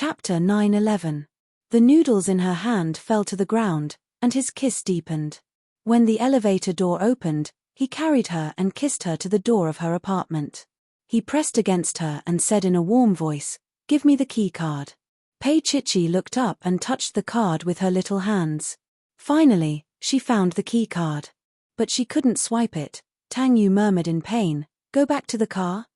Chapter 9:11. The noodles in her hand fell to the ground, and his kiss deepened. When the elevator door opened, he carried her and kissed her to the door of her apartment. He pressed against her and said in a warm voice, "Give me the key card." Pei Chichi looked up and touched the card with her little hands. Finally, she found the key card. But she couldn't swipe it. Tang Yu murmured in pain, "Go back to the car?"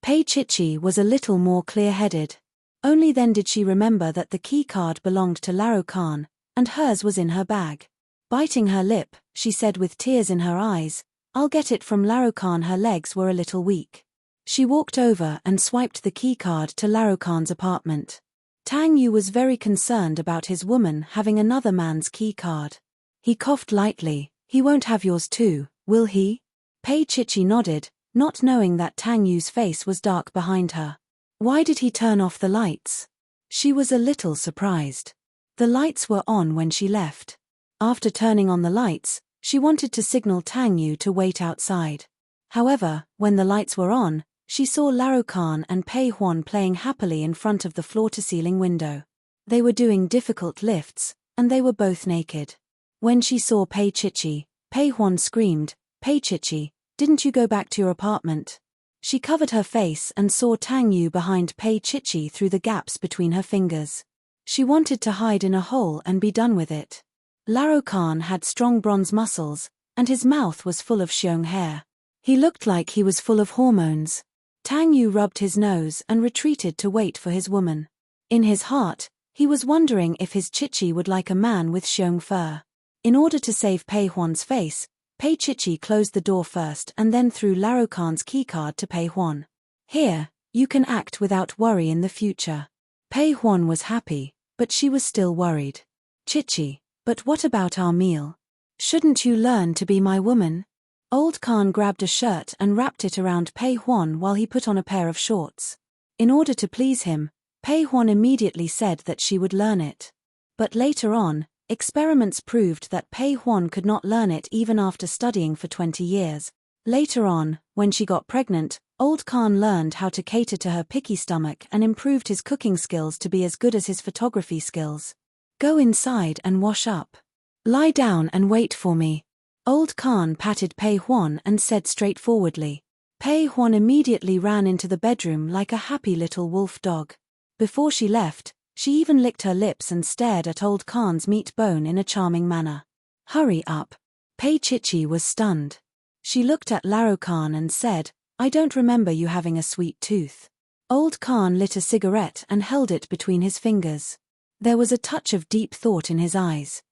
Pei Chichi was a little more clear-headed. Only then did she remember that the key card belonged to Laro Khan, and hers was in her bag. Biting her lip, she said with tears in her eyes, "I'll get it from Laro Khan." Her legs were a little weak. She walked over and swiped the key card to Laro Khan's apartment. Tang Yu was very concerned about his woman having another man's key card. He coughed lightly. "He won't have yours too, will he?" Pei Chichi nodded, not knowing that Tang Yu's face was dark behind her. Why did he turn off the lights? She was a little surprised. The lights were on when she left. After turning on the lights, she wanted to signal Tang Yu to wait outside. However, when the lights were on, she saw Laro Khan and Pei Huan playing happily in front of the floor-to-ceiling window. They were doing difficult lifts, and they were both naked. When she saw Pei Chichi, Pei Huan screamed, "Pei Chichi, didn't you go back to your apartment?" She covered her face and saw Tang Yu behind Pei Chichi through the gaps between her fingers. She wanted to hide in a hole and be done with it. Laro Khan had strong bronze muscles, and his mouth was full of xiong hair. He looked like he was full of hormones. Tang Yu rubbed his nose and retreated to wait for his woman. In his heart, he was wondering if his Chichi would like a man with xiong fur. In order to save Pei Huan's face, Pei Chichi closed the door first and then threw Laro Khan's keycard to Pei Huan. "Here, you can act without worry in the future." Pei Huan was happy, but she was still worried. "Chichi, but what about our meal? Shouldn't you learn to be my woman?" Old Khan grabbed a shirt and wrapped it around Pei Huan while he put on a pair of shorts. In order to please him, Pei Huan immediately said that she would learn it. But later on, experiments proved that Pei Huan could not learn it even after studying for 20 years. Later on, when she got pregnant, Old Khan learned how to cater to her picky stomach and improved his cooking skills to be as good as his photography skills. "Go inside and wash up. Lie down and wait for me." Old Khan patted Pei Huan and said straightforwardly. Pei Huan immediately ran into the bedroom like a happy little wolf dog. Before she left, she even licked her lips and stared at Old Khan's meat bone in a charming manner. "Hurry up." Pei Chichi was stunned. She looked at Laro Khan and said, "I don't remember you having a sweet tooth." Old Khan lit a cigarette and held it between his fingers. There was a touch of deep thought in his eyes.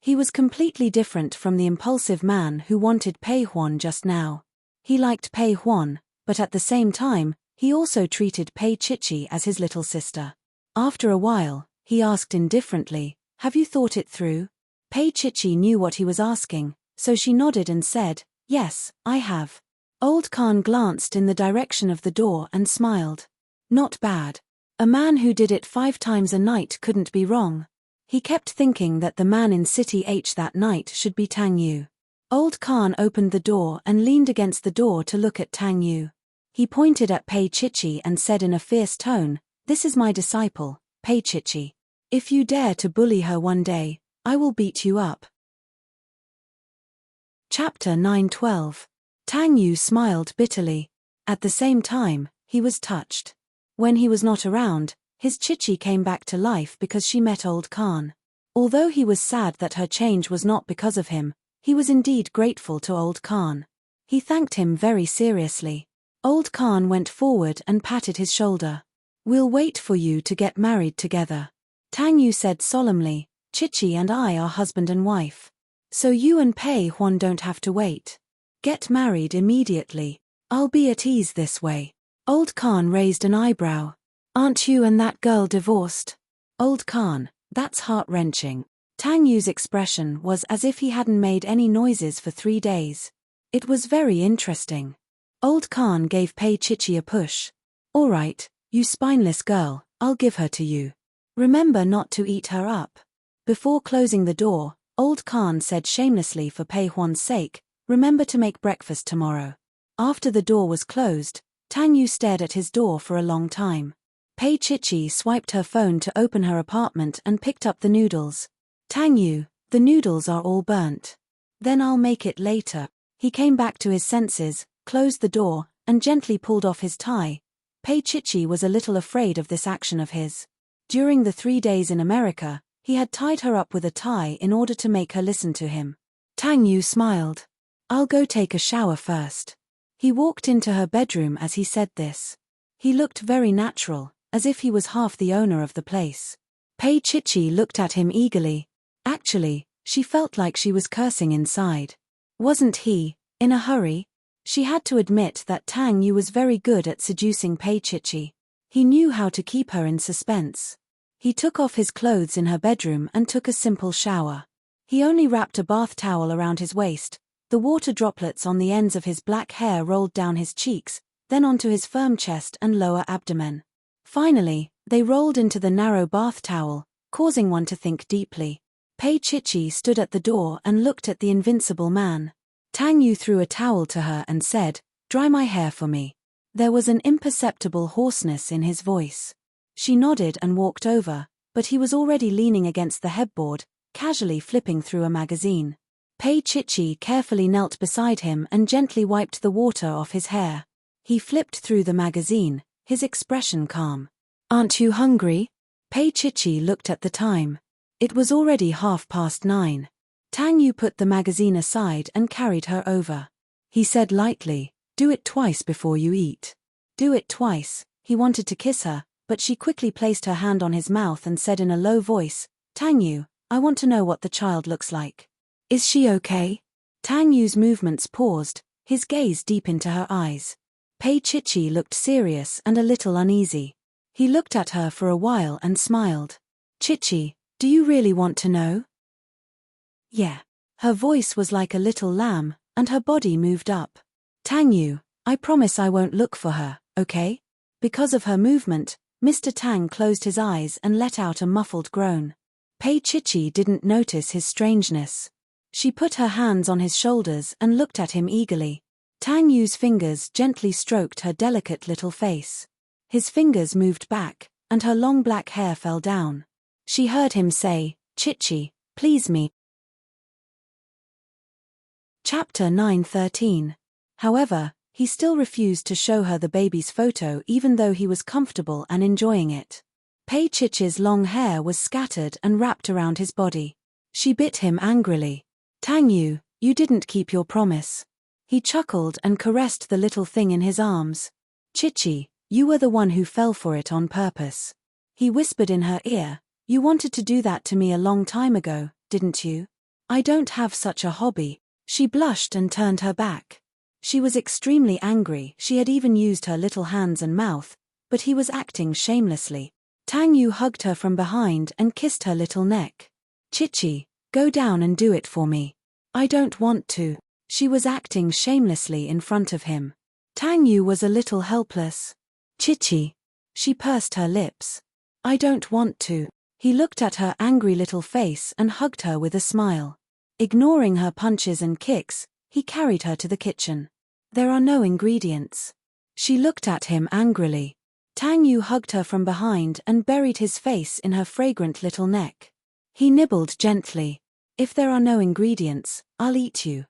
He was completely different from the impulsive man who wanted Pei Huan just now. He liked Pei Huan, but at the same time, he also treated Pei Chichi as his little sister. After a while, he asked indifferently, "Have you thought it through?" Pei Chichi knew what he was asking, so she nodded and said, "Yes, I have." Old Khan glanced in the direction of the door and smiled. Not bad. A man who did it 5 times a night couldn't be wrong. He kept thinking that the man in City H that night should be Tang Yu. Old Khan opened the door and leaned against the door to look at Tang Yu. He pointed at Pei Chichi and said in a fierce tone, "This is my disciple, Pei Chichi. If you dare to bully her one day, I will beat you up." Chapter 9:12. Tang Yu smiled bitterly. At the same time, he was touched. When he was not around, his Chichi came back to life because she met Old Khan. Although he was sad that her change was not because of him, he was indeed grateful to Old Khan. He thanked him very seriously. Old Khan went forward and patted his shoulder. "We'll wait for you to get married together." Tang Yu said solemnly, "Chichi and I are husband and wife. So you and Pei Huan don't have to wait. Get married immediately. I'll be at ease this way." Old Khan raised an eyebrow. "Aren't you and that girl divorced?" "Old Khan, that's heart-wrenching." Tang Yu's expression was as if he hadn't made any noises for 3 days. It was very interesting. Old Khan gave Pei Chichi a push. "All right, you spineless girl, I'll give her to you. Remember not to eat her up." Before closing the door, Old Khan said shamelessly for Pei Huan's sake, "Remember to make breakfast tomorrow." After the door was closed, Tang Yu stared at his door for a long time. Pei Chichi swiped her phone to open her apartment and picked up the noodles. Tang Yu, the noodles are all burnt. Then I'll make it later. He came back to his senses, closed the door, and gently pulled off his tie. Pei Chichi was a little afraid of this action of his. During the 3 days in America, he had tied her up with a tie in order to make her listen to him. Tang Yu smiled. I'll go take a shower first. He walked into her bedroom as he said this. He looked very natural, as if he was half the owner of the place. Pei Chichi looked at him eagerly. Actually, she felt like she was cursing inside. Wasn't he, in a hurry? She had to admit that Tang Yu was very good at seducing Pei Chichi. He knew how to keep her in suspense. He took off his clothes in her bedroom and took a simple shower. He only wrapped a bath towel around his waist. The water droplets on the ends of his black hair rolled down his cheeks, then onto his firm chest and lower abdomen. Finally, they rolled into the narrow bath towel, causing one to think deeply. Pei Chichi stood at the door and looked at the invincible man. Tang Yu threw a towel to her and said, "Dry my hair for me." There was an imperceptible hoarseness in his voice. She nodded and walked over, but he was already leaning against the headboard, casually flipping through a magazine. Pei Chichi carefully knelt beside him and gently wiped the water off his hair. He flipped through the magazine, his expression calm. "Aren't you hungry?" Pei Chichi looked at the time. It was already 9:30. Tang Yu put the magazine aside and carried her over. He said lightly, "Do it twice before you eat." Do it twice. He wanted to kiss her, but she quickly placed her hand on his mouth and said in a low voice, "Tang Yu, I want to know what the child looks like. Is she okay?" Tang Yu's movements paused, his gaze deep into her eyes. Pei Chichi looked serious and a little uneasy. He looked at her for a while and smiled. "Chichi, do you really want to know?" "Yeah." Her voice was like a little lamb, and her body moved up. "Tang Yu, I promise I won't look for her, okay?" Because of her movement, Mr. Tang closed his eyes and let out a muffled groan. Pei Chichi didn't notice his strangeness. She put her hands on his shoulders and looked at him eagerly. Tang Yu's fingers gently stroked her delicate little face. His fingers moved back, and her long black hair fell down. She heard him say, "Chichi, please me." Chapter 9:13. However, he still refused to show her the baby's photo even though he was comfortable and enjoying it. Pei Chichi's long hair was scattered and wrapped around his body. She bit him angrily. "Tang Yu, you didn't keep your promise." He chuckled and caressed the little thing in his arms. "Chichi, you were the one who fell for it on purpose." He whispered in her ear, "You wanted to do that to me a long time ago, didn't you?" "I don't have such a hobby." She blushed and turned her back. She was extremely angry. She had even used her little hands and mouth, but he was acting shamelessly. Tang Yu hugged her from behind and kissed her little neck. "Chichi, go down and do it for me." "I don't want to." She was acting shamelessly in front of him. Tang Yu was a little helpless. "Chichi." She pursed her lips. "I don't want to." He looked at her angry little face and hugged her with a smile. Ignoring her punches and kicks, he carried her to the kitchen. "There are no ingredients." She looked at him angrily. Tang Yu hugged her from behind and buried his face in her fragrant little neck. He nibbled gently. "If there are no ingredients, I'll eat you,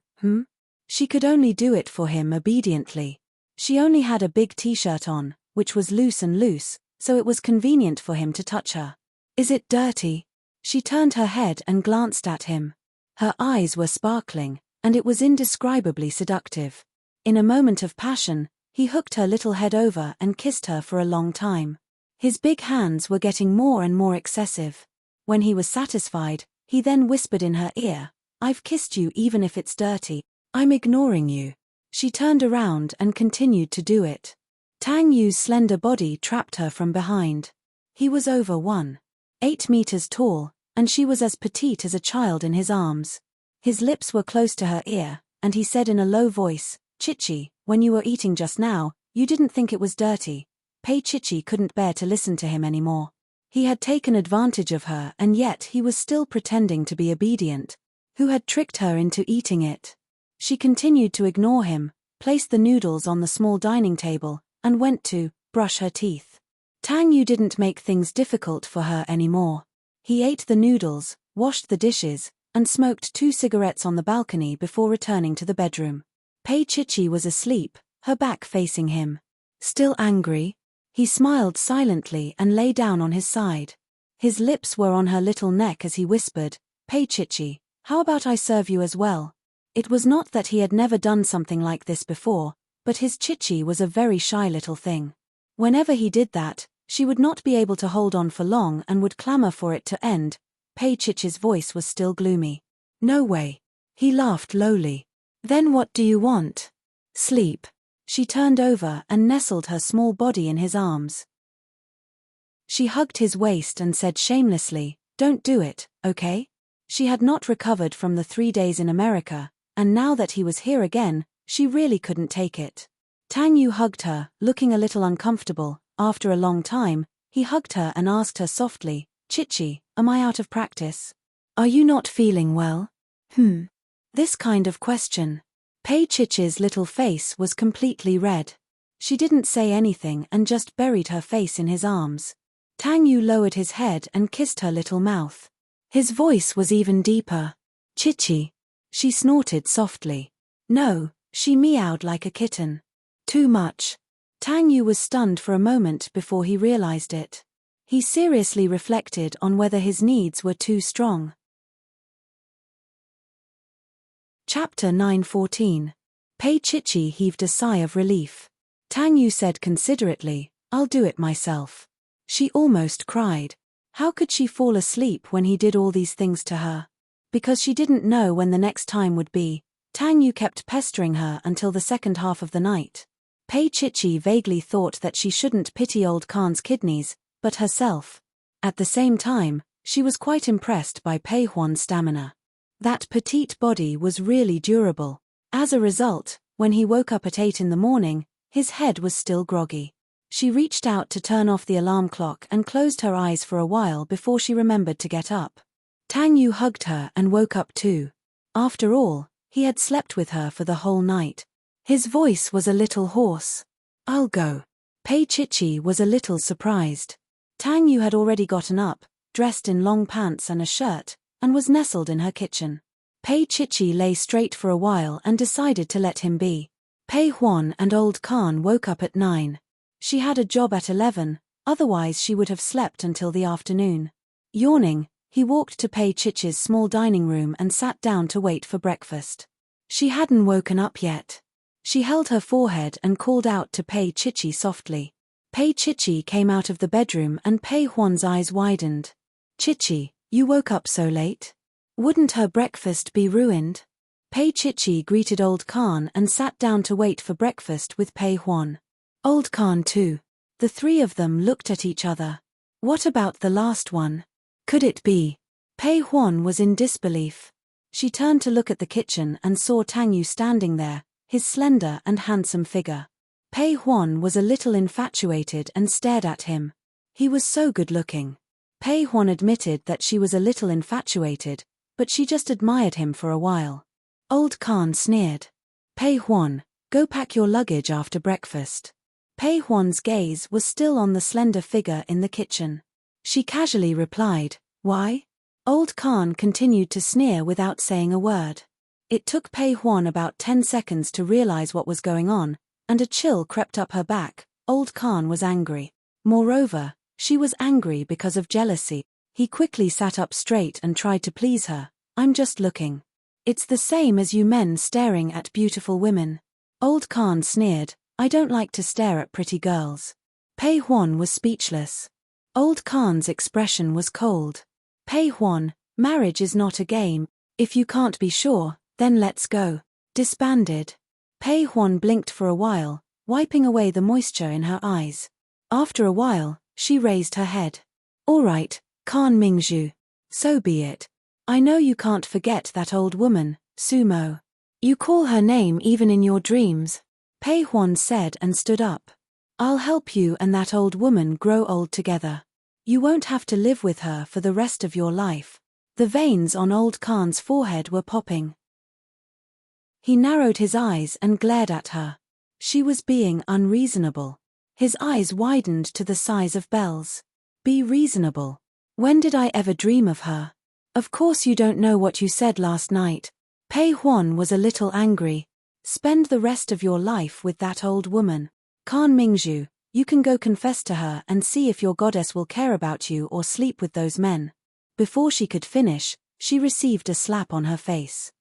She could only do it for him obediently. She only had a big t-shirt on, which was loose, so it was convenient for him to touch her. "Is it dirty?" She turned her head and glanced at him. Her eyes were sparkling, and it was indescribably seductive. In a moment of passion, he hooked her little head over and kissed her for a long time. His big hands were getting more and more excessive. When he was satisfied, he then whispered in her ear, "I've kissed you even if it's dirty. I'm ignoring you." She turned around and continued to do it. Tang Yu's slender body trapped her from behind. He was over 1.8 meters tall, and she was as petite as a child in his arms. His lips were close to her ear, and he said in a low voice, "Chichi, when you were eating just now, you didn't think it was dirty." Pei Chichi couldn't bear to listen to him anymore. He had taken advantage of her and yet he was still pretending to be obedient. Who had tricked her into eating it? She continued to ignore him, placed the noodles on the small dining table, and went to brush her teeth. Tang Yu didn't make things difficult for her anymore. He ate the noodles, washed the dishes, and smoked 2 cigarettes on the balcony before returning to the bedroom. Pei Chichi was asleep, her back facing him. Still angry? He smiled silently and lay down on his side. His lips were on her little neck as he whispered, "Pei Chichi, how about I serve you as well?" It was not that he had never done something like this before, but his Chichi was a very shy little thing. Whenever he did that, she would not be able to hold on for long and would clamor for it to end. Pei Chichi's voice was still gloomy. "No way." He laughed lowly. "Then what do you want?" "Sleep." She turned over and nestled her small body in his arms. She hugged his waist and said shamelessly, "Don't do it, okay?" She had not recovered from the 3 days in America, and now that he was here again, she really couldn't take it. Tang Yu hugged her, looking a little uncomfortable. After a long time, he hugged her and asked her softly, "Chichi, am I out of practice? Are you not feeling well?" This kind of question. Pei Chichi's little face was completely red. She didn't say anything and just buried her face in his arms. Tang Yu lowered his head and kissed her little mouth. His voice was even deeper. "Chichi." She snorted softly. "No," she meowed like a kitten. "Too much." Tang Yu was stunned for a moment before he realized it. He seriously reflected on whether his needs were too strong. Chapter 9:14. Pei Chichi heaved a sigh of relief. Tang Yu said considerately, "I'll do it myself." She almost cried. How could she fall asleep when he did all these things to her? Because she didn't know when the next time would be, Tang Yu kept pestering her until the second half of the night. Pei Chichi vaguely thought that she shouldn't pity old Khan's kidneys, but herself. At the same time, she was quite impressed by Pei Huan's stamina. That petite body was really durable. As a result, when he woke up at 8 in the morning, his head was still groggy. She reached out to turn off the alarm clock and closed her eyes for a while before she remembered to get up. Tang Yu hugged her and woke up too. After all, he had slept with her for the whole night. His voice was a little hoarse. "I'll go." Pei Chichi was a little surprised. Tang Yu had already gotten up, dressed in long pants and a shirt, and was nestled in her kitchen. Pei Chichi lay straight for a while and decided to let him be. Pei Huan and old Khan woke up at 9. She had a job at 11, otherwise she would have slept until the afternoon. Yawning, he walked to Pei Chichi's small dining room and sat down to wait for breakfast. She hadn't woken up yet. She held her forehead and called out to Pei Chichi softly. Pei Chichi came out of the bedroom and Pei Huan's eyes widened. "Chichi, you woke up so late? Wouldn't her breakfast be ruined?" Pei Chichi greeted old Khan and sat down to wait for breakfast with Pei Huan. Old Khan too. The three of them looked at each other. What about the last one? Could it be? Pei Huan was in disbelief. She turned to look at the kitchen and saw Tang Yu standing there, his slender and handsome figure. Pei Huan was a little infatuated and stared at him. He was so good-looking. Pei Huan admitted that she was a little infatuated, but she just admired him for a while. Old Khan sneered. "Pei Huan, go pack your luggage after breakfast." Pei Huan's gaze was still on the slender figure in the kitchen. She casually replied, "Why?" Old Khan continued to sneer without saying a word. It took Pei Huan about 10 seconds to realize what was going on, and a chill crept up her back. Old Khan was angry. Moreover, she was angry because of jealousy. He quickly sat up straight and tried to please her. "I'm just looking. It's the same as you men staring at beautiful women." Old Khan sneered, "I don't like to stare at pretty girls." Pei Huan was speechless. Old Khan's expression was cold. "Pei Huan, marriage is not a game. If you can't be sure, then let's go." Disbanded. Pei Huan blinked for a while, wiping away the moisture in her eyes. After a while, she raised her head. "All right, Khan Mingzhu. So be it. I know you can't forget that old woman, Sumo. You call her name even in your dreams." Pei Huan said and stood up. "I'll help you and that old woman grow old together. You won't have to live with her for the rest of your life." The veins on old Khan's forehead were popping. He narrowed his eyes and glared at her. She was being unreasonable. His eyes widened to the size of bells. Be reasonable. When did I ever dream of her? Of course you don't know what you said last night. Pei Huan was a little angry. Spend the rest of your life with that old woman. Kan Mingzhu, you can go confess to her and see if your goddess will care about you or sleep with those men. Before she could finish, she received a slap on her face.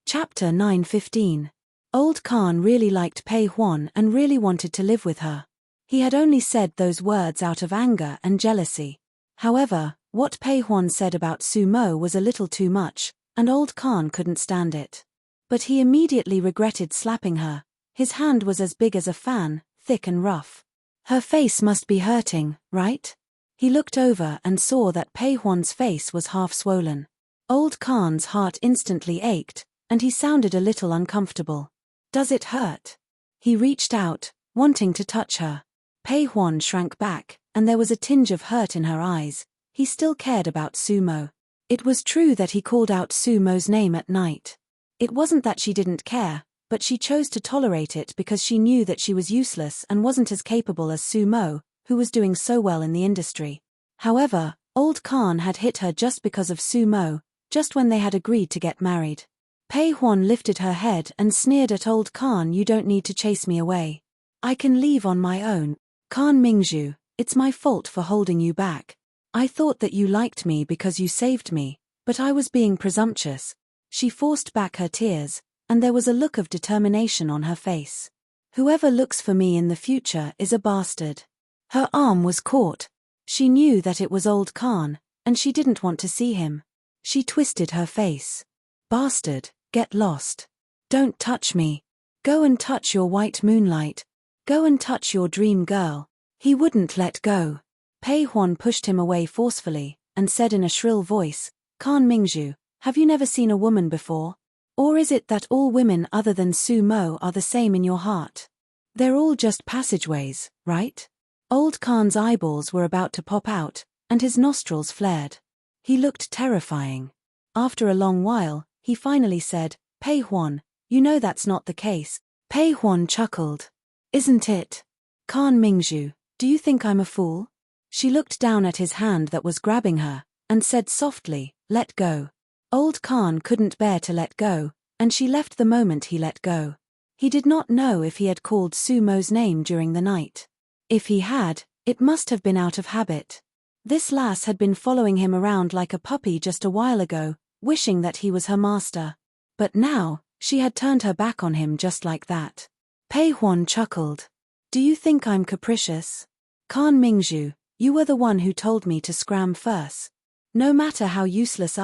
Chapter 9:15. Old Khan really liked Pei Huan and really wanted to live with her. He had only said those words out of anger and jealousy. However, what Pei Huan said about Su Mo was a little too much, and Old Khan couldn't stand it. But he immediately regretted slapping her. His hand was as big as a fan, thick and rough. Her face must be hurting, right? He looked over and saw that Pei Huan's face was half swollen. Old Khan's heart instantly ached, and he sounded a little uncomfortable. Does it hurt? He reached out, wanting to touch her. Pei Huan shrank back, and there was a tinge of hurt in her eyes. He still cared about Su Mo. It was true that he called out Su Mo's name at night. It wasn't that she didn't care, but she chose to tolerate it because she knew that she was useless and wasn't as capable as Su Mo, who was doing so well in the industry. However, Old Khan had hit her just because of Su Mo, just when they had agreed to get married. Pei Huan lifted her head and sneered at Old Khan. You don't need to chase me away. I can leave on my own. Kan Mingzhu, it's my fault for holding you back. I thought that you liked me because you saved me, but I was being presumptuous. She forced back her tears, and there was a look of determination on her face. Whoever looks for me in the future is a bastard. Her arm was caught. She knew that it was Old Khan, and she didn't want to see him. She twisted her face. Bastard, get lost. Don't touch me. Go and touch your white moonlight. Go and touch your dream girl. He wouldn't let go. Pei Huan pushed him away forcefully, and said in a shrill voice, Kan Mingzhu, have you never seen a woman before? Or is it that all women other than Su Mo are the same in your heart? They're all just passageways, right? Old Khan's eyeballs were about to pop out, and his nostrils flared. He looked terrifying. After a long while, he finally said, Pei Huan, you know that's not the case. Pei Huan chuckled. Isn't it? Kan Mingzhu, do you think I'm a fool? She looked down at his hand that was grabbing her, and said softly, let go. Old Khan couldn't bear to let go, and she left the moment he let go. He did not know if he had called Su Mo's name during the night. If he had, it must have been out of habit. This lass had been following him around like a puppy just a while ago, wishing that he was her master. But now, she had turned her back on him just like that. Pei Huan chuckled. Do you think I'm capricious? Kan Mingzhu, you were the one who told me to scram first. No matter how useless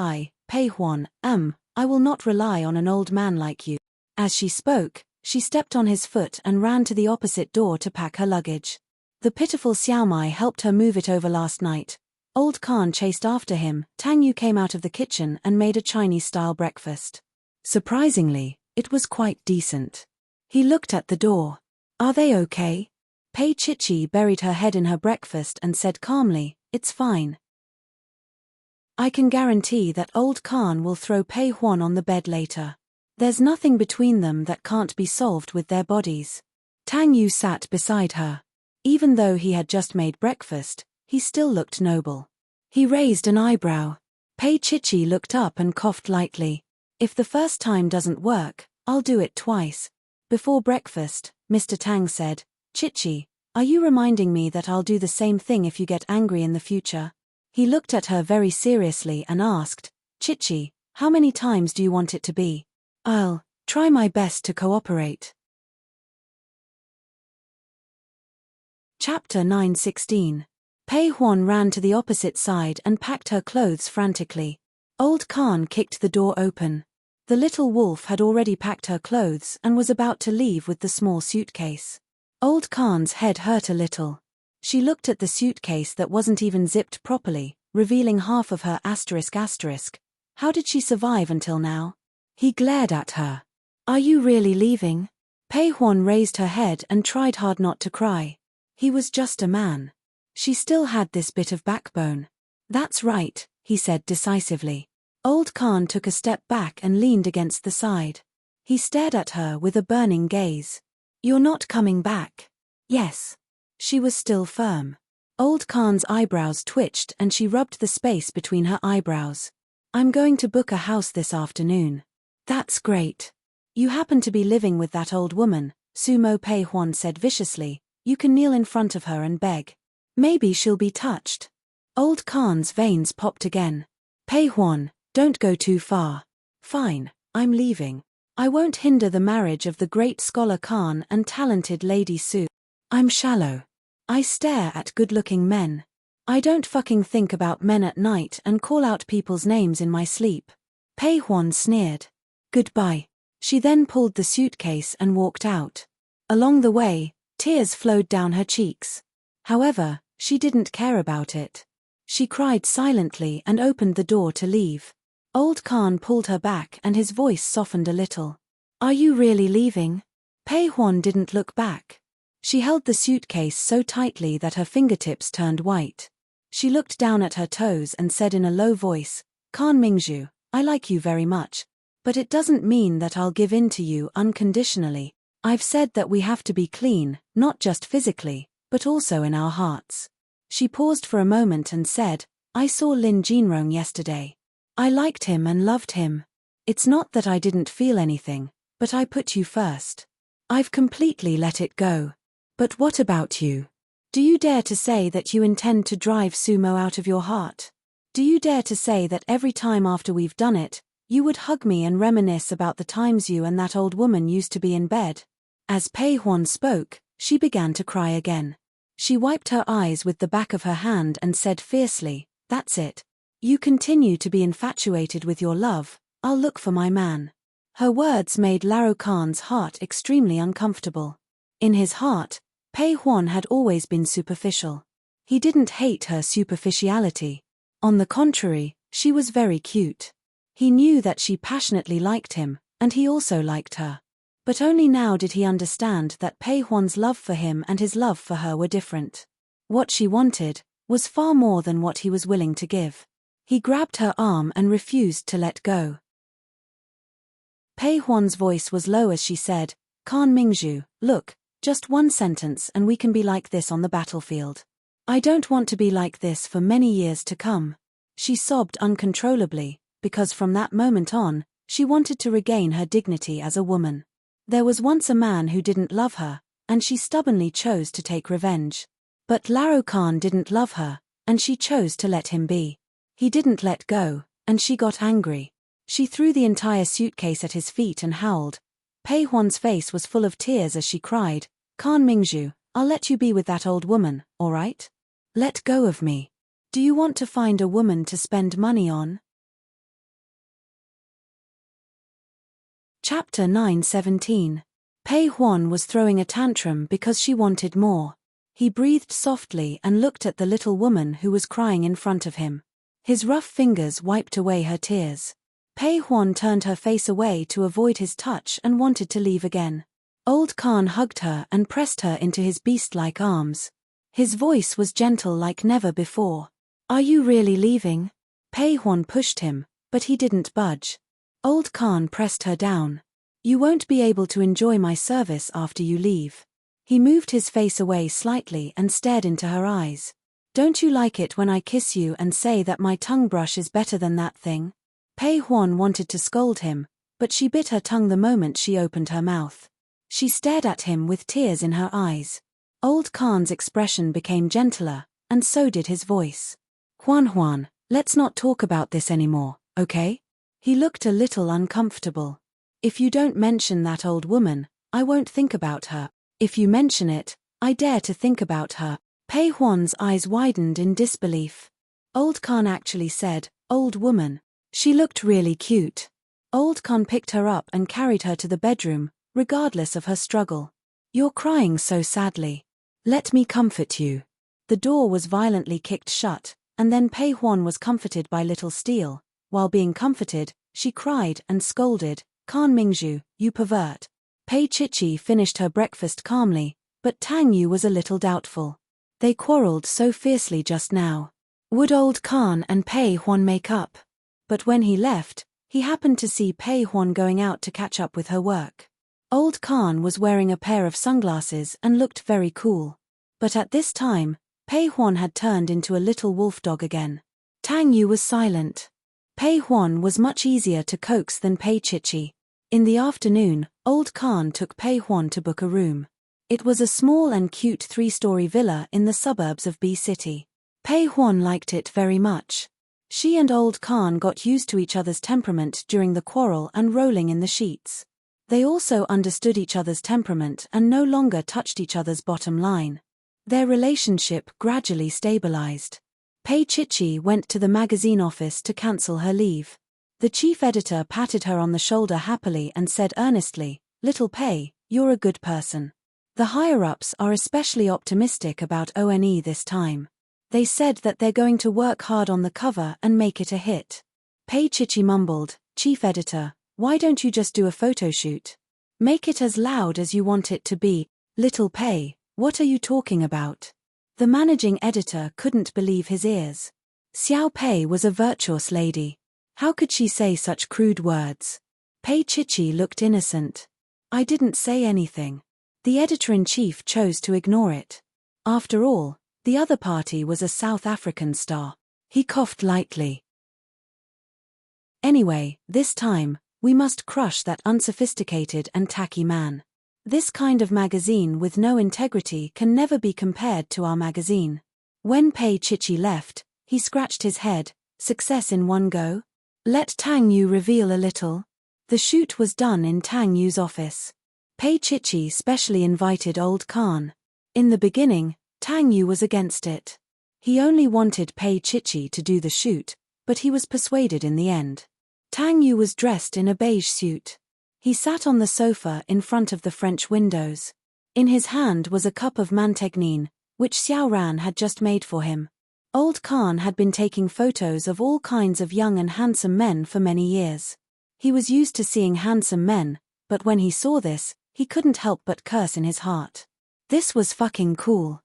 Pei Huan, I will not rely on an old man like you. As she spoke, she stepped on his foot and ran to the opposite door to pack her luggage. The pitiful Xiaomai helped her move it over last night. Old Khan chased after him. Tang Yu came out of the kitchen and made a Chinese-style breakfast. Surprisingly, it was quite decent. He looked at the door. Are they okay? Pei Chichi buried her head in her breakfast and said calmly, it's fine. I can guarantee that Old Khan will throw Pei Huan on the bed later. There's nothing between them that can't be solved with their bodies. Tang Yu sat beside her. Even though he had just made breakfast, he still looked noble. He raised an eyebrow. Pei Chichi looked up and coughed lightly. If the first time doesn't work, I'll do it twice. Before breakfast, Mr. Tang said, Chichi, are you reminding me that I'll do the same thing if you get angry in the future? He looked at her very seriously and asked, Chichi, how many times do you want it to be? I'll try my best to cooperate. Chapter 9:16. Pei Huan ran to the opposite side and packed her clothes frantically. Old Khan kicked the door open. The little wolf had already packed her clothes and was about to leave with the small suitcase. Old Khan's head hurt a little. She looked at the suitcase that wasn't even zipped properly, revealing half of her asterisk. How did she survive until now? He glared at her. Are you really leaving? Pei Huan raised her head and tried hard not to cry. He was just a man. She still had this bit of backbone. That's right, he said decisively. Old Khan took a step back and leaned against the side. He stared at her with a burning gaze. You're not coming back. Yes. She was still firm. Old Khan's eyebrows twitched and she rubbed the space between her eyebrows. I'm going to book a house this afternoon. That's great. You happen to be living with that old woman, Sumo Pei Huan said viciously. You can kneel in front of her and beg. Maybe she'll be touched. Old Khan's veins popped again. Pei Huan, don't go too far. Fine, I'm leaving. I won't hinder the marriage of the great scholar Khan and talented Lady Su. I'm shallow. I stare at good-looking men. I don't fucking think about men at night and call out people's names in my sleep. Pei Huan sneered. Goodbye. She then pulled the suitcase and walked out. Along the way, tears flowed down her cheeks. However, she didn't care about it. She cried silently and opened the door to leave. Old Khan pulled her back and his voice softened a little. Are you really leaving? Pei Huan didn't look back. She held the suitcase so tightly that her fingertips turned white. She looked down at her toes and said in a low voice, Khan Mingzhu, I like you very much. But it doesn't mean that I'll give in to you unconditionally. I've said that we have to be clean, not just physically, but also in our hearts. She paused for a moment and said, I saw Lin Jinrong yesterday. I liked him and loved him. It's not that I didn't feel anything, but I put you first. I've completely let it go. But what about you? Do you dare to say that you intend to drive Sumo out of your heart? Do you dare to say that every time after we've done it, you would hug me and reminisce about the times you and that old woman used to be in bed? As Pei Huan spoke, she began to cry again. She wiped her eyes with the back of her hand and said fiercely, That's it. You continue to be infatuated with your love, I'll look for my man. Her words made Laro Khan's heart extremely uncomfortable. In his heart, Pei Huan had always been superficial. He didn't hate her superficiality. On the contrary, she was very cute. He knew that she passionately liked him, and he also liked her. But only now did he understand that Pei Huan's love for him and his love for her were different. What she wanted was far more than what he was willing to give. He grabbed her arm and refused to let go. Pei Huan's voice was low as she said, Khan Mingzhu, look, just one sentence and we can be like this on the battlefield. I don't want to be like this for many years to come. She sobbed uncontrollably, because from that moment on, she wanted to regain her dignity as a woman. There was once a man who didn't love her, and she stubbornly chose to take revenge. But Laro Khan didn't love her, and she chose to let him be. He didn't let go, and she got angry. She threw the entire suitcase at his feet and howled. Pei Huan's face was full of tears as she cried, Khan Mingzhu, I'll let you be with that old woman, all right? Let go of me. Do you want to find a woman to spend money on? Chapter 9:17. Pei Huan was throwing a tantrum because she wanted more. He breathed softly and looked at the little woman who was crying in front of him. His rough fingers wiped away her tears. Pei Huan turned her face away to avoid his touch and wanted to leave again. Old Khan hugged her and pressed her into his beast-like arms. His voice was gentle like never before. Are you really leaving? Pei Huan pushed him, but he didn't budge. Old Khan pressed her down. You won't be able to enjoy my service after you leave. He moved his face away slightly and stared into her eyes. Don't you like it when I kiss you and say that my tongue brush is better than that thing? Pei Huan wanted to scold him, but she bit her tongue the moment she opened her mouth. She stared at him with tears in her eyes. Old Khan's expression became gentler, and so did his voice. Huan, let's not talk about this anymore, okay? He looked a little uncomfortable. If you don't mention that old woman, I won't think about her. If you mention it, I dare to think about her. Pei Huan's eyes widened in disbelief. Old Khan actually said, old woman. She looked really cute. Old Khan picked her up and carried her to the bedroom, regardless of her struggle. You're crying so sadly. Let me comfort you. The door was violently kicked shut, and then Pei Huan was comforted by Little Steel. While being comforted, she cried and scolded, Khan Mingzhu, you pervert. Pei Chichi finished her breakfast calmly, but Tang Yu was a little doubtful. They quarreled so fiercely just now. Would old Khan and Pei Huan make up? But when he left, he happened to see Pei Huan going out to catch up with her work. Old Khan was wearing a pair of sunglasses and looked very cool. But at this time, Pei Huan had turned into a little wolf dog again. Tang Yu was silent. Pei Huan was much easier to coax than Pei Chichi. In the afternoon, Old Khan took Pei Huan to book a room. It was a small and cute 3-story villa in the suburbs of B City. Pei Huan liked it very much. She and Old Khan got used to each other's temperament during the quarrel and rolling in the sheets. They also understood each other's temperament and no longer touched each other's bottom line. Their relationship gradually stabilized. Pei Chichi went to the magazine office to cancel her leave. The chief editor patted her on the shoulder happily and said earnestly, "Little Pei, you're a good person." The higher-ups are especially optimistic about ONE this time. They said that they're going to work hard on the cover and make it a hit. Pei Chichi mumbled, "Chief editor, why don't you just do a photo shoot? Make it as loud as you want it to be." "Little Pei, what are you talking about?" The managing editor couldn't believe his ears. Xiao Pei was a virtuous lady. How could she say such crude words? Pei Chichi looked innocent. "I didn't say anything." The editor-in-chief chose to ignore it. After all, the other party was a South African star. He coughed lightly. "Anyway, this time, we must crush that unsophisticated and tacky man. This kind of magazine with no integrity can never be compared to our magazine." When Pei Chichi left, he scratched his head. Success in one go? Let Tang Yu reveal a little. The shoot was done in Tang Yu's office. Pei Chichi specially invited Old Khan. In the beginning, Tang Yu was against it. He only wanted Pei Chichi to do the shoot, but he was persuaded in the end. Tang Yu was dressed in a beige suit. He sat on the sofa in front of the French windows. In his hand was a cup of mantegnine, which Xiao Ran had just made for him. Old Khan had been taking photos of all kinds of young and handsome men for many years. He was used to seeing handsome men, but when he saw this, he couldn't help but curse in his heart. This was fucking cool.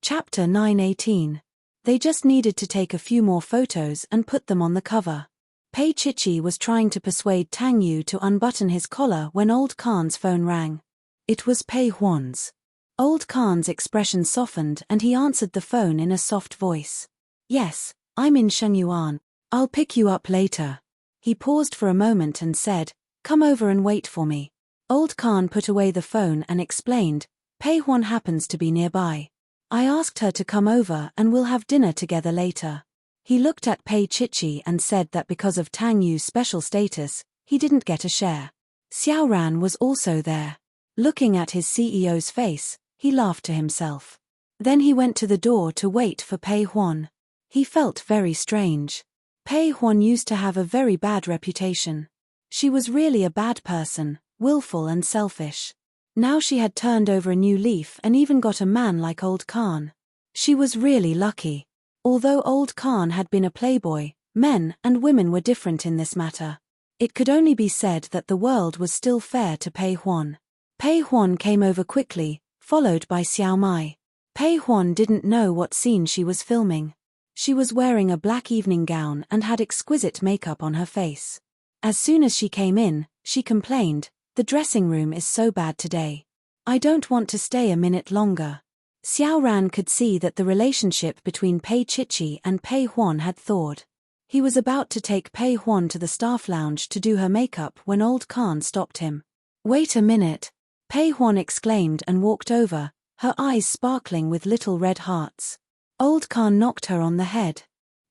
Chapter 9:18. They just needed to take a few more photos and put them on the cover. Pei Chichi was trying to persuade Tang Yu to unbutton his collar when Old Khan's phone rang. It was Pei Huan's. Old Khan's expression softened and he answered the phone in a soft voice. "Yes, I'm in Shengyuan. I'll pick you up later." He paused for a moment and said, "Come over and wait for me." Old Khan put away the phone and explained, "Pei Huan happens to be nearby. I asked her to come over and we'll have dinner together later." He looked at Pei Chichi and said that because of Tang Yu's special status, he didn't get a share. Xiao Ran was also there. Looking at his CEO's face, he laughed to himself. Then he went to the door to wait for Pei Huan. He felt very strange. Pei Huan used to have a very bad reputation. She was really a bad person, willful and selfish. Now she had turned over a new leaf and even got a man like Old Khan. She was really lucky. Although Old Khan had been a playboy, men and women were different in this matter. It could only be said that the world was still fair to Pei Huan. Pei Huan came over quickly, followed by Xiao Mai. Pei Huan didn't know what scene she was filming. She was wearing a black evening gown and had exquisite makeup on her face. As soon as she came in, she complained, "The dressing room is so bad today. I don't want to stay a minute longer." Xiao Ran could see that the relationship between Pei Chichi and Pei Huan had thawed. He was about to take Pei Huan to the staff lounge to do her makeup when Old Khan stopped him. "Wait a minute," Pei Huan exclaimed and walked over, her eyes sparkling with little red hearts. Old Khan knocked her on the head.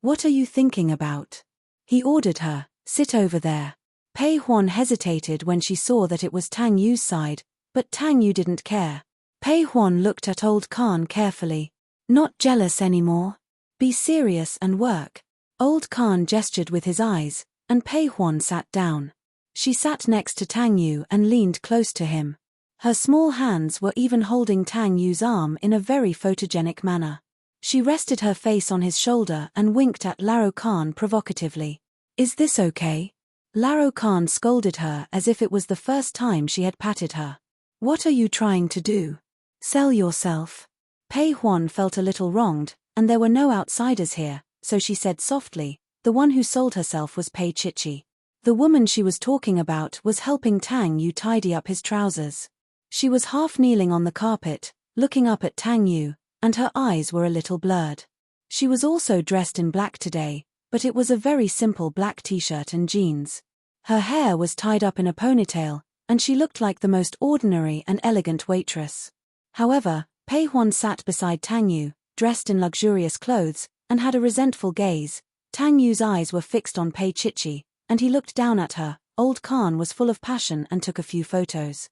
"What are you thinking about?" He ordered her, "Sit over there." Pei Huan hesitated when she saw that it was Tang Yu's side, but Tang Yu didn't care. Pei Huan looked at Old Khan carefully. "Not jealous anymore? Be serious and work." Old Khan gestured with his eyes, and Pei Huan sat down. She sat next to Tang Yu and leaned close to him. Her small hands were even holding Tang Yu's arm in a very photogenic manner. She rested her face on his shoulder and winked at Laro Khan provocatively. "Is this okay?" Laro Khan scolded her as if it was the first time she had patted her. "What are you trying to do? Sell yourself?" Pei Huan felt a little wronged, and there were no outsiders here, so she said softly, "The one who sold herself was Pei Chichi." The woman she was talking about was helping Tang Yu tidy up his trousers. She was half kneeling on the carpet, looking up at Tang Yu, and her eyes were a little blurred. She was also dressed in black today, but it was a very simple black t-shirt and jeans. Her hair was tied up in a ponytail, and she looked like the most ordinary and elegant waitress. However, Pei Huan sat beside Tang Yu, dressed in luxurious clothes, and had a resentful gaze. Tang Yu's eyes were fixed on Pei Chichi, and he looked down at her. Old Khan was full of passion and took a few photos.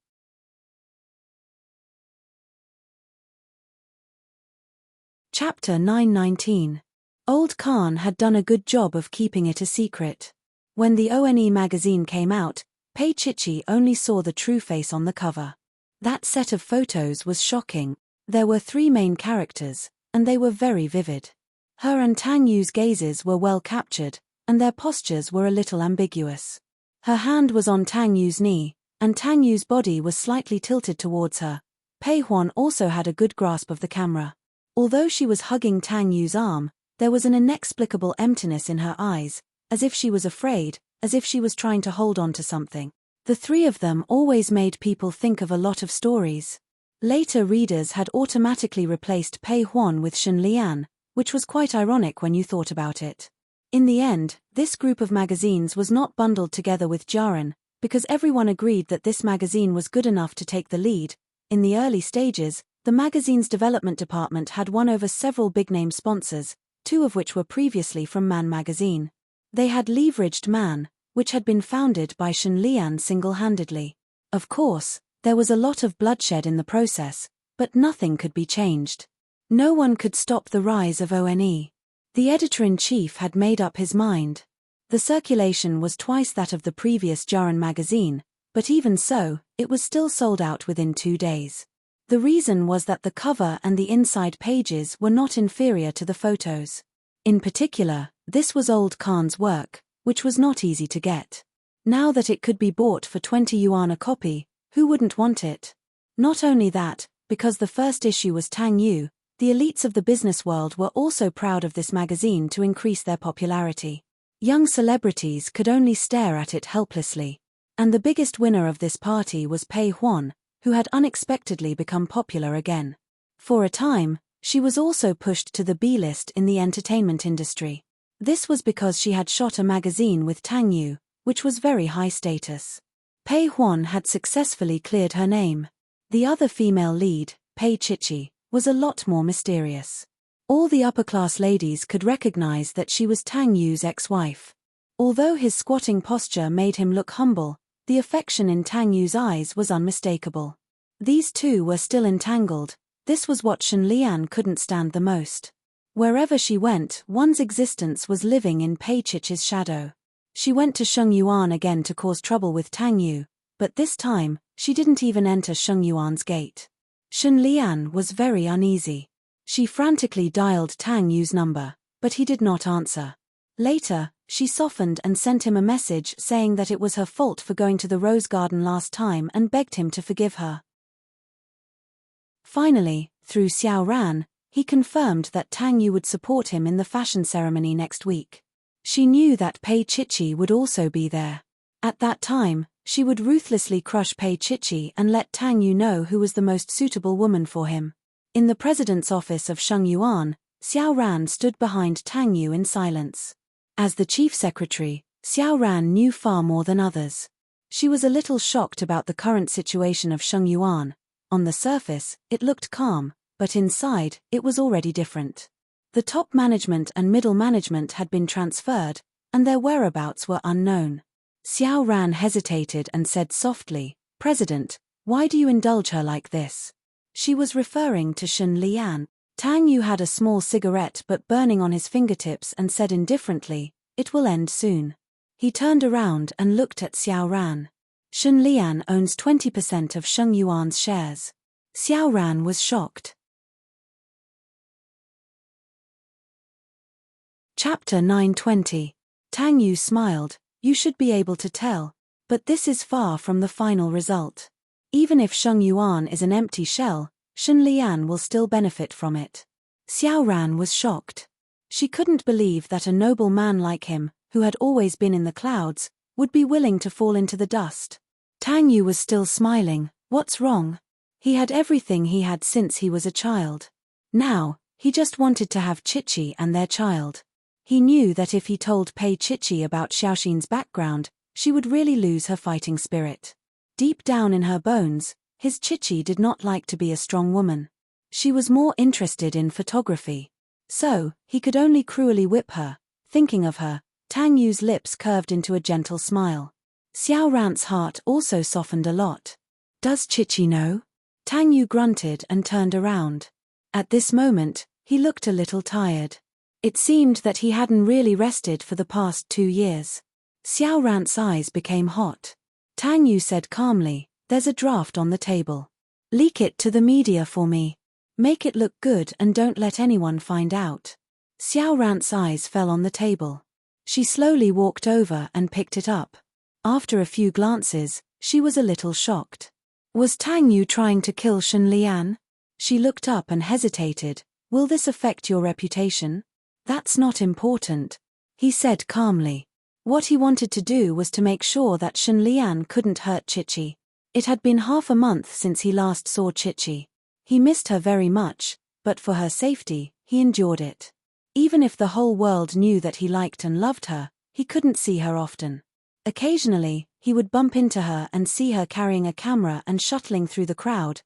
Chapter 919. Old Khan had done a good job of keeping it a secret. When the ONE magazine came out, Pei Chichi only saw the true face on the cover. That set of photos was shocking. There were 3 main characters, and they were very vivid. Her and Tang Yu's gazes were well captured, and their postures were a little ambiguous. Her hand was on Tang Yu's knee, and Tang Yu's body was slightly tilted towards her. Pei Huan also had a good grasp of the camera. Although she was hugging Tang Yu's arm, there was an inexplicable emptiness in her eyes, as if she was afraid, as if she was trying to hold on to something. The 3 of them always made people think of a lot of stories. Later readers had automatically replaced Pei Huan with Shen Lian, which was quite ironic when you thought about it. In the end, this group of magazines was not bundled together with Jiaran, because everyone agreed that this magazine was good enough to take the lead. In the early stages, the magazine's development department had won over several big-name sponsors, 2 of which were previously from Man magazine. They had leveraged Man, which had been founded by Shen Lian single-handedly. Of course, there was a lot of bloodshed in the process, but nothing could be changed. No one could stop the rise of ONE. The editor-in-chief had made up his mind. The circulation was twice that of the previous Jiaran magazine, but even so, it was still sold out within 2 days. The reason was that the cover and the inside pages were not inferior to the photos. In particular, this was Old Khan's work, which was not easy to get. Now that it could be bought for 20 yuan a copy, who wouldn't want it? Not only that, because the first issue was Tang Yu, the elites of the business world were also proud of this magazine to increase their popularity. Young celebrities could only stare at it helplessly. And the biggest winner of this party was Pei Huan, who had unexpectedly become popular again. For a time, she was also pushed to the B-list in the entertainment industry. This was because she had shot a magazine with Tang Yu, which was very high status. Pei Huan had successfully cleared her name. The other female lead, Pei Chichi, was a lot more mysterious. All the upper-class ladies could recognize that she was Tang Yu's ex-wife. Although his squatting posture made him look humble, the affection in Tang Yu's eyes was unmistakable. These 2 were still entangled. This was what Shen Lian couldn't stand the most. Wherever she went, one's existence was living in Pei Chichi's shadow. She went to Sheng Yuan again to cause trouble with Tang Yu, but this time, she didn't even enter Sheng Yuan's gate. Shen Lian was very uneasy. She frantically dialed Tang Yu's number, but he did not answer. Later, she softened and sent him a message saying that it was her fault for going to the rose garden last time and begged him to forgive her. Finally, through Xiao Ran, he confirmed that Tang Yu would support him in the fashion ceremony next week. She knew that Pei Chichi would also be there. At that time, she would ruthlessly crush Pei Chichi and let Tang Yu know who was the most suitable woman for him. In the president's office of Sheng Yuan, Xiao Ran stood behind Tang Yu in silence. As the chief secretary, Xiao Ran knew far more than others. She was a little shocked about the current situation of Sheng Yuan. On the surface, it looked calm, but inside, it was already different. The top management and middle management had been transferred, and their whereabouts were unknown. Xiao Ran hesitated and said softly, "President, why do you indulge her like this?" She was referring to Shen Lian. Tang Yu had a small cigarette but burning on his fingertips and said indifferently, "It will end soon." He turned around and looked at Xiao Ran. Shen Lian owns 20% of Sheng Yuan's shares. Xiao Ran was shocked. Chapter 920. Tang Yu smiled. "You should be able to tell. But this is far from the final result. Even if Sheng Yuan is an empty shell, Shen Lian will still benefit from it." Xiao Ran was shocked. She couldn't believe that a noble man like him, who had always been in the clouds, would be willing to fall into the dust. Tang Yu was still smiling. What's wrong? He had everything he had since he was a child. Now, he just wanted to have Chichi and their child. He knew that if he told Pei Chichi about Xiaoxin's background, she would really lose her fighting spirit. Deep down in her bones, his Chichi did not like to be a strong woman. She was more interested in photography. So, he could only cruelly whip her. Thinking of her, Tang Yu's lips curved into a gentle smile. Xiao Ran's heart also softened a lot. Does Chichi know? Tang Yu grunted and turned around. At this moment, he looked a little tired. It seemed that he hadn't really rested for the past 2 years. Xiao Ran's eyes became hot. Tang Yu said calmly, "There's a draft on the table. Leak it to the media for me. Make it look good and don't let anyone find out." Xiao Ran's eyes fell on the table. She slowly walked over and picked it up. After a few glances, she was a little shocked. Was Tang Yu trying to kill Shen Lian? She looked up and hesitated. "Will this affect your reputation?" "That's not important," he said calmly. What he wanted to do was to make sure that Shen Lian couldn't hurt Chichi. It had been half a month since he last saw Chichi. He missed her very much, but for her safety, he endured it. Even if the whole world knew that he liked and loved her, he couldn't see her often. Occasionally, he would bump into her and see her carrying a camera and shuttling through the crowd.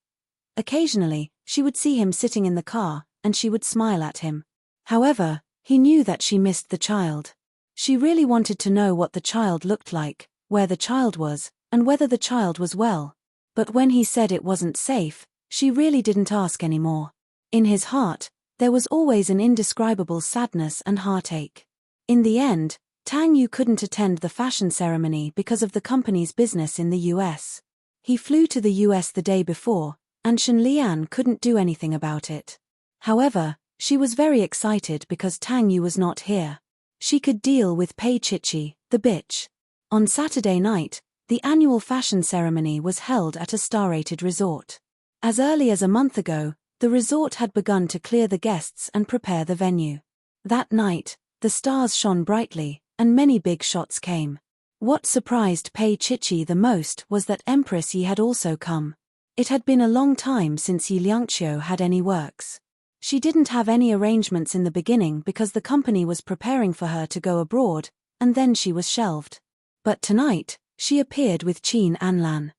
Occasionally, she would see him sitting in the car, and she would smile at him. However, he knew that she missed the child. She really wanted to know what the child looked like, where the child was, and whether the child was well. But when he said it wasn't safe, she really didn't ask anymore. In his heart, there was always an indescribable sadness and heartache. In the end, Tang Yu couldn't attend the fashion ceremony because of the company's business in the US. He flew to the US the day before, and Shen Lian couldn't do anything about it. However, she was very excited because Tang Yu was not here. She could deal with Pei Chichi, the bitch. On Saturday night, the annual fashion ceremony was held at a star-rated resort. As early as a month ago, the resort had begun to clear the guests and prepare the venue. That night, the stars shone brightly, and many big shots came. What surprised Pei Chichi the most was that Empress Yi had also come. It had been a long time since Yi Liangqiu had any works. She didn't have any arrangements in the beginning because the company was preparing for her to go abroad, and then she was shelved. But tonight, she appeared with Qin Anlan.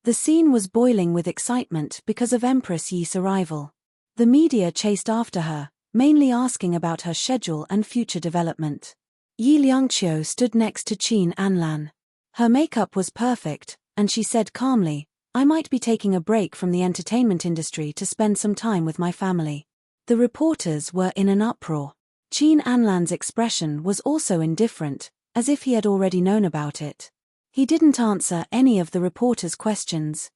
The scene was boiling with excitement because of Empress Yi's arrival. The media chased after her, mainly asking about her schedule and future development. Yi Liangqiu stood next to Qin Anlan. Her makeup was perfect, and she said calmly, "I might be taking a break from the entertainment industry to spend some time with my family." The reporters were in an uproar. Qin Anlan's expression was also indifferent, as if he had already known about it. He didn't answer any of the reporters' questions.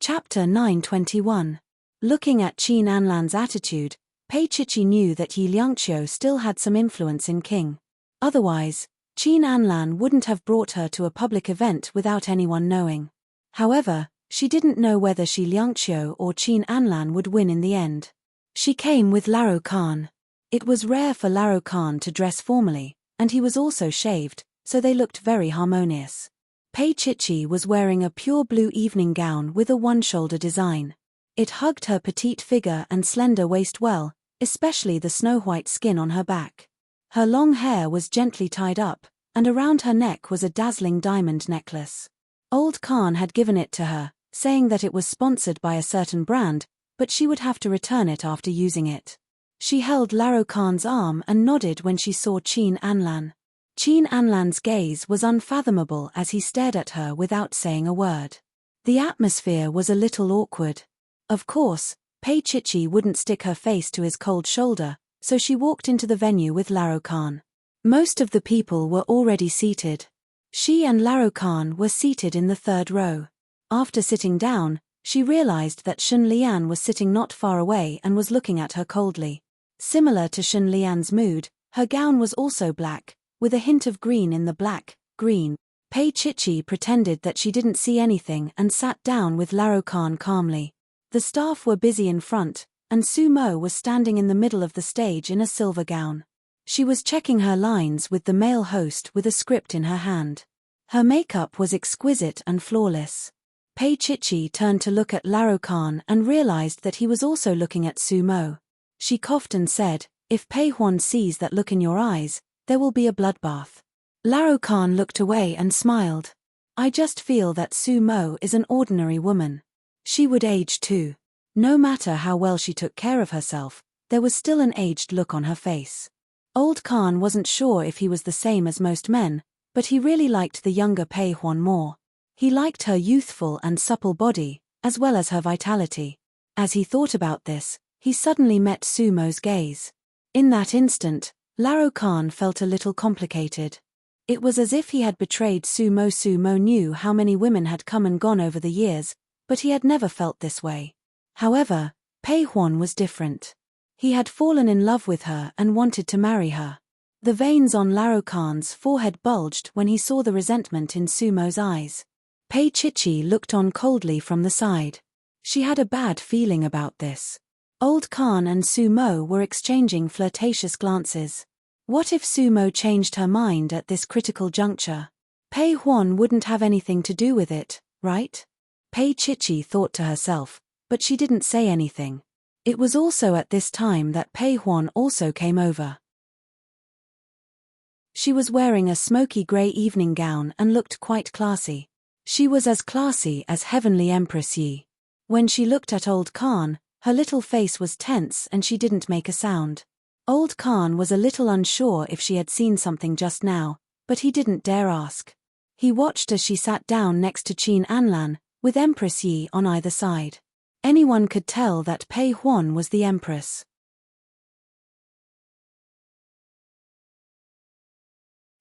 Chapter 921. Looking at Qin Anlan's attitude, Pei Chichi knew that Yi Liangqiu still had some influence in King. Otherwise, Qin Anlan wouldn't have brought her to a public event without anyone knowing. However, she didn't know whether Shi Liangqiu or Qin Anlan would win in the end. She came with Laro Khan. It was rare for Laro Khan to dress formally, and he was also shaved, so they looked very harmonious. Pei Chichi was wearing a pure blue evening gown with a one-shoulder design. It hugged her petite figure and slender waist well, especially the snow-white skin on her back. Her long hair was gently tied up, and around her neck was a dazzling diamond necklace. Old Khan had given it to her, saying that it was sponsored by a certain brand, but she would have to return it after using it. She held Laro Khan's arm and nodded when she saw Qin Anlan. Qin Anlan's gaze was unfathomable as he stared at her without saying a word. The atmosphere was a little awkward. Of course, Pei Chichi wouldn't stick her face to his cold shoulder, so she walked into the venue with Laro Khan. Most of the people were already seated. She and Laro Khan were seated in the third row. After sitting down, she realized that Shen Lian was sitting not far away and was looking at her coldly. Similar to Shen Lian's mood, her gown was also black, with a hint of green in the black, green. Pei Chichi pretended that she didn't see anything and sat down with Laro Khan calmly. The staff were busy in front, and Sumo was standing in the middle of the stage in a silver gown. She was checking her lines with the male host with a script in her hand. Her makeup was exquisite and flawless. Pei Chichi turned to look at Laro Khan and realized that he was also looking at Sumo. She coughed and said, "If Pei Huan sees that look in your eyes, there will be a bloodbath." Laro Khan looked away and smiled. "I just feel that Sumo is an ordinary woman. She would age too. No matter how well she took care of herself, there was still an aged look on her face." Old Khan wasn't sure if he was the same as most men, but he really liked the younger Pei Huan more. He liked her youthful and supple body, as well as her vitality. As he thought about this, he suddenly met Sumo's gaze. In that instant, Laro Khan felt a little complicated. It was as if he had betrayed Sumo. Sumo knew how many women had come and gone over the years, but he had never felt this way. However, Pei Huan was different. He had fallen in love with her and wanted to marry her. The veins on Laro Khan's forehead bulged when he saw the resentment in Sumo's eyes. Pei Chichi looked on coldly from the side. She had a bad feeling about this. Old Khan and Sumo were exchanging flirtatious glances. What if Sumo changed her mind at this critical juncture? Pei Huan wouldn't have anything to do with it, right? Pei Chichi thought to herself, but she didn't say anything. It was also at this time that Pei Huan also came over. She was wearing a smoky grey evening gown and looked quite classy. She was as classy as Heavenly Empress Yi. When she looked at Old Khan, her little face was tense and she didn't make a sound. Old Khan was a little unsure if she had seen something just now, but he didn't dare ask. He watched as she sat down next to Qin Anlan, with Empress Yi on either side. Anyone could tell that Pei Huan was the Empress.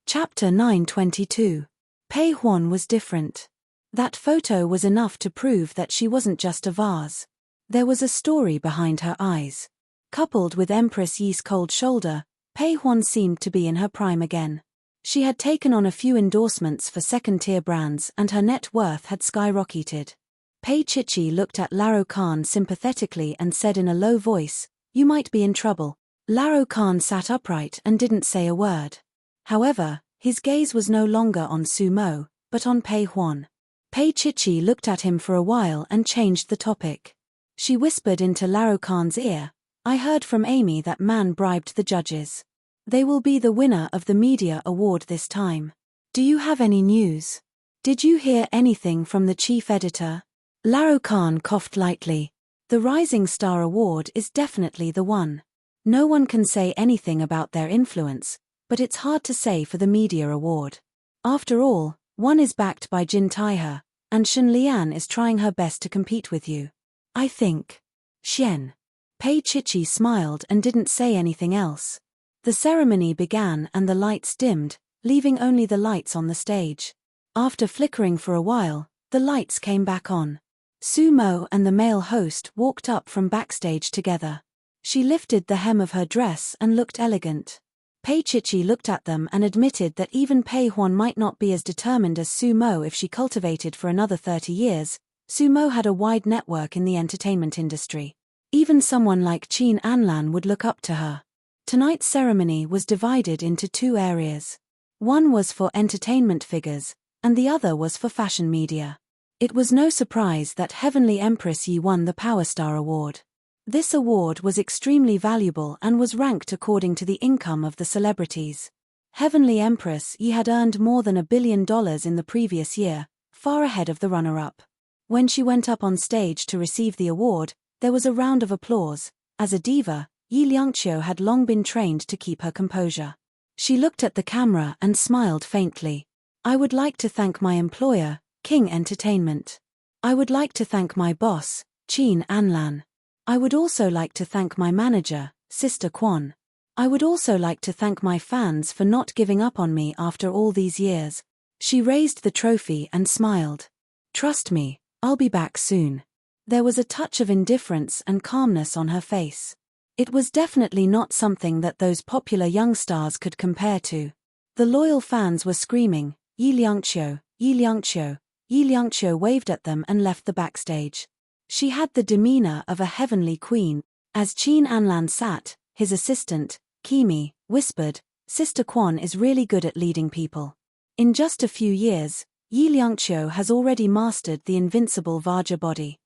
Chapter 922. Pei Huan was different. That photo was enough to prove that she wasn't just a vase. There was a story behind her eyes. Coupled with Empress Yi's cold shoulder, Pei Huan seemed to be in her prime again. She had taken on a few endorsements for second-tier brands and her net worth had skyrocketed. Pei Chichi looked at Laro Khan sympathetically and said in a low voice, "You might be in trouble." Laro Khan sat upright and didn't say a word. However, his gaze was no longer on Sumo, but on Pei Huan. Pei Chichi looked at him for a while and changed the topic. She whispered into Laro Khan's ear, "I heard from Amy that man bribed the judges. They will be the winner of the media award this time. Do you have any news? Did you hear anything from the chief editor?" Laro Khan coughed lightly. "The Rising Star Award is definitely the one. No one can say anything about their influence, but it's hard to say for the media award. After all, one is backed by Jin Taihe, and Shen Lian is trying her best to compete with you. I think." "Shen." Pei Chichi smiled and didn't say anything else. The ceremony began and the lights dimmed, leaving only the lights on the stage. After flickering for a while, the lights came back on. Sumo and the male host walked up from backstage together. She lifted the hem of her dress and looked elegant. Pei Chichi looked at them and admitted that even Pei Huan might not be as determined as Sumo if she cultivated for another 30 years. Sumo had a wide network in the entertainment industry. Even someone like Qin Anlan would look up to her. Tonight's ceremony was divided into two areas. One was for entertainment figures, and the other was for fashion media. It was no surprise that Heavenly Empress Yi won the Power Star Award. This award was extremely valuable and was ranked according to the income of the celebrities. Heavenly Empress Yi had earned more than $1 billion in the previous year, far ahead of the runner-up. When she went up on stage to receive the award, there was a round of applause. As a diva, Yi Liangqiu had long been trained to keep her composure. She looked at the camera and smiled faintly. "I would like to thank my employer, King Entertainment. I would like to thank my boss, Qin Anlan. I would also like to thank my manager, Sister Quan. I would also like to thank my fans for not giving up on me after all these years." She raised the trophy and smiled. "Trust me, I'll be back soon." There was a touch of indifference and calmness on her face. It was definitely not something that those popular young stars could compare to. The loyal fans were screaming, "Yi Liangqiu, Yi Liangqiu." Yi Liangqiu waved at them and left the backstage. She had the demeanor of a heavenly queen. As Qin Anlan sat, his assistant, Kimi, whispered, Sister Quan is really good at leading people. In just a few years, Yi Liangqiu has already mastered the invincible Vajra body.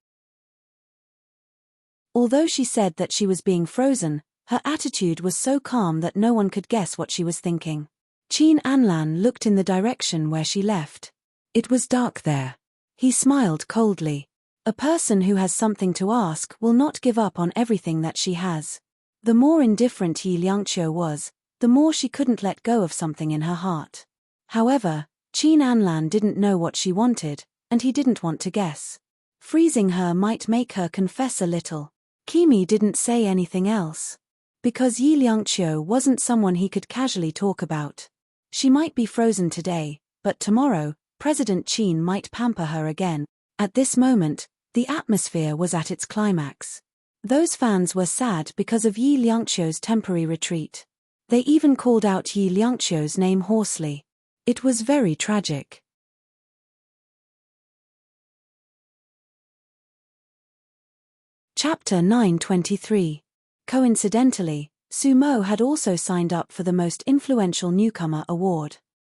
Although she said that she was being frozen, her attitude was so calm that no one could guess what she was thinking. Qin Anlan looked in the direction where she left. It was dark there. He smiled coldly. A person who has something to ask will not give up on everything that she has. The more indifferent Yi Liangqiu was, the more she couldn't let go of something in her heart. However, Qin Anlan didn't know what she wanted, and he didn't want to guess. Freezing her might make her confess a little. Kimi didn't say anything else. Because Yi Liangqiu wasn't someone he could casually talk about. She might be frozen today, but tomorrow, President Qin might pamper her again. At this moment, the atmosphere was at its climax. Those fans were sad because of Yi Liangqiu's temporary retreat. They even called out Yi Liangqiu's name hoarsely. It was very tragic. Chapter 923. Coincidentally, Sumo had also signed up for the Most Influential Newcomer award.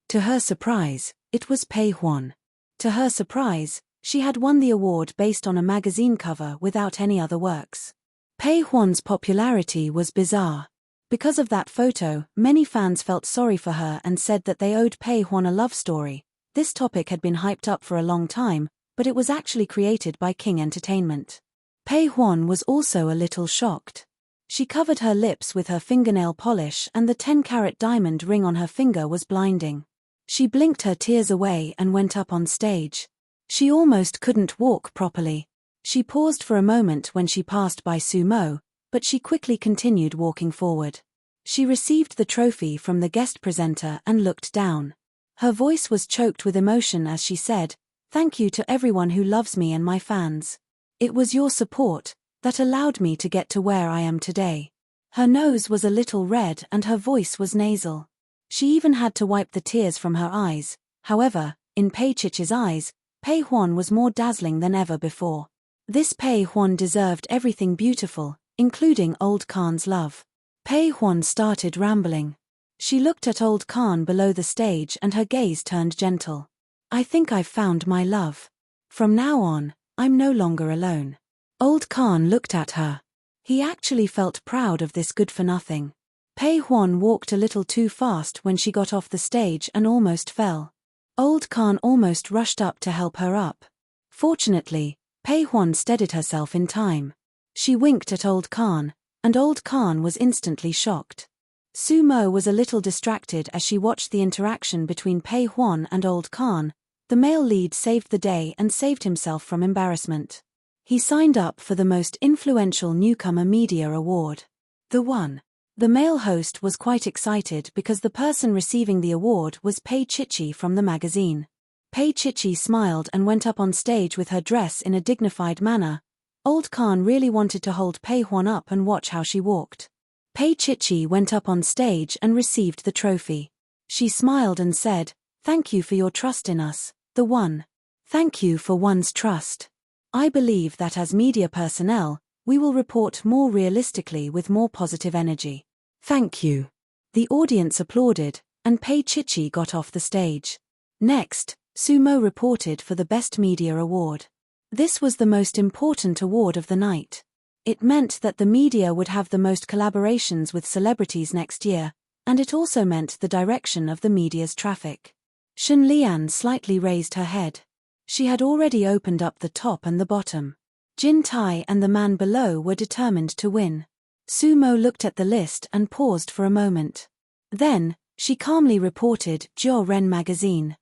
To her surprise, it was Pei Huan. To her surprise, she had won the award based on a magazine cover without any other works. Pei Huan's popularity was bizarre. Because of that photo, many fans felt sorry for her and said that they owed Pei Huan a love story. This topic had been hyped up for a long time, but it was actually created by King Entertainment. Pei Huan was also a little shocked. She covered her lips with her fingernail polish and the 10-carat diamond ring on her finger was blinding. She blinked her tears away and went up on stage. She almost couldn't walk properly. She paused for a moment when she passed by Sumo, but she quickly continued walking forward. She received the trophy from the guest presenter and looked down. Her voice was choked with emotion as she said, "Thank you to everyone who loves me and my fans. It was your support that allowed me to get to where I am today." Her nose was a little red and her voice was nasal. She even had to wipe the tears from her eyes. However, in Pei Chichi's eyes, Pei Huan was more dazzling than ever before. This Pei Huan deserved everything beautiful, including Old Khan's love. Pei Huan started rambling. She looked at Old Khan below the stage and her gaze turned gentle. "I think I've found my love. From now on, I'm no longer alone." Old Khan looked at her. He actually felt proud of this good-for-nothing. Pei Huan walked a little too fast when she got off the stage and almost fell. Old Khan almost rushed up to help her up. Fortunately, Pei Huan steadied herself in time. She winked at Old Khan, and Old Khan was instantly shocked. Sumo was a little distracted as she watched the interaction between Pei Huan and Old Khan. The male lead saved the day and saved himself from embarrassment. He signed up for the Most Influential Newcomer Media Award. The male host was quite excited because the person receiving the award was Pei Chichi from the magazine. Pei Chichi smiled and went up on stage with her dress in a dignified manner. Old Khan really wanted to hold Pei Huan up and watch how she walked. Pei Chichi went up on stage and received the trophy. She smiled and said, "Thank you for your trust in us, the one. Thank you for one's trust. I believe that as media personnel, we will report more realistically with more positive energy. Thank you." The audience applauded, and Pei Chichi got off the stage. Next, Sumo reported for the Best Media Award. This was the most important award of the night. It meant that the media would have the most collaborations with celebrities next year, and it also meant the direction of the media's traffic. Shen Lian slightly raised her head. She had already opened up the top and the bottom. Jin Tai and the man below were determined to win. Sumo looked at the list and paused for a moment. Then, she calmly reported Jiao Ren magazine.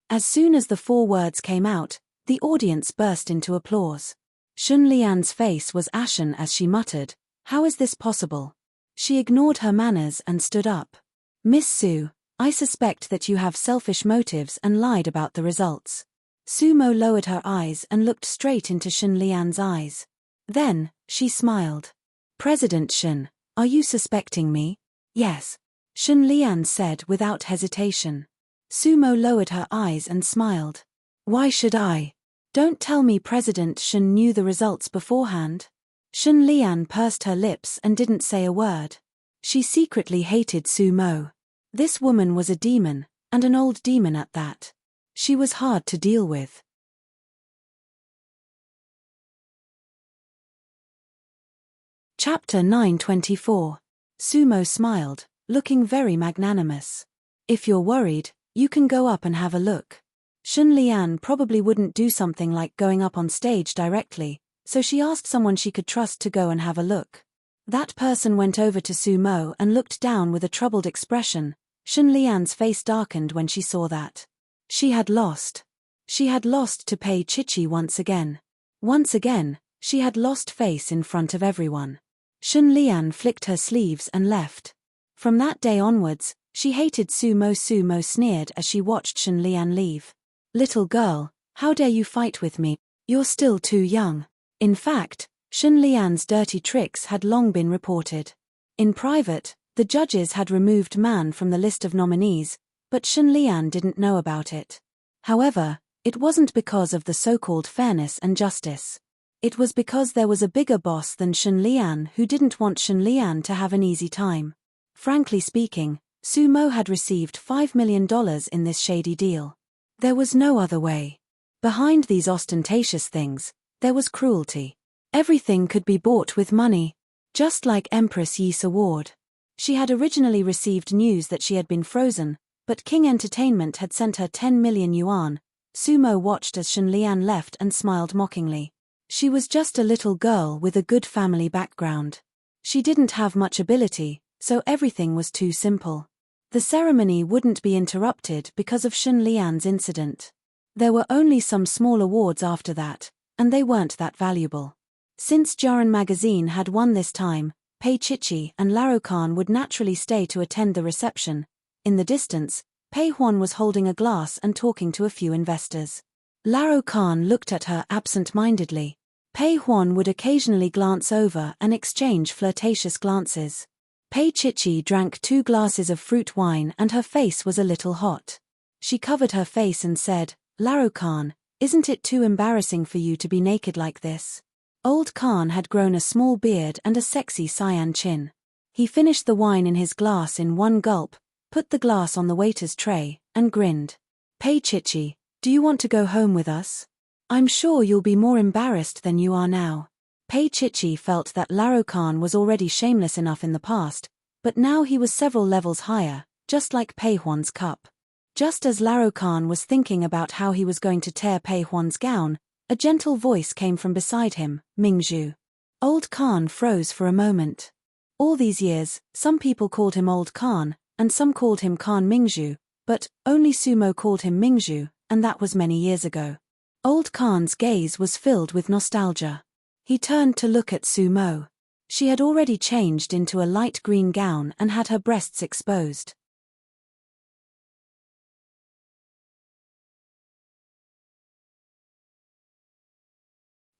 As soon as the 4 words came out, the audience burst into applause. Shun Lian's face was ashen as she muttered, "How is this possible?" She ignored her manners and stood up. "Miss Su, I suspect that you have selfish motives and lied about the results." Sumo lowered her eyes and looked straight into Shun Lian's eyes. Then, she smiled. "President Shun, are you suspecting me?" "Yes," Shun Lian said without hesitation. Sumo lowered her eyes and smiled. "Why should I? Don't tell me President Shun knew the results beforehand." Shun Lian pursed her lips and didn't say a word. She secretly hated Su Mo. This woman was a demon, and an old demon at that. She was hard to deal with. Chapter 924. Sumo smiled, looking very magnanimous. If you're worried, you can go up and have a look. Shun Lian probably wouldn't do something like going up on stage directly, so she asked someone she could trust to go and have a look. That person went over to Sumo and looked down with a troubled expression. Shun Lian's face darkened when she saw that. She had lost. She had lost to Pei Chichi once again. Once again, she had lost face in front of everyone. Shun Lian flicked her sleeves and left. From that day onwards, she hated Sumo. Sumo sneered as she watched Shun Lian leave. Little girl, how dare you fight with me? You're still too young. In fact, Shun Lian's dirty tricks had long been reported. In private, the judges had removed Man from the list of nominees, but Shun Lian didn't know about it. However, it wasn't because of the so-called fairness and justice. It was because there was a bigger boss than Shun Lian who didn't want Shun Lian to have an easy time. Frankly speaking, Sumo had received $5 million in this shady deal. There was no other way. Behind these ostentatious things, there was cruelty. Everything could be bought with money. Just like Empress Yi's award. She had originally received news that she had been frozen, but King Entertainment had sent her 10 million yuan. Sumo watched as Shun Lian left and smiled mockingly. She was just a little girl with a good family background. She didn't have much ability, so everything was too simple. The ceremony wouldn't be interrupted because of Shun Lian's incident. There were only some small awards after that, and they weren't that valuable. Since Joran magazine had won this time, Pei Chichi and Laro Khan would naturally stay to attend the reception. In the distance, Pei Huan was holding a glass and talking to a few investors. Laro Khan looked at her absent-mindedly. Pei Huan would occasionally glance over and exchange flirtatious glances. Pei Chichi drank 2 glasses of fruit wine and her face was a little hot. She covered her face and said, "Laro Khan, isn't it too embarrassing for you to be naked like this?" Old Khan had grown a small beard and a sexy cyan chin. He finished the wine in his glass in one gulp, put the glass on the waiter's tray, and grinned. "Pei Chichi, do you want to go home with us? I'm sure you'll be more embarrassed than you are now." Pei Chichi felt that Laro Khan was already shameless enough in the past, but now he was several levels higher, just like Pei Huan's cup. Just as Laro Khan was thinking about how he was going to tear Pei Huan's gown, a gentle voice came from beside him, Mingzhu. Old Khan froze for a moment. All these years, some people called him Old Khan, and some called him Khan Mingzhu, but only Sumo called him Mingzhu, and that was many years ago. Old Khan's gaze was filled with nostalgia. He turned to look at Sumo. She had already changed into a light green gown and had her breasts exposed.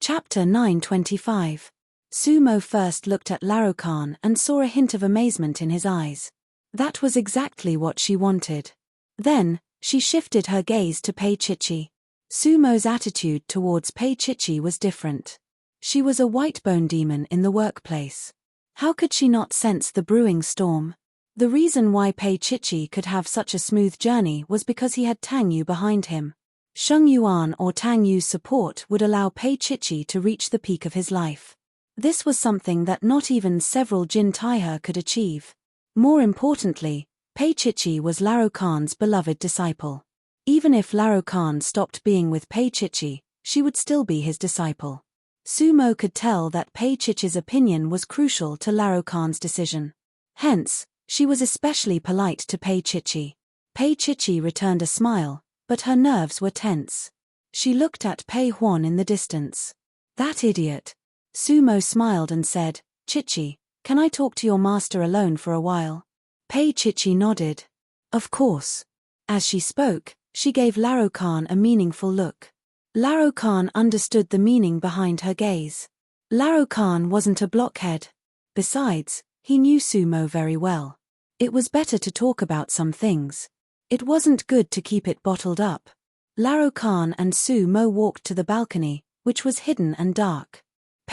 Chapter 925. Sumo first looked at Laro Khan and saw a hint of amazement in his eyes. That was exactly what she wanted. Then, she shifted her gaze to Pei Chichi. Sumo's attitude towards Pei Chichi was different. She was a white bone demon in the workplace. How could she not sense the brewing storm? The reason why Pei Chichi could have such a smooth journey was because he had Tang Yu behind him. Sheng Yuan or Tang Yu's support would allow Pei Chichi to reach the peak of his life. This was something that not even several Jin Taihe could achieve. More importantly, Pei Chichi was Laro Khan's beloved disciple. Even if Laro Khan stopped being with Pei Chichi, she would still be his disciple. Sumo could tell that Pei Chichi's opinion was crucial to Laro Khan's decision. Hence, she was especially polite to Pei Chichi. Pei Chichi returned a smile, but her nerves were tense. She looked at Pei Huan in the distance. "That idiot." Sumo smiled and said, "Chichi, can I talk to your master alone for a while?" Pei Chichi nodded. "Of course." As she spoke, she gave Laro Khan a meaningful look. Laro Khan understood the meaning behind her gaze. Laro Khan wasn't a blockhead. Besides, he knew Sumo very well. It was better to talk about some things. It wasn't good to keep it bottled up. Laro Khan and Sumo walked to the balcony, which was hidden and dark.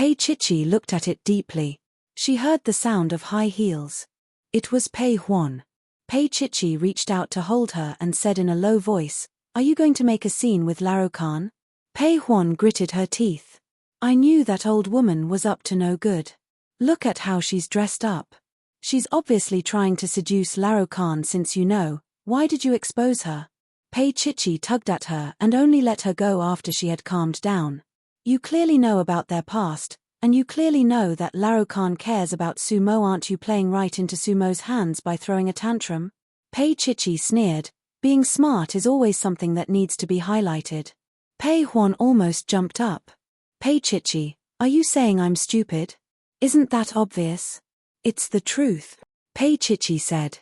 Pei Chichi looked at it deeply. She heard the sound of high heels. It was Pei Huan. Pei Chichi reached out to hold her and said in a low voice, "Are you going to make a scene with Larocan?" Pei Huan gritted her teeth. "I knew that old woman was up to no good. Look at how she's dressed up. She's obviously trying to seduce Larocan since you know. Why did you expose her?" Pei Chichi tugged at her and only let her go after she had calmed down. "You clearly know about their past, and you clearly know that Larocan cares about Sumo. Aren't you playing right into Sumo's hands by throwing a tantrum?" Pei Chichi sneered. "Being smart is always something that needs to be highlighted." Pei Huan almost jumped up. "Pei Chichi, are you saying I'm stupid? Isn't that obvious?" "It's the truth," Pei Chichi said.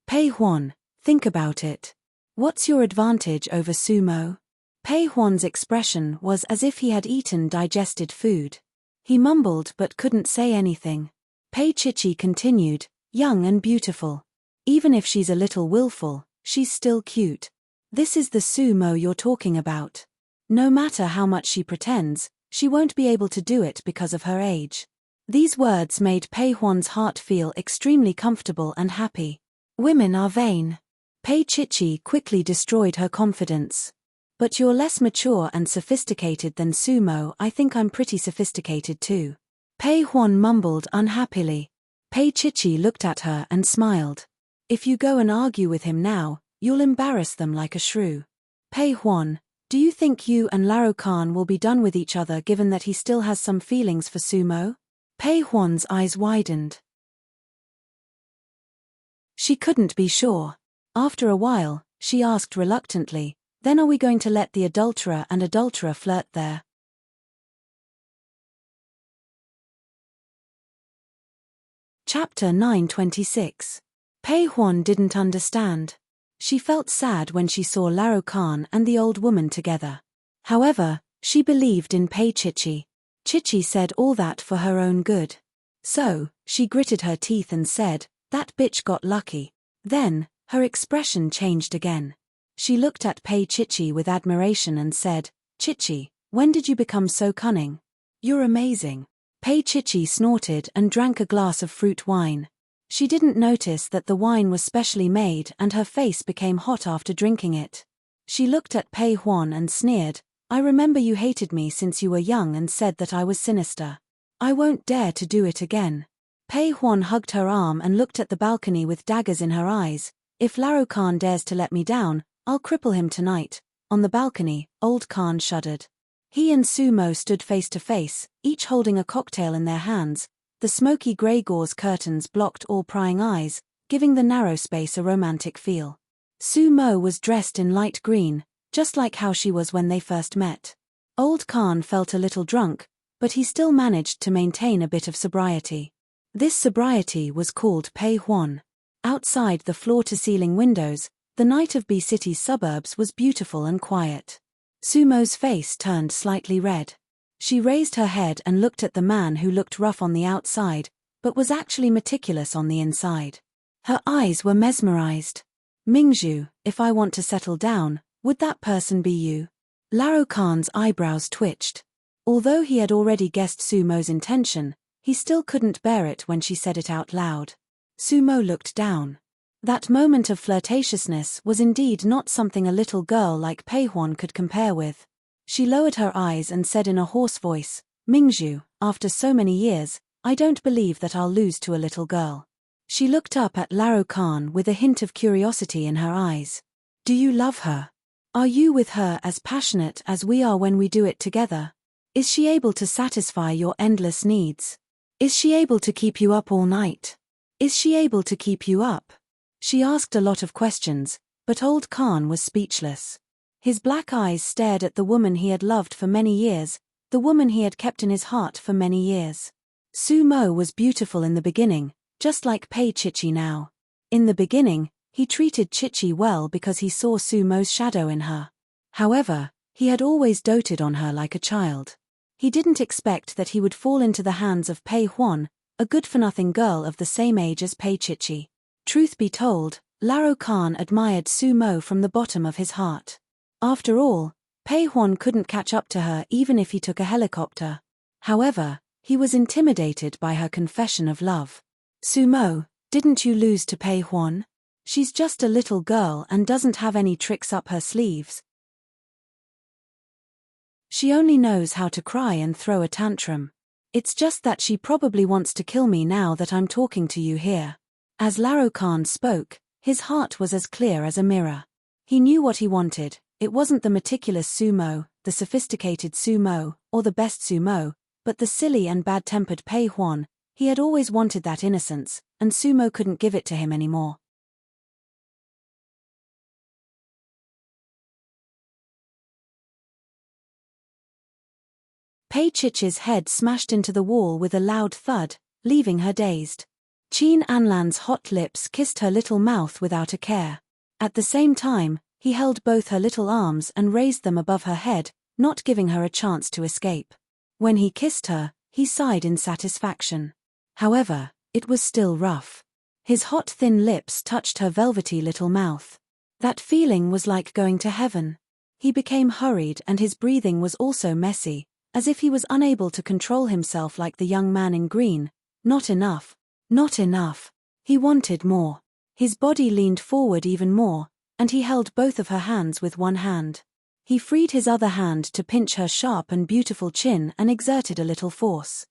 "Pei Huan, think about it. What's your advantage over Sumo?" Pei Huan's expression was as if he had eaten digested food. He mumbled but couldn't say anything. Pei Chichi continued, "Young and beautiful. Even if she's a little willful, she's still cute. This is the Sumo you're talking about. No matter how much she pretends, she won't be able to do it because of her age." These words made Pei Huan's heart feel extremely comfortable and happy. Women are vain. Pei Chichi quickly destroyed her confidence. "But you're less mature and sophisticated than Sumo. I think I'm pretty sophisticated too." Pei Huan mumbled unhappily. Pei Chichi looked at her and smiled. "If you go and argue with him now, you'll embarrass them like a shrew. Pei Huan, do you think you and Larocan will be done with each other given that he still has some feelings for Sumo?" Pei Huan's eyes widened. She couldn't be sure. After a while, she asked reluctantly, "Then are we going to let the adulterer and adulterer flirt there?" Chapter 926. Pei Huan didn't understand. She felt sad when she saw Larocan and the old woman together. However, she believed in Pei Chichi. Chichi said all that for her own good. So, she gritted her teeth and said, "That bitch got lucky." Then, her expression changed again. She looked at Pei Chichi with admiration and said, "Chichi, when did you become so cunning? You're amazing." Pei Chichi snorted and drank a glass of fruit wine. She didn't notice that the wine was specially made and her face became hot after drinking it. She looked at Pei Huan and sneered, "I remember you hated me since you were young and said that I was sinister. I won't dare to do it again." Pei Huan hugged her arm and looked at the balcony with daggers in her eyes. "If Larocan dares to let me down, I'll cripple him tonight." On the balcony, old Khan shuddered. He and Sumo stood face to face, each holding a cocktail in their hands. The smoky grey gauze curtains blocked all prying eyes, giving the narrow space a romantic feel. Sumo was dressed in light green, just like how she was when they first met. Old Khan felt a little drunk, but he still managed to maintain a bit of sobriety. This sobriety was called Pei Huan. Outside the floor-to-ceiling windows, the night of B City's suburbs was beautiful and quiet. Sumo's face turned slightly red. She raised her head and looked at the man who looked rough on the outside, but was actually meticulous on the inside. Her eyes were mesmerized. "Mingzhu, if I want to settle down, would that person be you?" Larocan's eyebrows twitched. Although he had already guessed Sumo's intention, he still couldn't bear it when she said it out loud. Sumo looked down. That moment of flirtatiousness was indeed not something a little girl like Pei Huan could compare with. She lowered her eyes and said in a hoarse voice, "Mingzhu, after so many years, I don't believe that I'll lose to a little girl." She looked up at Larocan with a hint of curiosity in her eyes. "Do you love her? Are you with her as passionate as we are when we do it together? Is she able to satisfy your endless needs? Is she able to keep you up all night? Is she able to keep you up?" She asked a lot of questions, but old Khan was speechless. His black eyes stared at the woman he had loved for many years, the woman he had kept in his heart for many years. Sumo was beautiful in the beginning, just like Pei Chichi now. In the beginning, he treated Chichi well because he saw Sumo's shadow in her. However, he had always doted on her like a child. He didn't expect that he would fall into the hands of Pei Huan, a good-for-nothing girl of the same age as Pei Chichi. Truth be told, Larocan admired Sumo from the bottom of his heart. After all, Pei Huan couldn't catch up to her even if he took a helicopter. However, He was intimidated by her confession of love. Sumo, didn't you lose to Pei Huan? She's just a little girl and doesn't have any tricks up her sleeves. She only knows how to cry and throw a tantrum. It's just that she probably wants to kill me now that I'm talking to you here. As Laro Khan spoke, his heart was as clear as a mirror. He knew what he wanted. It wasn't the meticulous Sumo, the sophisticated Sumo, or the best Sumo, but the silly and bad-tempered Pei Huan. He had always wanted that innocence, and Sumo couldn't give it to him anymore. Pei Chichi's head smashed into the wall with a loud thud, leaving her dazed. Qin Anlan's hot lips kissed her little mouth without a care. At the same time, he held both her little arms and raised them above her head, not giving her a chance to escape. When he kissed her, he sighed in satisfaction. However, it was still rough. His hot thin lips touched her velvety little mouth. That feeling was like going to heaven. He became hurried and his breathing was also messy, as if he was unable to control himself like the young man in green. Not enough. Not enough. He wanted more. His body leaned forward even more, and he held both of her hands with one hand. He freed his other hand to pinch her sharp and beautiful chin and exerted a little force.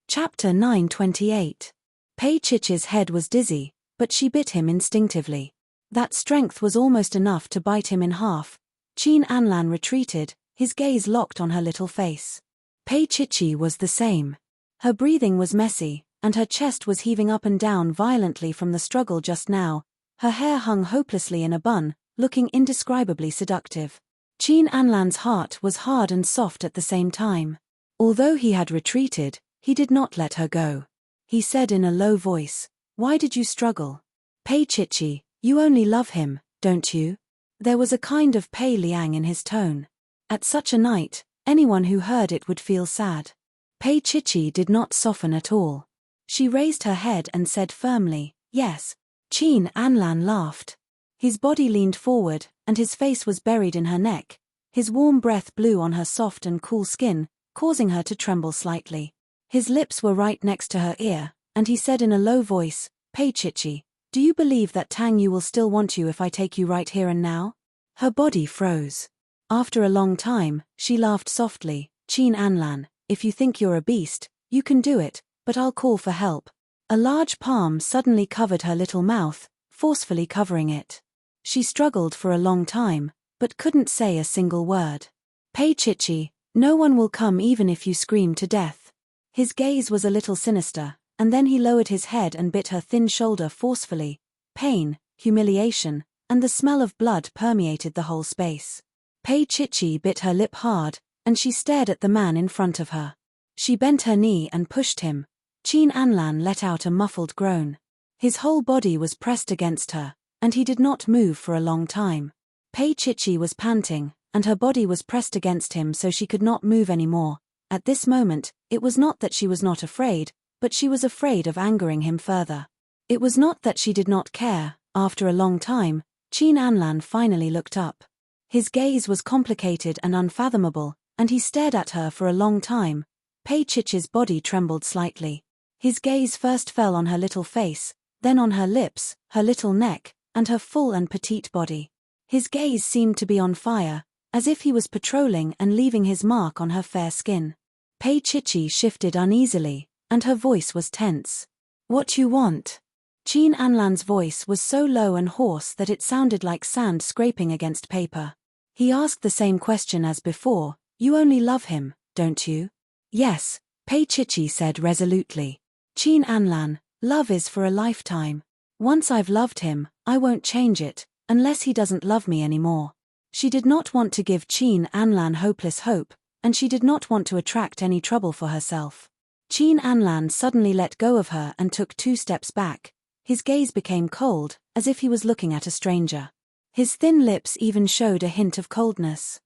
Chapter 928. Pei Chichi's head was dizzy, but she bit him instinctively. That strength was almost enough to bite him in half. Qin Anlan retreated, his gaze locked on her little face. Pei Chichi was the same. Her breathing was messy, and her chest was heaving up and down violently from the struggle just now. Her hair hung hopelessly in a bun, looking indescribably seductive. Qin Anlan's heart was hard and soft at the same time. Although he had retreated, he did not let her go. He said in a low voice, "Why did you struggle? Pei Chichi, you only love him, don't you?" There was a kind of Pei Liang in his tone. At such a night, anyone who heard it would feel sad. Pei Chichi did not soften at all. She raised her head and said firmly, "Yes." Qin Anlan laughed. His body leaned forward, and his face was buried in her neck. His warm breath blew on her soft and cool skin, causing her to tremble slightly. His lips were right next to her ear, and he said in a low voice, "Pei Chichi, do you believe that Tang Yu will still want you if I take you right here and now?" Her body froze. After a long time, she laughed softly, "Qin Anlan, if you think you're a beast, you can do it, but I'll call for help." A large palm suddenly covered her little mouth, forcefully covering it. She struggled for a long time, but couldn't say a single word. "Pei Chichi, no one will come even if you scream to death." His gaze was a little sinister, and then he lowered his head and bit her thin shoulder forcefully. Pain, humiliation, and the smell of blood permeated the whole space. Pei Chichi bit her lip hard, and she stared at the man in front of her. She bent her knee and pushed him. Qin Anlan let out a muffled groan. His whole body was pressed against her, and he did not move for a long time. Pei Chichi was panting, and her body was pressed against him so she could not move anymore. At this moment, it was not that she was not afraid, but she was afraid of angering him further. It was not that she did not care. After a long time, Qin Anlan finally looked up. His gaze was complicated and unfathomable, and he stared at her for a long time. Pei Chichi's body trembled slightly. His gaze first fell on her little face, then on her lips, her little neck, and her full and petite body. His gaze seemed to be on fire, as if he was patrolling and leaving his mark on her fair skin. Pei Chichi shifted uneasily, and her voice was tense. "What you want?" Qin Anlan's voice was so low and hoarse that it sounded like sand scraping against paper. He asked the same question as before, "You only love him, don't you?" "Yes," Pei Chichi said resolutely. "Qin Anlan, love is for a lifetime. Once I've loved him, I won't change it, unless he doesn't love me anymore." She did not want to give Qin Anlan hopeless hope, and she did not want to attract any trouble for herself. Qin Anlan suddenly let go of her and took 2 steps back. His gaze became cold, as if he was looking at a stranger. His thin lips even showed a hint of coldness.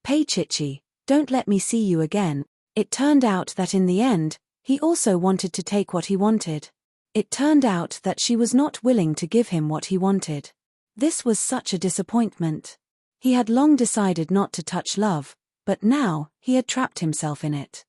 "Pei Chichi, don't let me see you again." It turned out that in the end, he also wanted to take what he wanted. It turned out that she was not willing to give him what he wanted. This was such a disappointment. He had long decided not to touch love, but now, he had trapped himself in it.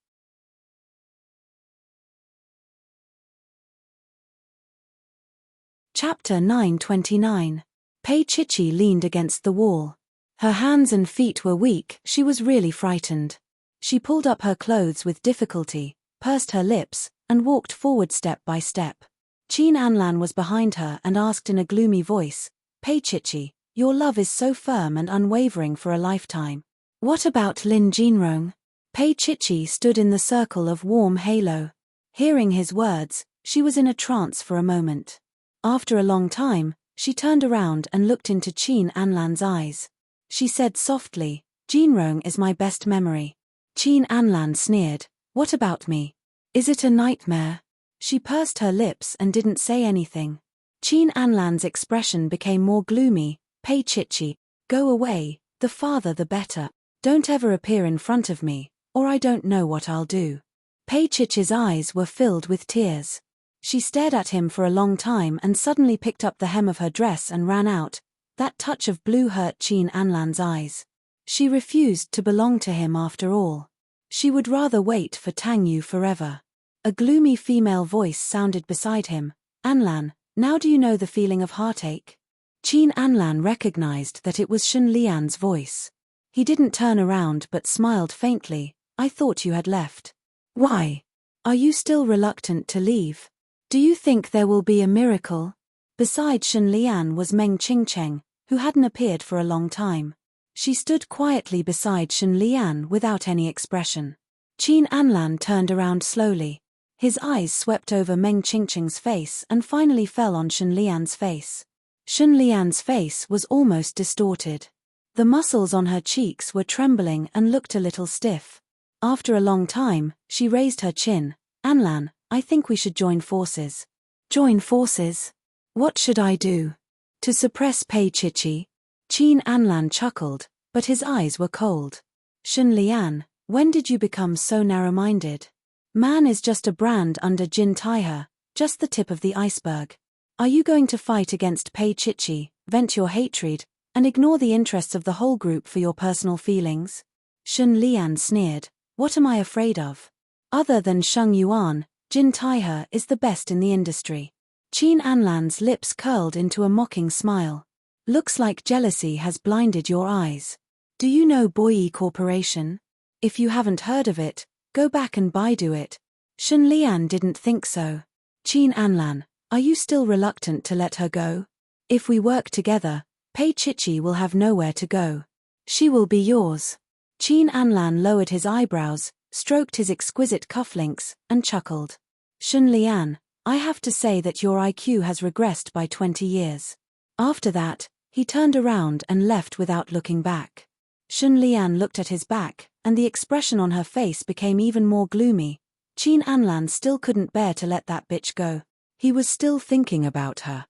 Chapter 9:29. Pei Chichi leaned against the wall. Her hands and feet were weak, she was really frightened. She pulled up her clothes with difficulty, pursed her lips, and walked forward step by step. Qin Anlan was behind her and asked in a gloomy voice, Pei Chichi, your love is so firm and unwavering for a lifetime. What about Lin Jinrong? Pei Chichi stood in the circle of warm halo. Hearing his words, she was in a trance for a moment. After a long time, she turned around and looked into Qin Anlan's eyes. She said softly, Jinrong is my best memory. Qin Anlan sneered, what about me? Is it a nightmare? She pursed her lips and didn't say anything. Qin Anlan's expression became more gloomy. Pei Chichi, go away, the farther the better. Don't ever appear in front of me, or I don't know what I'll do. Pei Chichi's eyes were filled with tears. She stared at him for a long time and suddenly picked up the hem of her dress and ran out. That touch of blue hurt Qin Anlan's eyes. She refused to belong to him after all. She would rather wait for Tang Yu forever. A gloomy female voice sounded beside him. Anlan, now do you know the feeling of heartache? Qin Anlan recognized that it was Shen Lian's voice. He didn't turn around but smiled faintly. I thought you had left. Why? Are you still reluctant to leave? Do you think there will be a miracle? Beside Shen Lian was Meng Qingcheng, who hadn't appeared for a long time. She stood quietly beside Shen Lian without any expression. Qin Anlan turned around slowly. His eyes swept over Meng Qingcheng's face and finally fell on Shen Lian's face. Shen Lian's face was almost distorted. The muscles on her cheeks were trembling and looked a little stiff. After a long time, she raised her chin. Anlan, I think we should join forces. Join forces? What should I do? To suppress Pei Chichi? Qin Anlan chuckled, but his eyes were cold. Shen Lian, when did you become so narrow-minded? Man is just a brand under Jin Taihe, just the tip of the iceberg. Are you going to fight against Pei Chichi, vent your hatred, and ignore the interests of the whole group for your personal feelings? Shen Lian sneered, what am I afraid of? Other than Sheng Yuan, Jin Taihe is the best in the industry. Qin Anlan's lips curled into a mocking smile. Looks like jealousy has blinded your eyes. Do you know Boyi Corporation? If you haven't heard of it, go back and Baidu it. Shen Lian didn't think so. Qin Anlan, are you still reluctant to let her go? If we work together, Pei Chichi will have nowhere to go. She will be yours. Qin Anlan lowered his eyebrows, stroked his exquisite cufflinks, and chuckled. Shen Lian, I have to say that your IQ has regressed by 20 years. After that, he turned around and left without looking back. Shen Lian looked at his back, and the expression on her face became even more gloomy. Qin Anlan still couldn't bear to let that bitch go. He was still thinking about her.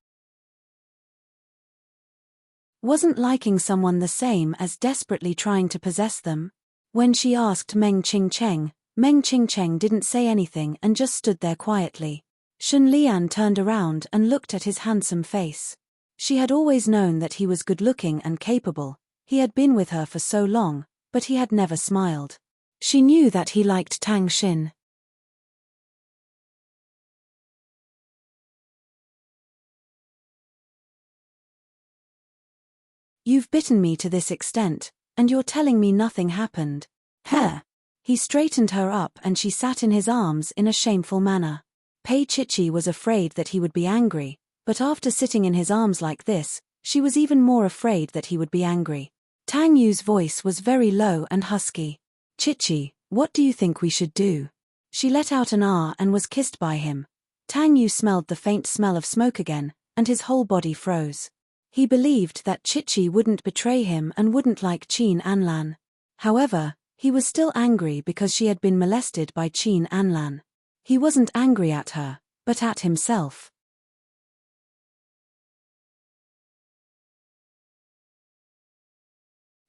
Wasn't liking someone the same as desperately trying to possess them? When she asked Meng Qingcheng didn't say anything and just stood there quietly. Shen Lian turned around and looked at his handsome face. She had always known that he was good-looking and capable. He had been with her for so long, but he had never smiled. She knew that he liked Tang Xin. You've bitten me to this extent, and you're telling me nothing happened. Heh. He straightened her up and she sat in his arms in a shameful manner. Pei Chichi was afraid that he would be angry, but after sitting in his arms like this, she was even more afraid that he would be angry. Tang Yu's voice was very low and husky. Chichi, what do you think we should do? She let out an ah and was kissed by him. Tang Yu smelled the faint smell of smoke again, and his whole body froze. He believed that Chichi wouldn't betray him and wouldn't like Qin Anlan. However, he was still angry because she had been molested by Qin Anlan. He wasn't angry at her, but at himself.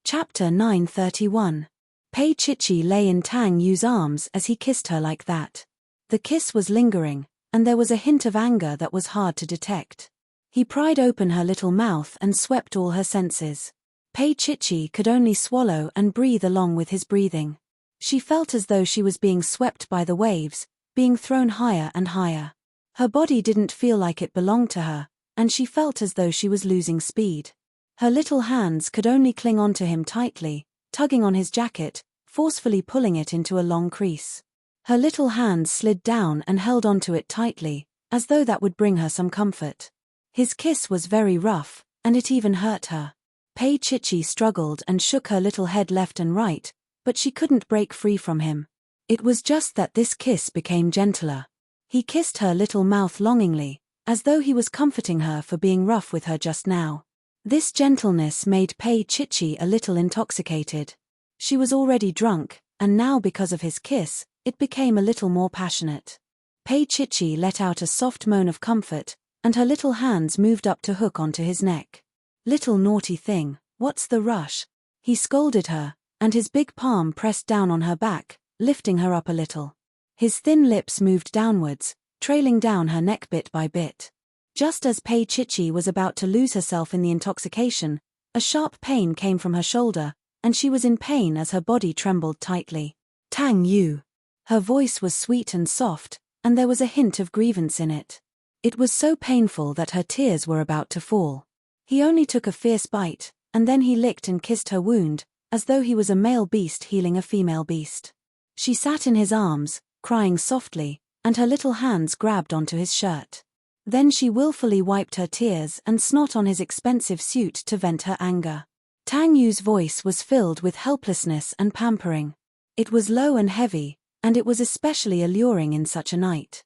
Chapter 9:31. Pei Chichi lay in Tang Yu's arms as he kissed her like that. The kiss was lingering, and there was a hint of anger that was hard to detect. He pried open her little mouth and swept all her senses. Pei Chichi could only swallow and breathe along with his breathing. She felt as though she was being swept by the waves, being thrown higher and higher. Her body didn't feel like it belonged to her, and she felt as though she was losing speed. Her little hands could only cling onto him tightly, tugging on his jacket, forcefully pulling it into a long crease. Her little hands slid down and held onto it tightly, as though that would bring her some comfort. His kiss was very rough, and it even hurt her. Pei Chichi struggled and shook her little head left and right, but she couldn't break free from him. It was just that this kiss became gentler. He kissed her little mouth longingly, as though he was comforting her for being rough with her just now. This gentleness made Pei Chichi a little intoxicated. She was already drunk, and now because of his kiss, it became a little more passionate. Pei Chichi let out a soft moan of comfort, and her little hands moved up to hook onto his neck. "Little naughty thing, what's the rush?" He scolded her, and his big palm pressed down on her back, lifting her up a little. His thin lips moved downwards, trailing down her neck bit by bit. Just as Pei Chichi was about to lose herself in the intoxication, a sharp pain came from her shoulder, and she was in pain as her body trembled tightly. "Tang Yu." Her voice was sweet and soft, and there was a hint of grievance in it. It was so painful that her tears were about to fall. He only took a fierce bite, and then he licked and kissed her wound, as though he was a male beast healing a female beast. She sat in his arms, crying softly, and her little hands grabbed onto his shirt. Then she willfully wiped her tears and snot on his expensive suit to vent her anger. Tang Yu's voice was filled with helplessness and pampering. It was low and heavy, and it was especially alluring in such a night.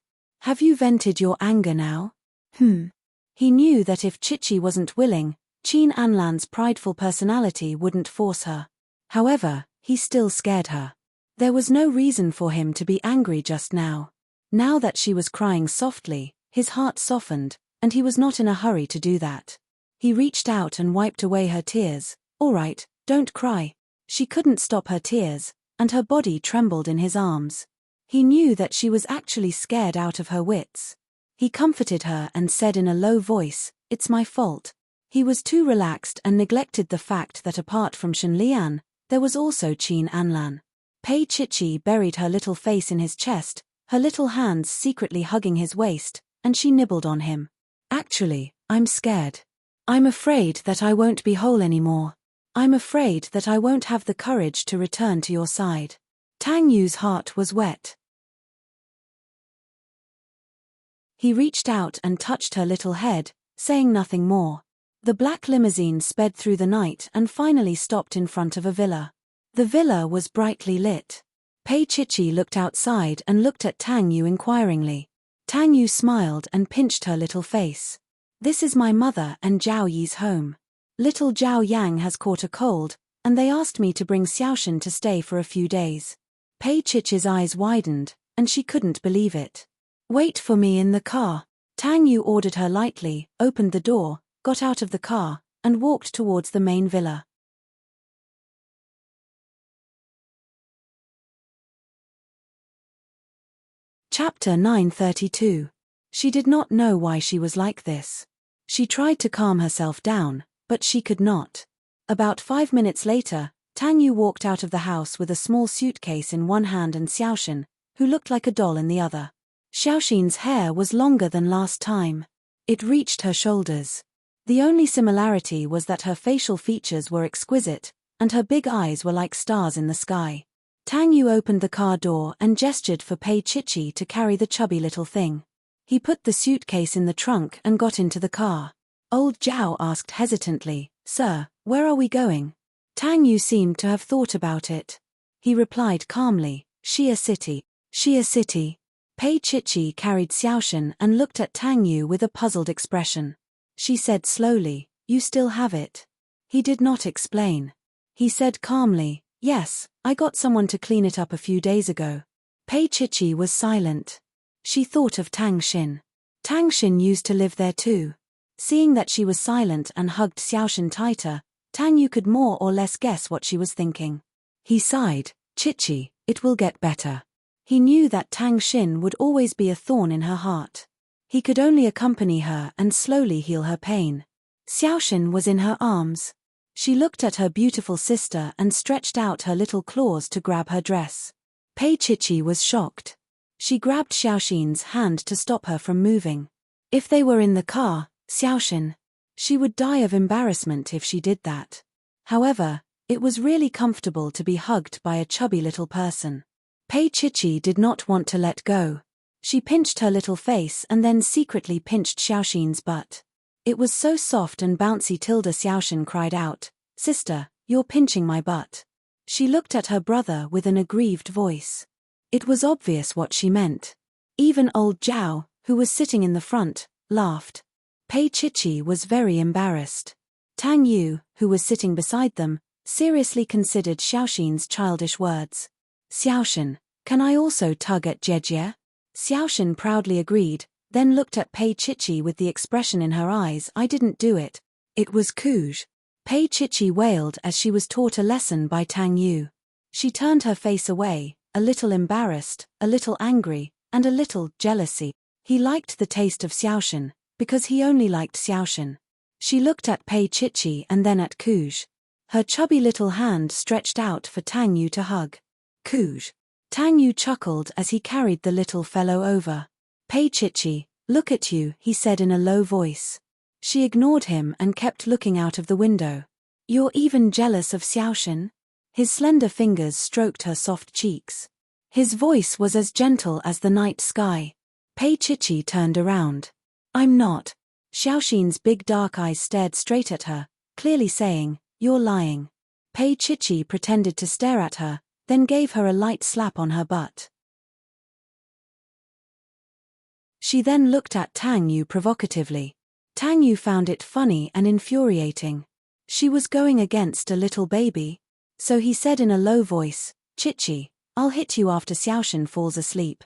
"Have you vented your anger now?" He knew that if Chichi wasn't willing, Qin Anlan's prideful personality wouldn't force her. However, he still scared her. There was no reason for him to be angry just now. Now that she was crying softly, his heart softened, and he was not in a hurry to do that. He reached out and wiped away her tears. "All right, don't cry." She couldn't stop her tears, and her body trembled in his arms. He knew that she was actually scared out of her wits. He comforted her and said in a low voice, "It's my fault." He was too relaxed and neglected the fact that apart from Shen Lian, there was also Qin Anlan. Pei Chichi buried her little face in his chest, her little hands secretly hugging his waist, and she nibbled on him. "Actually, I'm scared. I'm afraid that I won't be whole anymore. I'm afraid that I won't have the courage to return to your side." Tang Yu's heart was wet. He reached out and touched her little head, saying nothing more. The black limousine sped through the night and finally stopped in front of a villa. The villa was brightly lit. Pei Chichi looked outside and looked at Tang Yu inquiringly. Tang Yu smiled and pinched her little face. "This is my mother and Zhao Yi's home. Little Zhao Yang has caught a cold, and they asked me to bring Xiaoshen to stay for a few days." Pei Chichi's eyes widened, and she couldn't believe it. "Wait for me in the car." Tang Yu ordered her lightly, opened the door, got out of the car, and walked towards the main villa. Chapter 932. She did not know why she was like this. She tried to calm herself down, but she could not. About 5 minutes later, Tang Yu walked out of the house with a small suitcase in one hand and Xiaoshen, who looked like a doll in the other. Xiaoshen's hair was longer than last time. It reached her shoulders. The only similarity was that her facial features were exquisite, and her big eyes were like stars in the sky. Tang Yu opened the car door and gestured for Pei Chichi to carry the chubby little thing. He put the suitcase in the trunk and got into the car. Old Zhao asked hesitantly, "Sir, where are we going?" Tang Yu seemed to have thought about it. He replied calmly, "Xia City." "Xia City." Pei Chichi carried Xiaoshen and looked at Tang Yu with a puzzled expression. She said slowly, "You still have it?" He did not explain. He said calmly, "Yes, I got someone to clean it up a few days ago." Pei Chichi was silent. She thought of Tang Xin. Tang Xin used to live there too. Seeing that she was silent and hugged Xiaoshen tighter, Tang Yu could more or less guess what she was thinking. He sighed, "Chichi, it will get better." He knew that Tang Xin would always be a thorn in her heart. He could only accompany her and slowly heal her pain. Xiaoxin was in her arms. She looked at her beautiful sister and stretched out her little claws to grab her dress. Pei Chichi was shocked. She grabbed Xiaoxin's hand to stop her from moving. If they were in the car, Xiaoxin, she would die of embarrassment if she did that. However, it was really comfortable to be hugged by a chubby little person. Pei Chichi did not want to let go. She pinched her little face and then secretly pinched Xiaoxin's butt. It was so soft and bouncy tilde Xiaoxin cried out, "Sister, you're pinching my butt." She looked at her brother with an aggrieved voice. It was obvious what she meant. Even old Zhao, who was sitting in the front, laughed. Pei Chichi was very embarrassed. Tang Yu, who was sitting beside them, seriously considered Xiaoxin's childish words. "Xiaoxin, can I also tug at Jejie?" Xiaoxin proudly agreed, then looked at Pei Chichi with the expression in her eyes, "I didn't do it. It was Kuj." Pei Chichi wailed as she was taught a lesson by Tang Yu. She turned her face away, a little embarrassed, a little angry, and a little jealousy. He liked the taste of Xiaoxin, because he only liked Xiaoxin. She looked at Pei Chichi and then at Kuj. Her chubby little hand stretched out for Tang Yu to hug. "Kuj." Tang Yu chuckled as he carried the little fellow over. "Pei Chichi, look at you," he said in a low voice. She ignored him and kept looking out of the window. "You're even jealous of Xiaoxin?" His slender fingers stroked her soft cheeks. His voice was as gentle as the night sky. Pei Chichi turned around. "I'm not." Xiaoxin's big dark eyes stared straight at her, clearly saying, "You're lying." Pei Chichi pretended to stare at her, then gave her a light slap on her butt. She then looked at Tang Yu provocatively. Tang Yu found it funny and infuriating. She was going against a little baby. So he said in a low voice, "Chichi, I'll hit you after Xiaoxin falls asleep."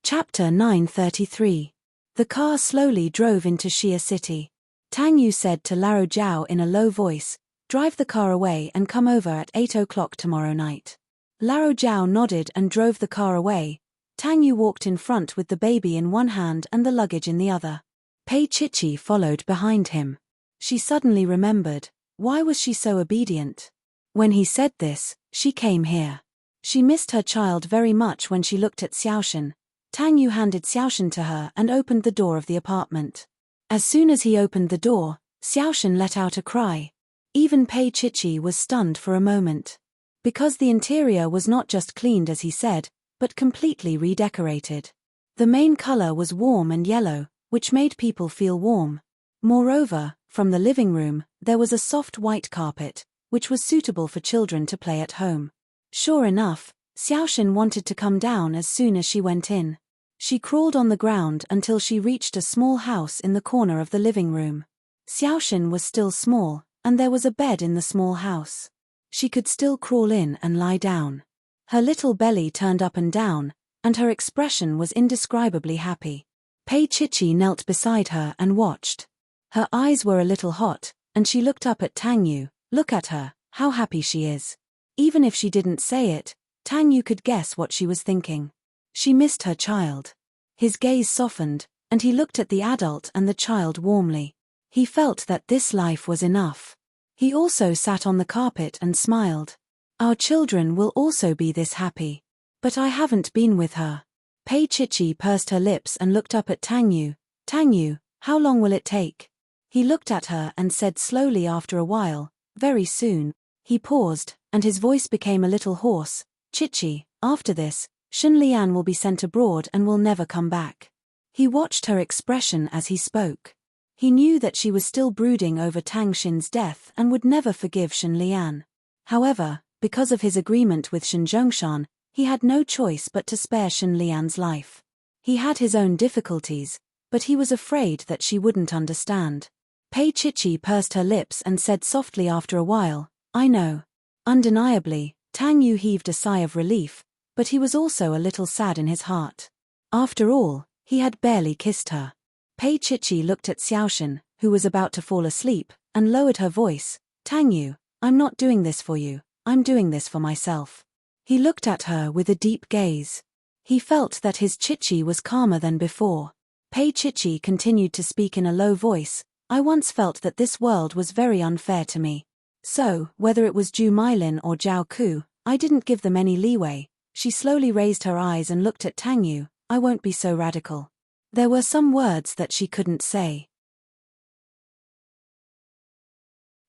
Chapter 933. The car slowly drove into Xia City. Tang Yu said to Laro Jiao in a low voice, "Drive the car away and come over at 8 o'clock tomorrow night." Laro Jiao nodded and drove the car away. Tang Yu walked in front with the baby in one hand and the luggage in the other. Pei Chichi followed behind him. She suddenly remembered, why was she so obedient? When he said this, she came here. She missed her child very much when she looked at Xiaoxin. Tang Yu handed Xiaoxin to her and opened the door of the apartment. As soon as he opened the door, Xiaoxin let out a cry. Even Pei Chichi was stunned for a moment. Because the interior was not just cleaned as he said, but completely redecorated. The main color was warm and yellow, which made people feel warm. Moreover, from the living room, there was a soft white carpet, which was suitable for children to play at home. Sure enough, Xiaoxin wanted to come down as soon as she went in. She crawled on the ground until she reached a small house in the corner of the living room. Xiaoxin was still small, and there was a bed in the small house. She could still crawl in and lie down. Her little belly turned up and down, and her expression was indescribably happy. Pei Chichi knelt beside her and watched. Her eyes were a little hot, and she looked up at Tang Yu. Look at her, how happy she is. Even if she didn't say it, Tang Yu could guess what she was thinking. She missed her child. His gaze softened, and he looked at the adult and the child warmly. He felt that this life was enough. He also sat on the carpet and smiled. Our children will also be this happy. But I haven't been with her. Pei Chichi pursed her lips and looked up at Tang Yu. Tang Yu, how long will it take? He looked at her and said slowly after a while, very soon. He paused, and his voice became a little hoarse. Chichi, after this, Shen Lian will be sent abroad and will never come back. He watched her expression as he spoke. He knew that she was still brooding over Tang Xin's death and would never forgive Shen Lian. However, because of his agreement with Shen Zhongshan, he had no choice but to spare Shen Lian's life. He had his own difficulties, but he was afraid that she wouldn't understand. Pei Chichi pursed her lips and said softly after a while, "I know." Undeniably, Tang Yu heaved a sigh of relief, but he was also a little sad in his heart. After all, he had barely kissed her. Pei Chichi looked at Xiaoxin, who was about to fall asleep, and lowered her voice. "Tang Yu, I'm not doing this for you, I'm doing this for myself." He looked at her with a deep gaze. He felt that his Chichi was calmer than before. Pei Chichi continued to speak in a low voice. I once felt that this world was very unfair to me. So, whether it was Ju Milin or Zhao Ku, I didn't give them any leeway. She slowly raised her eyes and looked at Tang Yu. I won't be so radical. There were some words that she couldn't say.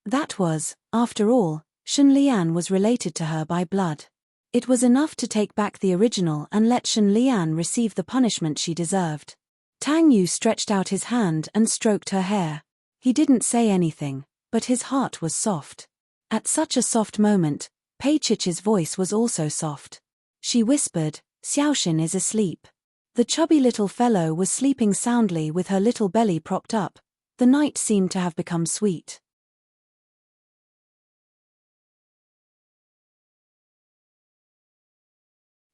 That was, after all, Shen Lian was related to her by blood. It was enough to take back the original and let Shen Lian receive the punishment she deserved. Tang Yu stretched out his hand and stroked her hair. He didn't say anything, but his heart was soft. At such a soft moment, Pei Chichi's voice was also soft. She whispered, Xiaoxin is asleep. The chubby little fellow was sleeping soundly with her little belly propped up. The night seemed to have become sweet.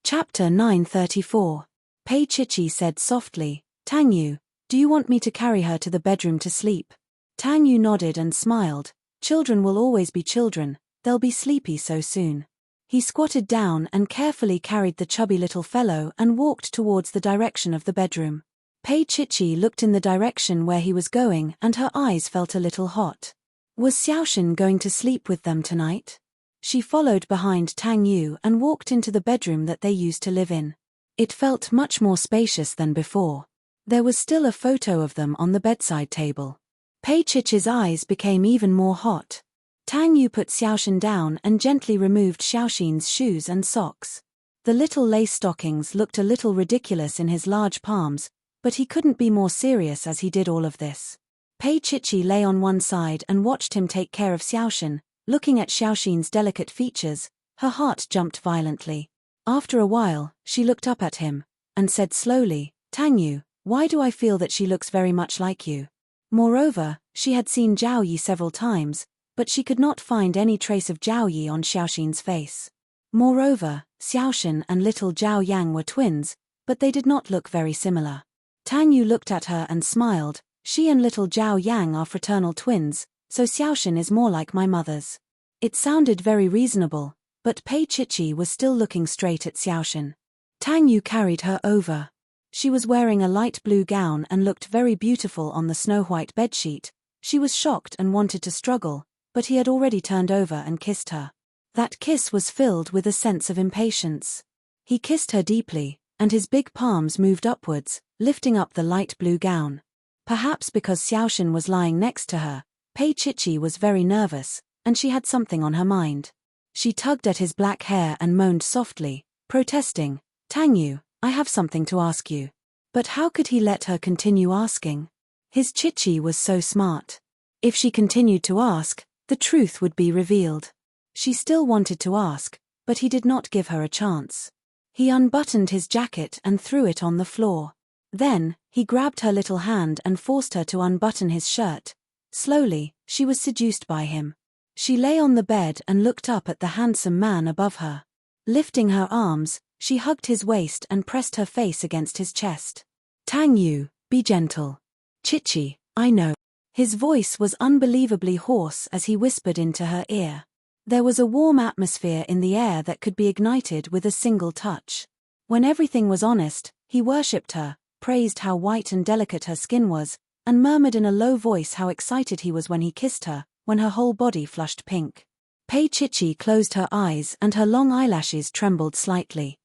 Chapter 934. Pei Chichi said softly, Tang Yu, do you want me to carry her to the bedroom to sleep? Tang Yu nodded and smiled. Children will always be children, they'll be sleepy so soon. He squatted down and carefully carried the chubby little fellow and walked towards the direction of the bedroom. Pei Chichi looked in the direction where he was going and her eyes felt a little hot. Was Xiaoxin going to sleep with them tonight? She followed behind Tang Yu and walked into the bedroom that they used to live in. It felt much more spacious than before. There was still a photo of them on the bedside table. Pei Chichi's eyes became even more hot. Tang Yu put Xiaoxin down and gently removed Xiaoxin's shoes and socks. The little lace stockings looked a little ridiculous in his large palms, but he couldn't be more serious as he did all of this. Pei Chichi lay on one side and watched him take care of Xiaoxin. Looking at Xiaoxin's delicate features, her heart jumped violently. After a while, she looked up at him, and said slowly, Tang Yu, why do I feel that she looks very much like you? Moreover, she had seen Zhao Yi several times, but she could not find any trace of Zhao Yi on Xiaoxin's face. Moreover, Xiaoxin and little Zhao Yang were twins, but they did not look very similar. Tang Yu looked at her and smiled. She and little Zhao Yang are fraternal twins, so Xiaoxin is more like my mother's. It sounded very reasonable, but Pei Chichi was still looking straight at Xiaoxin. Tang Yu carried her over. She was wearing a light blue gown and looked very beautiful on the snow-white bedsheet. She was shocked and wanted to struggle, but he had already turned over and kissed her. That kiss was filled with a sense of impatience. He kissed her deeply, and his big palms moved upwards, lifting up the light blue gown. Perhaps because Xiaoxin was lying next to her, Pei Chichi was very nervous, and she had something on her mind. She tugged at his black hair and moaned softly, protesting, Tang Yu, I have something to ask you. But how could he let her continue asking? His Chichi was so smart. If she continued to ask, the truth would be revealed. She still wanted to ask, but he did not give her a chance. He unbuttoned his jacket and threw it on the floor. Then, he grabbed her little hand and forced her to unbutton his shirt. Slowly, she was seduced by him. She lay on the bed and looked up at the handsome man above her. Lifting her arms, she hugged his waist and pressed her face against his chest. Tang Yu, be gentle. Chichi, I know. His voice was unbelievably hoarse as he whispered into her ear. There was a warm atmosphere in the air that could be ignited with a single touch. When everything was honest, he worshipped her, praised how white and delicate her skin was, and murmured in a low voice how excited he was when he kissed her, when her whole body flushed pink. Pei Chichi closed her eyes and her long eyelashes trembled slightly.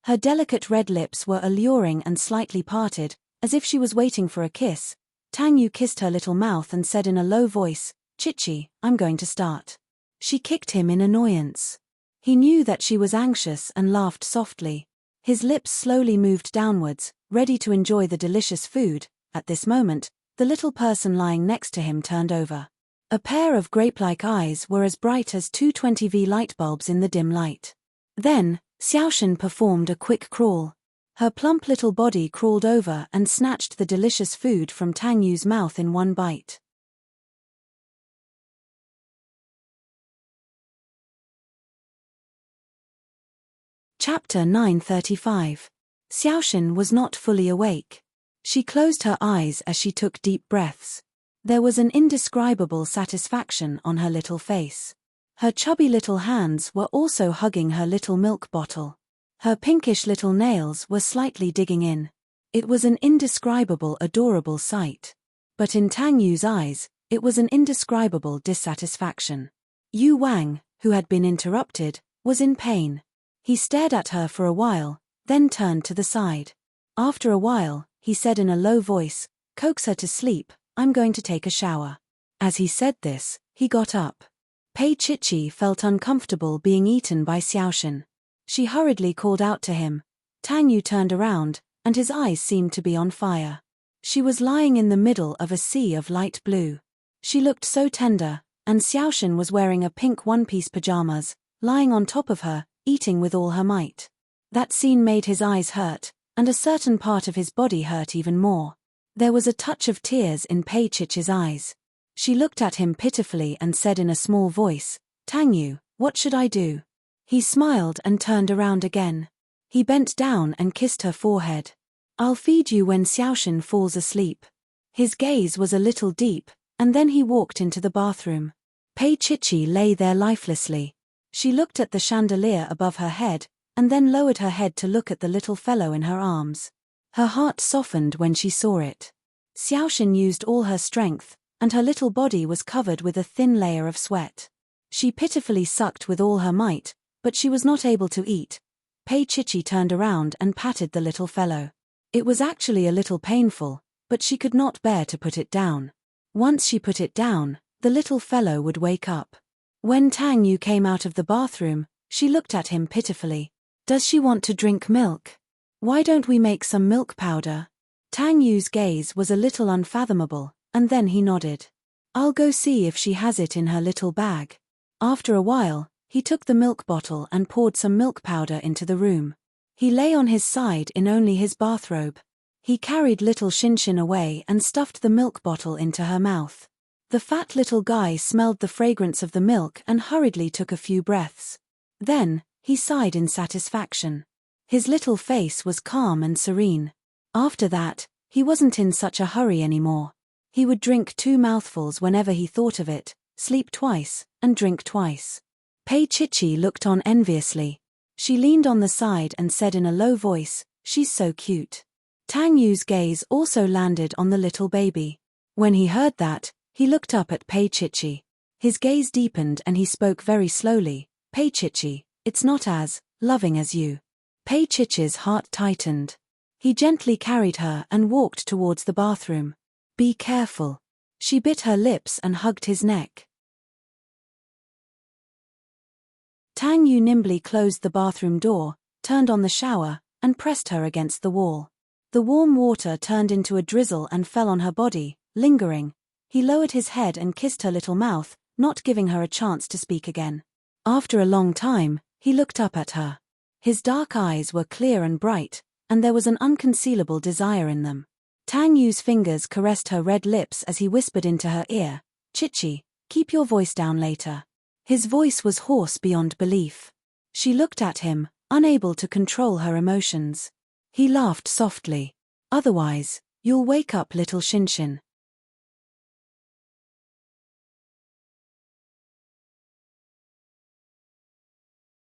Her delicate red lips were alluring and slightly parted, as if she was waiting for a kiss. Tang Yu kissed her little mouth and said in a low voice, Chichi, I'm going to start. She kicked him in annoyance. He knew that she was anxious and laughed softly. His lips slowly moved downwards, ready to enjoy the delicious food. At this moment, the little person lying next to him turned over. A pair of grape-like eyes were as bright as two 20V light bulbs in the dim light. Then, Xiaoxin performed a quick crawl. Her plump little body crawled over and snatched the delicious food from Tang Yu's mouth in one bite. Chapter 935. Xiaoxin was not fully awake. She closed her eyes as she took deep breaths. There was an indescribable satisfaction on her little face. Her chubby little hands were also hugging her little milk bottle. Her pinkish little nails were slightly digging in. It was an indescribable, adorable sight. But in Tang Yu's eyes, it was an indescribable dissatisfaction. Yu Wang, who had been interrupted, was in pain. He stared at her for a while, then turned to the side. After a while, he said in a low voice, "Coax her to sleep, I'm going to take a shower." As he said this, he got up. Pei Chichi felt uncomfortable being eaten by Xiaoshan. She hurriedly called out to him. Tang Yu turned around, and his eyes seemed to be on fire. She was lying in the middle of a sea of light blue. She looked so tender, and Xiaoshan was wearing a pink one-piece pajamas, lying on top of her, eating with all her might. That scene made his eyes hurt, and a certain part of his body hurt even more. There was a touch of tears in Pei Chichi's eyes. She looked at him pitifully and said in a small voice, "Tang Yu, what should I do?" He smiled and turned around again. He bent down and kissed her forehead. "I'll feed you when Xiaoshan falls asleep." His gaze was a little deep, and then he walked into the bathroom. Pei Chichi lay there lifelessly. She looked at the chandelier above her head, and then lowered her head to look at the little fellow in her arms. Her heart softened when she saw it. Xiaoshan used all her strength, and her little body was covered with a thin layer of sweat. She pitifully sucked with all her might, but she was not able to eat. Pei Chichi turned around and patted the little fellow. It was actually a little painful, but she could not bear to put it down. Once she put it down, the little fellow would wake up. When Tang Yu came out of the bathroom, she looked at him pitifully. "Does she want to drink milk? Why don't we make some milk powder?" Tang Yu's gaze was a little unfathomable, and then he nodded. "I'll go see if she has it in her little bag." After a while, he took the milk bottle and poured some milk powder into the room. He lay on his side in only his bathrobe. He carried little Shinshin away and stuffed the milk bottle into her mouth. The fat little guy smelled the fragrance of the milk and hurriedly took a few breaths. Then, he sighed in satisfaction. His little face was calm and serene. After that, he wasn't in such a hurry anymore. He would drink 2 mouthfuls whenever he thought of it, sleep twice, and drink twice. Pei Chichi looked on enviously. She leaned on the side and said in a low voice, "She's so cute." Tang Yu's gaze also landed on the little baby. When he heard that, he looked up at Pei Chichi. His gaze deepened and he spoke very slowly, "Pei Chichi, it's not as loving as you." Pei Chichi's heart tightened. He gently carried her and walked towards the bathroom. "Be careful." She bit her lips and hugged his neck. Tang Yu nimbly closed the bathroom door, turned on the shower, and pressed her against the wall. The warm water turned into a drizzle and fell on her body, lingering. He lowered his head and kissed her little mouth, not giving her a chance to speak again. After a long time, he looked up at her. His dark eyes were clear and bright, and there was an unconcealable desire in them. Tang Yu's fingers caressed her red lips as he whispered into her ear, "Chichi, keep your voice down later." His voice was hoarse beyond belief. She looked at him, unable to control her emotions. He laughed softly. "Otherwise, you'll wake up little Shinshin."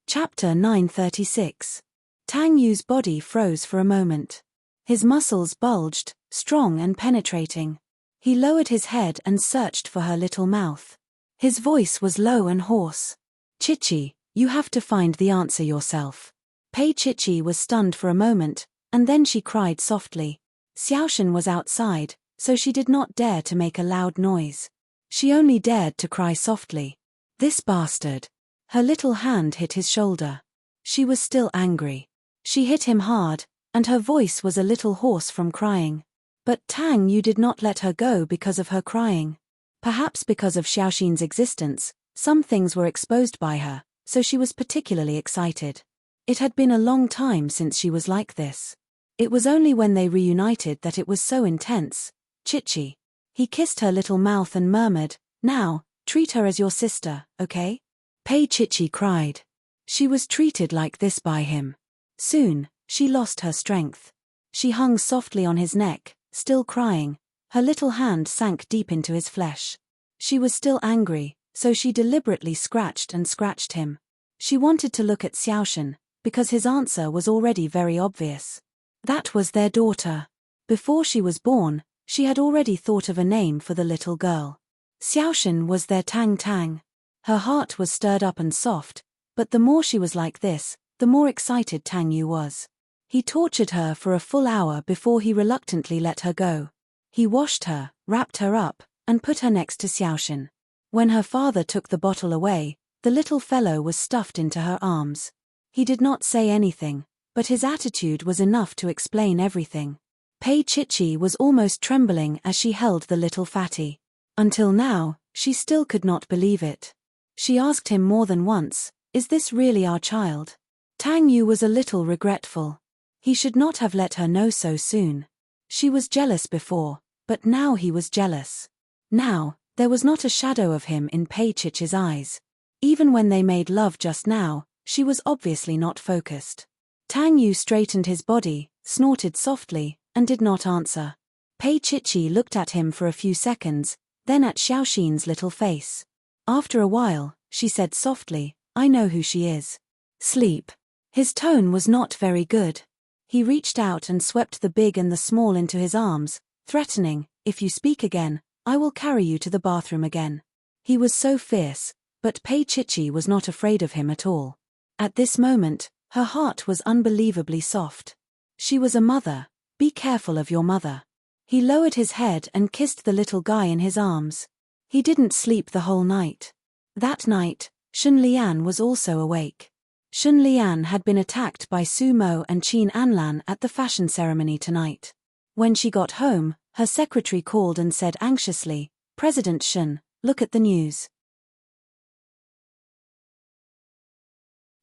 Chapter 936. Tang Yu's body froze for a moment. His muscles bulged, strong and penetrating. He lowered his head and searched for her little mouth. His voice was low and hoarse. "Chichi, you have to find the answer yourself." Pei Chichi was stunned for a moment, and then she cried softly. Xiaoshan was outside, so she did not dare to make a loud noise. She only dared to cry softly. "This bastard." Her little hand hit his shoulder. She was still angry. She hit him hard, and her voice was a little hoarse from crying. But Tang Yu did not let her go because of her crying. Perhaps because of Xiaoxin's existence, some things were exposed by her, so she was particularly excited. It had been a long time since she was like this. It was only when they reunited that it was so intense. "Chichi." He kissed her little mouth and murmured, "Now, treat her as your sister, okay?" Pei Chichi cried. She was treated like this by him. Soon, she lost her strength. She hung softly on his neck, still crying. Her little hand sank deep into his flesh. She was still angry, so she deliberately scratched and scratched him. She wanted to look at Xiaoshan, because his answer was already very obvious. That was their daughter. Before she was born, she had already thought of a name for the little girl. Xiaoshan was their Tang Tang. Her heart was stirred up and soft, but the more she was like this, the more excited Tang Yu was. He tortured her for a full hour before he reluctantly let her go. He washed her, wrapped her up, and put her next to Xiaoshan. When her father took the bottle away, the little fellow was stuffed into her arms. He did not say anything, but his attitude was enough to explain everything. Pei Chichi was almost trembling as she held the little fatty. Until now, she still could not believe it. She asked him more than once, "Is this really our child?" Tang Yu was a little regretful. He should not have let her know so soon. She was jealous before, but now he was jealous. Now, there was not a shadow of him in Pei Chichi's eyes. Even when they made love just now, she was obviously not focused. Tang Yu straightened his body, snorted softly, and did not answer. Pei Chichi looked at him for a few seconds, then at Xiaoshan's little face. After a while, she said softly, "I know who she is. Sleep." His tone was not very good. He reached out and swept the big and the small into his arms, threatening, "If you speak again, I will carry you to the bathroom again." He was so fierce, but Pei Chichi was not afraid of him at all. At this moment, her heart was unbelievably soft. She was a mother. Be careful of your mother. He lowered his head and kissed the little guy in his arms. He didn't sleep the whole night. That night, Shun Lian was also awake. Shun Lian had been attacked by Su Mo and Qin Anlan at the fashion ceremony tonight. When she got home, her secretary called and said anxiously, "President Shun, look at the news."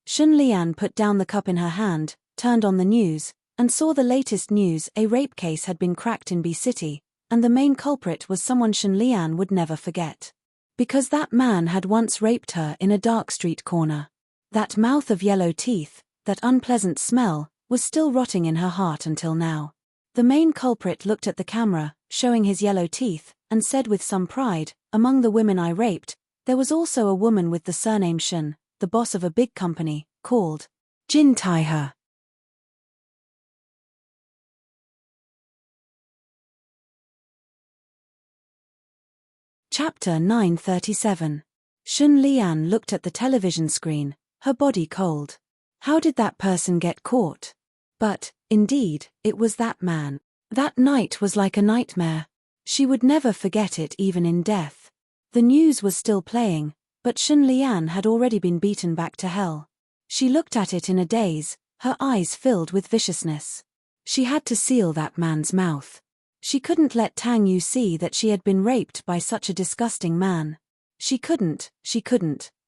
Shun Lian put down the cup in her hand, turned on the news, and saw the latest news: a rape case had been cracked in B City, and the main culprit was someone Shun Lian would never forget. Because that man had once raped her in a dark street corner. That mouth of yellow teeth, that unpleasant smell, was still rotting in her heart until now. The main culprit looked at the camera, showing his yellow teeth, and said with some pride, "Among the women I raped, there was also a woman with the surname Shun, the boss of a big company, called Jin Taihe." Chapter 937. Shun Lian looked at the television screen, her body cold. How did that person get caught? But, indeed, it was that man. That night was like a nightmare. She would never forget it even in death. The news was still playing, but Shun Lian had already been beaten back to hell. She looked at it in a daze, her eyes filled with viciousness. She had to seal that man's mouth. She couldn't let Tang Yu see that she had been raped by such a disgusting man. She couldn't.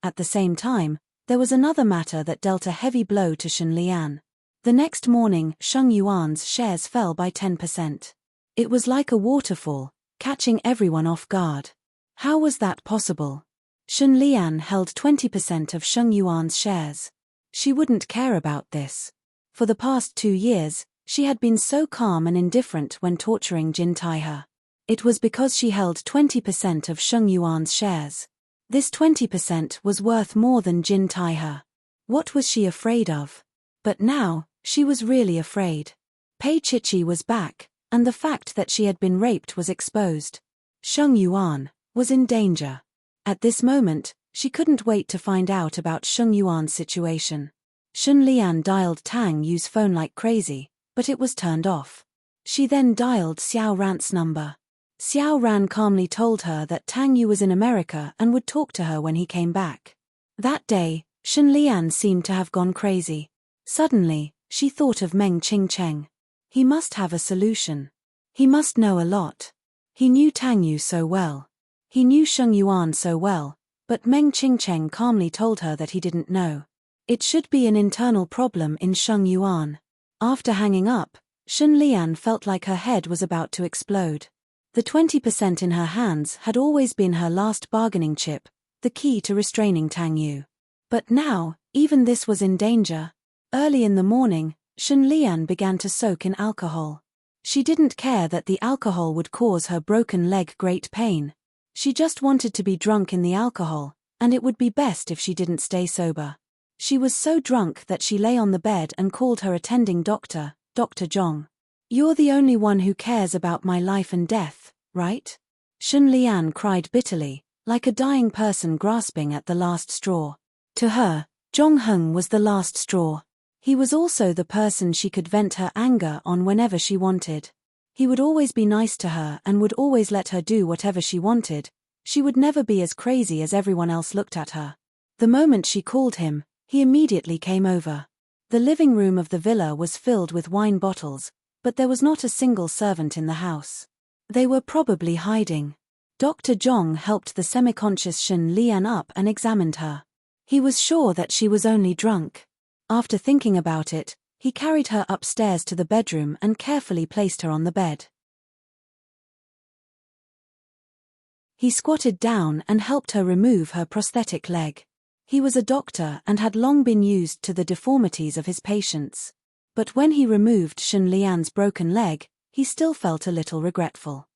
At the same time, there was another matter that dealt a heavy blow to Shun Lian. The next morning, Sheng Yuan's shares fell by 10%. It was like a waterfall, catching everyone off guard. How was that possible? Shun Lian held 20% of Sheng Yuan's shares. She wouldn't care about this. For the past 2 years, she had been so calm and indifferent when torturing Jin Taihe. It was because she held 20% of Sheng Yuan's shares. This 20% was worth more than Jin Taihe. What was she afraid of? But now, she was really afraid. Pei Chichi was back, and the fact that she had been raped was exposed. Sheng Yuan was in danger. At this moment, she couldn't wait to find out about Sheng Yuan's situation. Shun Lian dialed Tang Yu's phone like crazy, but it was turned off. She then dialed Xiao Ran's number. Xiao Ran calmly told her that Tang Yu was in America and would talk to her when he came back. That day, Shun Lian seemed to have gone crazy. Suddenly, she thought of Meng Qingcheng. He must have a solution. He must know a lot. He knew Tang Yu so well. He knew Sheng Yuan so well, but Meng Qingcheng calmly told her that he didn't know. It should be an internal problem in Sheng Yuan. After hanging up, Shun Lian felt like her head was about to explode. The 20% in her hands had always been her last bargaining chip, the key to restraining Tang Yu. But now, even this was in danger. Early in the morning, Shun Lian began to soak in alcohol. She didn't care that the alcohol would cause her broken leg great pain. She just wanted to be drunk in the alcohol, and it would be best if she didn't stay sober. She was so drunk that she lay on the bed and called her attending doctor, Dr. Zhong. "You're the only one who cares about my life and death, right?" Shun Lian cried bitterly, like a dying person grasping at the last straw. To her, Zhong Heng was the last straw. He was also the person she could vent her anger on whenever she wanted. He would always be nice to her and would always let her do whatever she wanted. She would never be as crazy as everyone else looked at her. The moment she called him, he immediately came over. The living room of the villa was filled with wine bottles, but there was not a single servant in the house. They were probably hiding. Dr. Zhong helped the semi-conscious Shun Lian up and examined her. He was sure that she was only drunk. After thinking about it, he carried her upstairs to the bedroom and carefully placed her on the bed. He squatted down and helped her remove her prosthetic leg. He was a doctor and had long been used to the deformities of his patients. But when he removed Shun Lian's broken leg, he still felt a little regretful.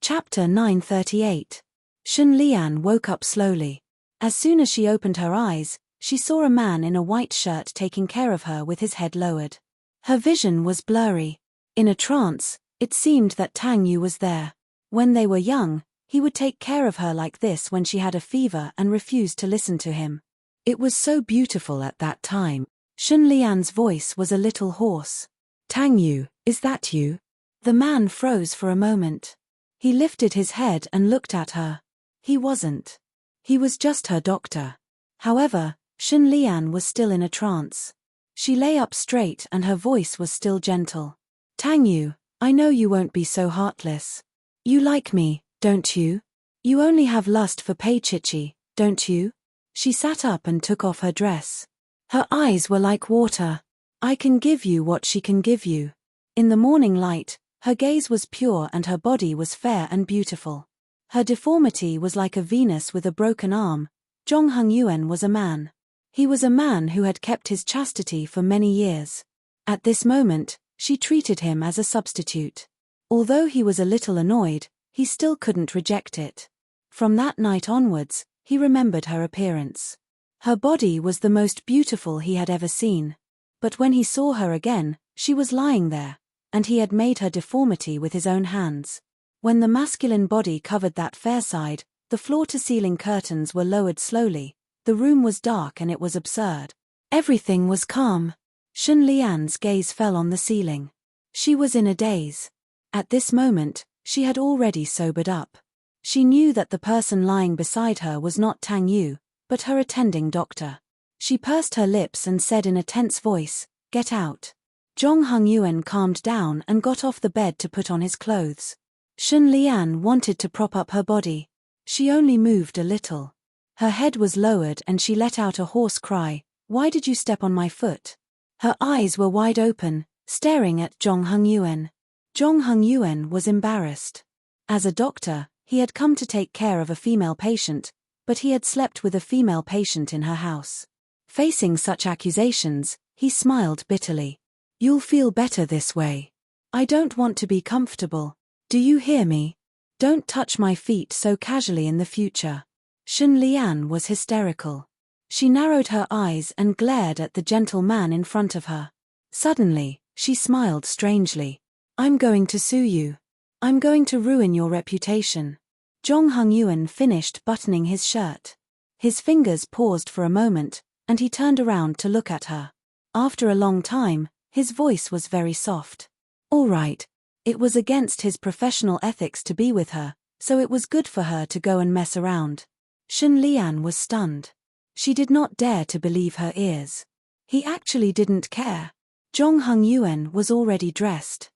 Chapter 938. Shun Lian woke up slowly. As soon as she opened her eyes, she saw a man in a white shirt taking care of her with his head lowered. Her vision was blurry. In a trance, it seemed that Tang Yu was there. When they were young, he would take care of her like this when she had a fever and refused to listen to him. It was so beautiful at that time. Shun Lian's voice was a little hoarse. "Tang Yu, is that you?" The man froze for a moment. He lifted his head and looked at her. He wasn't. He was just her doctor. However, Shun Lian was still in a trance. She lay up straight and her voice was still gentle. "Tang Yu, I know you won't be so heartless. You like me, don't you? You only have lust for Pei Chichi, don't you?" She sat up and took off her dress. Her eyes were like water. "I can give you what she can give you." In the morning light, her gaze was pure and her body was fair and beautiful. Her deformity was like a Venus with a broken arm. Zhong Hengyuan was a man. He was a man who had kept his chastity for many years. At this moment, she treated him as a substitute. Although he was a little annoyed, he still couldn't reject it. From that night onwards, he remembered her appearance. Her body was the most beautiful he had ever seen. But when he saw her again, she was lying there, and he had made her deformity with his own hands. When the masculine body covered that fair side, the floor-to-ceiling curtains were lowered slowly, the room was dark and it was absurd. Everything was calm. Shun Lian's gaze fell on the ceiling. She was in a daze. At this moment, she had already sobered up. She knew that the person lying beside her was not Tang Yu, but her attending doctor. She pursed her lips and said in a tense voice, "Get out." Zhong Hengyuan calmed down and got off the bed to put on his clothes. Shun Lian wanted to prop up her body. She only moved a little. Her head was lowered and she let out a hoarse cry, "Why did you step on my foot?" Her eyes were wide open, staring at Zhong Hengyuan. Zhong Hengyuan was embarrassed. As a doctor, he had come to take care of a female patient, but he had slept with a female patient in her house. Facing such accusations, he smiled bitterly. "You'll feel better this way. I don't want to be comfortable. Do you hear me? Don't touch my feet so casually in the future." Shun Lian was hysterical. She narrowed her eyes and glared at the gentle man in front of her. Suddenly, she smiled strangely. "I'm going to sue you. I'm going to ruin your reputation." Zhong Hengyuan finished buttoning his shirt. His fingers paused for a moment, and he turned around to look at her. After a long time, his voice was very soft. All right. It was against his professional ethics to be with her, so it was good for her to go and mess around. Shun Lian was stunned. She did not dare to believe her ears. He actually didn't care. Zhong Hengyuan was already dressed.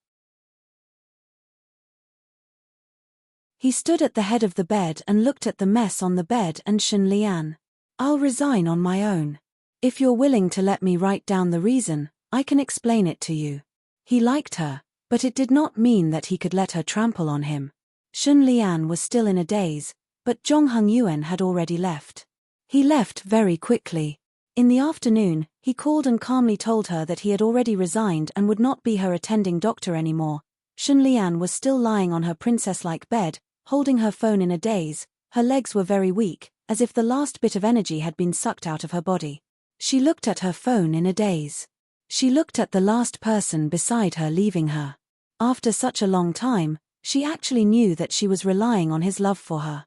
He stood at the head of the bed and looked at the mess on the bed and Shun Lian. "I'll resign on my own. If you're willing to let me write down the reason, I can explain it to you." He liked her, but it did not mean that he could let her trample on him. Shun Lian was still in a daze, but Zhong Hengyuan had already left. He left very quickly. In the afternoon, he called and calmly told her that he had already resigned and would not be her attending doctor anymore. Shunlian was still lying on her princess-like bed, holding her phone in a daze. Her legs were very weak, as if the last bit of energy had been sucked out of her body. She looked at her phone in a daze. She looked at the last person beside her leaving her. After such a long time, she actually knew that she was relying on his love for her.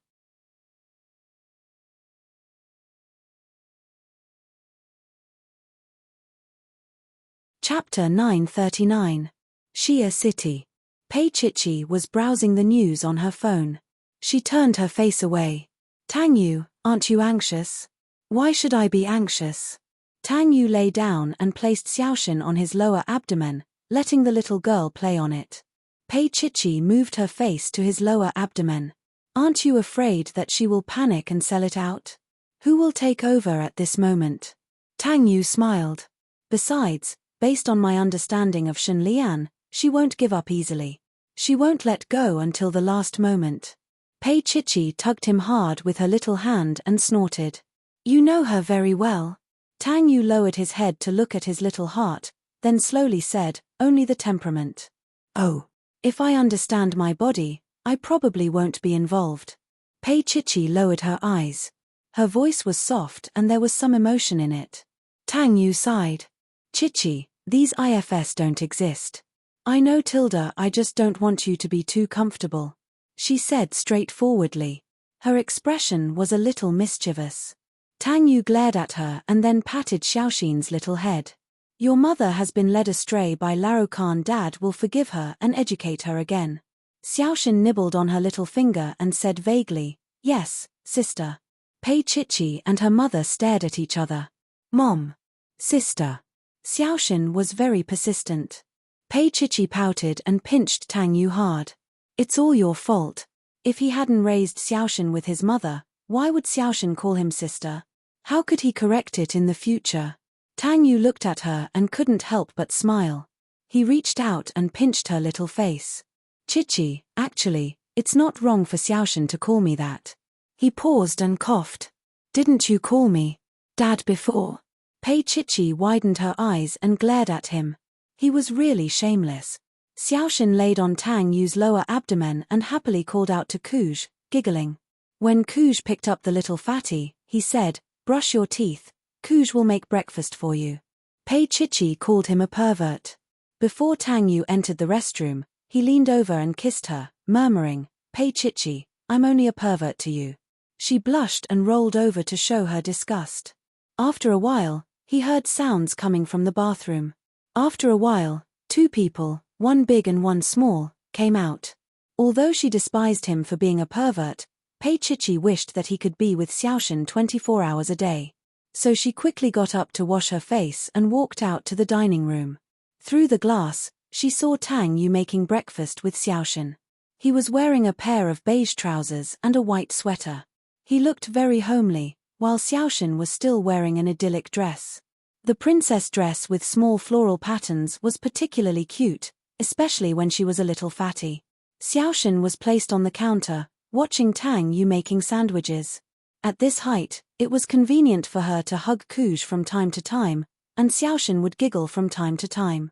Chapter 939. Shia City. Pei Chichi was browsing the news on her phone. She turned her face away. Tang Yu, aren't you anxious? Why should I be anxious? Tang Yu lay down and placed Xiaoshan on his lower abdomen, letting the little girl play on it. Pei Chichi moved her face to his lower abdomen. Aren't you afraid that she will panic and sell it out? Who will take over at this moment? Tang Yu smiled. Besides, based on my understanding of Shunlian, she won't give up easily. She won't let go until the last moment. Pei Chichi tugged him hard with her little hand and snorted. You know her very well. Tang Yu lowered his head to look at his little heart, then slowly said, only the temperament. Oh. If I understand my body, I probably won't be involved. Pei Chichi lowered her eyes. Her voice was soft and there was some emotion in it. Tang Yu sighed. Chichi, these IFS don't exist. I know Tilda, I just don't want you to be too comfortable. She said straightforwardly. Her expression was a little mischievous. Tang Yu glared at her and then patted Xiaoxin's little head. Your mother has been led astray by Laro Khan. Dad will forgive her and educate her again. Xiaoxin nibbled on her little finger and said vaguely, yes, sister. Pei Chichi and her mother stared at each other. Mom. Sister. Xiaoxin was very persistent. Pei Chichi pouted and pinched Tang Yu hard. It's all your fault. If he hadn't raised Xiaoxin with his mother, why would Xiaoxin call him sister? How could he correct it in the future? Tang Yu looked at her and couldn't help but smile. He reached out and pinched her little face. Chichi, actually, it's not wrong for Xiaoxin to call me that. He paused and coughed. Didn't you call me Dad before? Pei Chichi widened her eyes and glared at him. He was really shameless. Xiaoxin laid on Tang Yu's lower abdomen and happily called out to Kuj, giggling. When Kuj picked up the little fatty, he said, brush your teeth. Kuj will make breakfast for you. Pei Chichi called him a pervert. Before Tang Yu entered the restroom, he leaned over and kissed her, murmuring, Pei Chichi, I'm only a pervert to you. She blushed and rolled over to show her disgust. After a while, he heard sounds coming from the bathroom. After a while, two people, one big and one small, came out. Although she despised him for being a pervert, Pei Chichi wished that he could be with Xiaoxin 24 hours a day. So she quickly got up to wash her face and walked out to the dining room. Through the glass, she saw Tang Yu making breakfast with Xiaoxin. He was wearing a pair of beige trousers and a white sweater. He looked very homely, while Xiaoxin was still wearing an idyllic dress. The princess dress with small floral patterns was particularly cute, especially when she was a little fatty. Xiaoxin was placed on the counter, watching Tang Yu making sandwiches. At this height, it was convenient for her to hug Kuj from time to time, and Xiaoxin would giggle from time to time.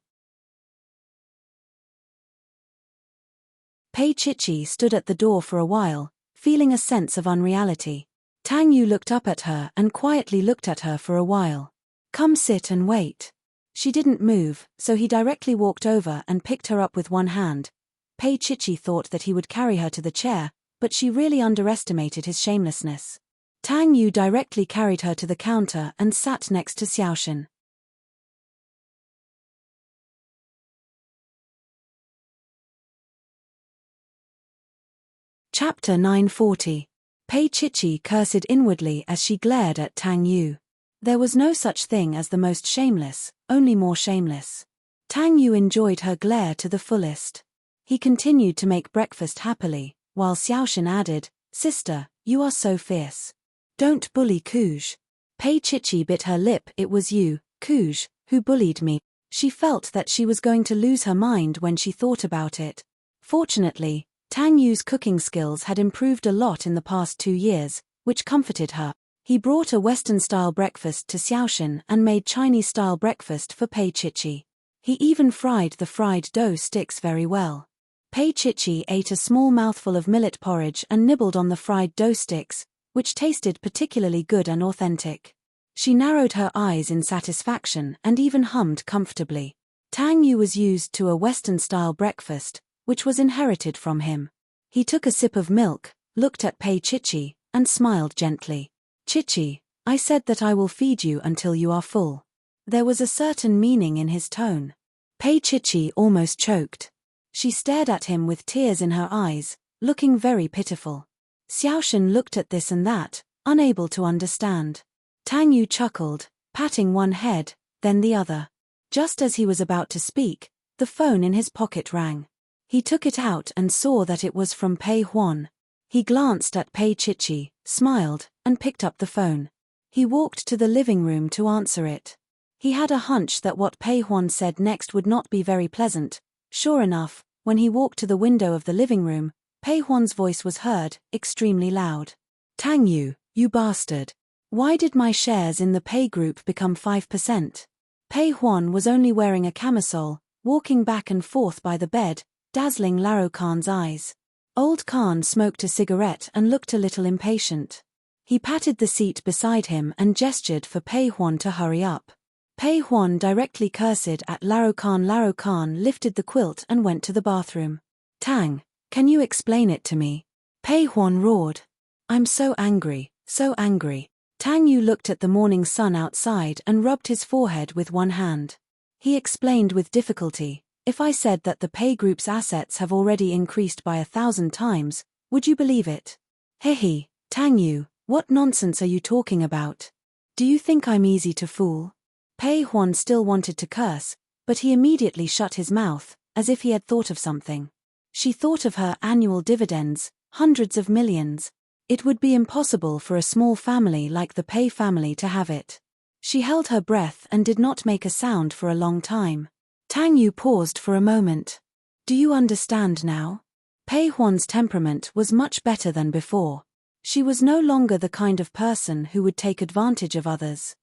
Pei Chichi stood at the door for a while, feeling a sense of unreality. Tang Yu looked up at her and quietly looked at her for a while. Come sit and wait. She didn't move, so he directly walked over and picked her up with one hand. Pei Chichi thought that he would carry her to the chair, but she really underestimated his shamelessness. Tang Yu directly carried her to the counter and sat next to Xiaoxin. Chapter 940. Pei Chichi cursed inwardly as she glared at Tang Yu. There was no such thing as the most shameless, only more shameless. Tang Yu enjoyed her glare to the fullest. He continued to make breakfast happily, while Xiaoxin added, Sister, you are so fierce. Don't bully Kuj. Pei Chichi bit her lip. It was you, Kuj, who bullied me. She felt that she was going to lose her mind when she thought about it. Fortunately, Tang Yu's cooking skills had improved a lot in the past 2 years, which comforted her. He brought a Western-style breakfast to Xiaoshan and made Chinese-style breakfast for Pei Chichi. He even fried the fried dough sticks very well. Pei Chichi ate a small mouthful of millet porridge and nibbled on the fried dough sticks, which tasted particularly good and authentic. She narrowed her eyes in satisfaction and even hummed comfortably. Tang Yu was used to a Western-style breakfast, which was inherited from him. He took a sip of milk, looked at Pei Chichi, and smiled gently. Chichi, I said that I will feed you until you are full. There was a certain meaning in his tone. Pei Chichi almost choked. She stared at him with tears in her eyes, looking very pitiful. Xiaoshan looked at this and that, unable to understand. Tang Yu chuckled, patting one head, then the other. Just as he was about to speak, the phone in his pocket rang. He took it out and saw that it was from Pei Huan. He glanced at Pei Chichi, smiled, and picked up the phone. He walked to the living room to answer it. He had a hunch that what Pei Huan said next would not be very pleasant. Sure enough, when he walked to the window of the living room, Pei Huan's voice was heard, extremely loud. Tang Yu, you bastard. Why did my shares in the Pei Group become 5%? Pei Huan was only wearing a camisole, walking back and forth by the bed, dazzling Laro Khan's eyes. Old Khan smoked a cigarette and looked a little impatient. He patted the seat beside him and gestured for Pei Huan to hurry up. Pei Huan directly cursed at Laro Khan. Laro Khan lifted the quilt and went to the bathroom. Tang, can you explain it to me? Pei Huan roared. I'm so angry, so angry. Tang Yu looked at the morning sun outside and rubbed his forehead with one hand. He explained with difficulty, if I said that the Pei Group's assets have already increased by 1,000 times, would you believe it? Hehe, Tang Yu, what nonsense are you talking about? Do you think I'm easy to fool? Pei Huan still wanted to curse, but he immediately shut his mouth, as if he had thought of something. She thought of her annual dividends, hundreds of millions. It would be impossible for a small family like the Pei family to have it. She held her breath and did not make a sound for a long time. Tang Yu paused for a moment. Do you understand now? Pei Huan's temperament was much better than before. She was no longer the kind of person who would take advantage of others.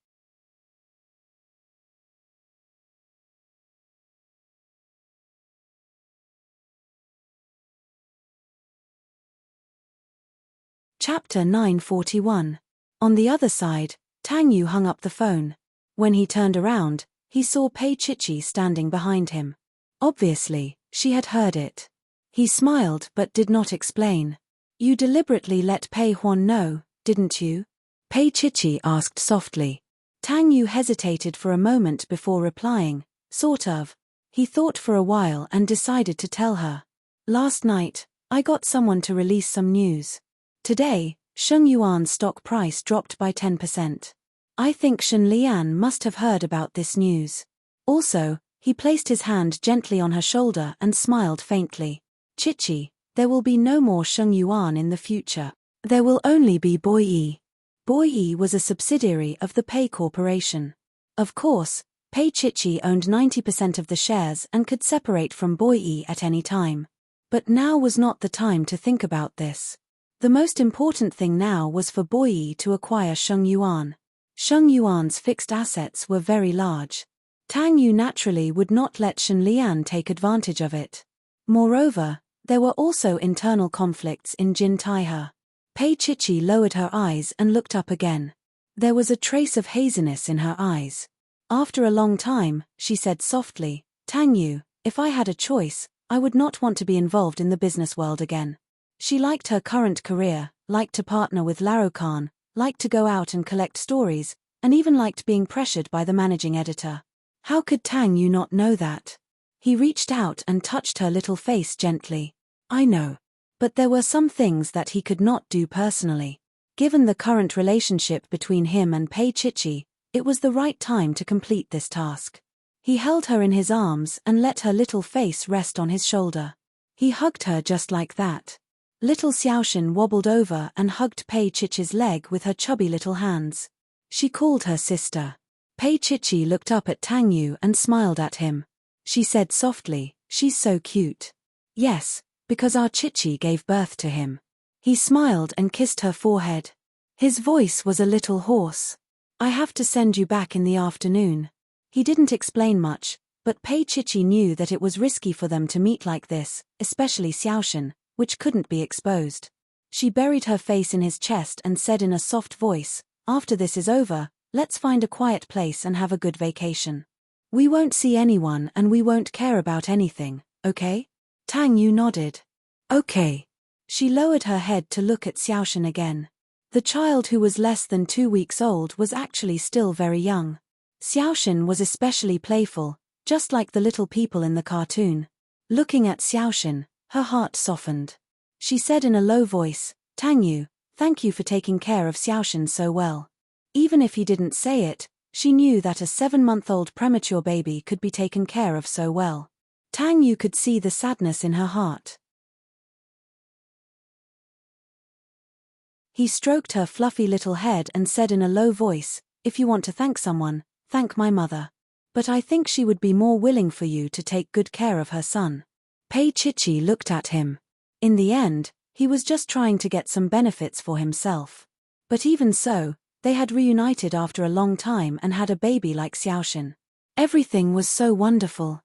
Chapter 941. On the other side, Tang Yu hung up the phone. When he turned around, he saw Pei Chichi standing behind him. Obviously, she had heard it. He smiled but did not explain. You deliberately let Pei Huan know, didn't you? Pei Chichi asked softly. Tang Yu hesitated for a moment before replying, sort of. He thought for a while and decided to tell her. Last night, I got someone to release some news. Today, Sheng Yuan's stock price dropped by 10%. I think Shen Lian must have heard about this news. Also, he placed his hand gently on her shoulder and smiled faintly. Chichi, there will be no more Sheng Yuan in the future. There will only be Boyi. Boyi was a subsidiary of the Pei Corporation. Of course, Pei Chichi owned 90% of the shares and could separate from Boyi at any time. But now was not the time to think about this. The most important thing now was for Boyi to acquire Sheng Yuan. Sheng Yuan's fixed assets were very large. Tang Yu naturally would not let Shen Lian take advantage of it. Moreover, there were also internal conflicts in Jin Taihe. Pei Chichi lowered her eyes and looked up again. There was a trace of haziness in her eyes. After a long time, she said softly, Tang Yu, if I had a choice, I would not want to be involved in the business world again. She liked her current career, liked to partner with Laro Khan, liked to go out and collect stories, and even liked being pressured by the managing editor. How could Tang Yu not know that? He reached out and touched her little face gently. I know. But there were some things that he could not do personally. Given the current relationship between him and Pei Chichi, it was the right time to complete this task. He held her in his arms and let her little face rest on his shoulder. He hugged her just like that. Little Xiaoshan wobbled over and hugged Pei Chichi's leg with her chubby little hands. She called her sister. Pei Chichi looked up at Tang Yu and smiled at him. She said softly, she's so cute. Yes, because our Chichi gave birth to him. He smiled and kissed her forehead. His voice was a little hoarse. I have to send you back in the afternoon. He didn't explain much, but Pei Chichi knew that it was risky for them to meet like this, especially Xiaoshan, which couldn't be exposed. She buried her face in his chest and said in a soft voice, "After this is over, let's find a quiet place and have a good vacation. We won't see anyone and we won't care about anything, okay?" Tang Yu nodded. "Okay." She lowered her head to look at Xiaoshan again. The child, who was less than 2 weeks old, was actually still very young. Xiaoshan was especially playful, just like the little people in the cartoon. Looking at Xiaoshan, her heart softened. She said in a low voice, "Tang Yu, thank you for taking care of Xiaoshan so well." Even if he didn't say it, she knew that a 7-month-old premature baby could be taken care of so well. Tang Yu could see the sadness in her heart. He stroked her fluffy little head and said in a low voice, "If you want to thank someone, thank my mother. But I think she would be more willing for you to take good care of her son." Pei Chichi looked at him. In the end, he was just trying to get some benefits for himself. But even so, they had reunited after a long time and had a baby like Xiaoshan. Everything was so wonderful.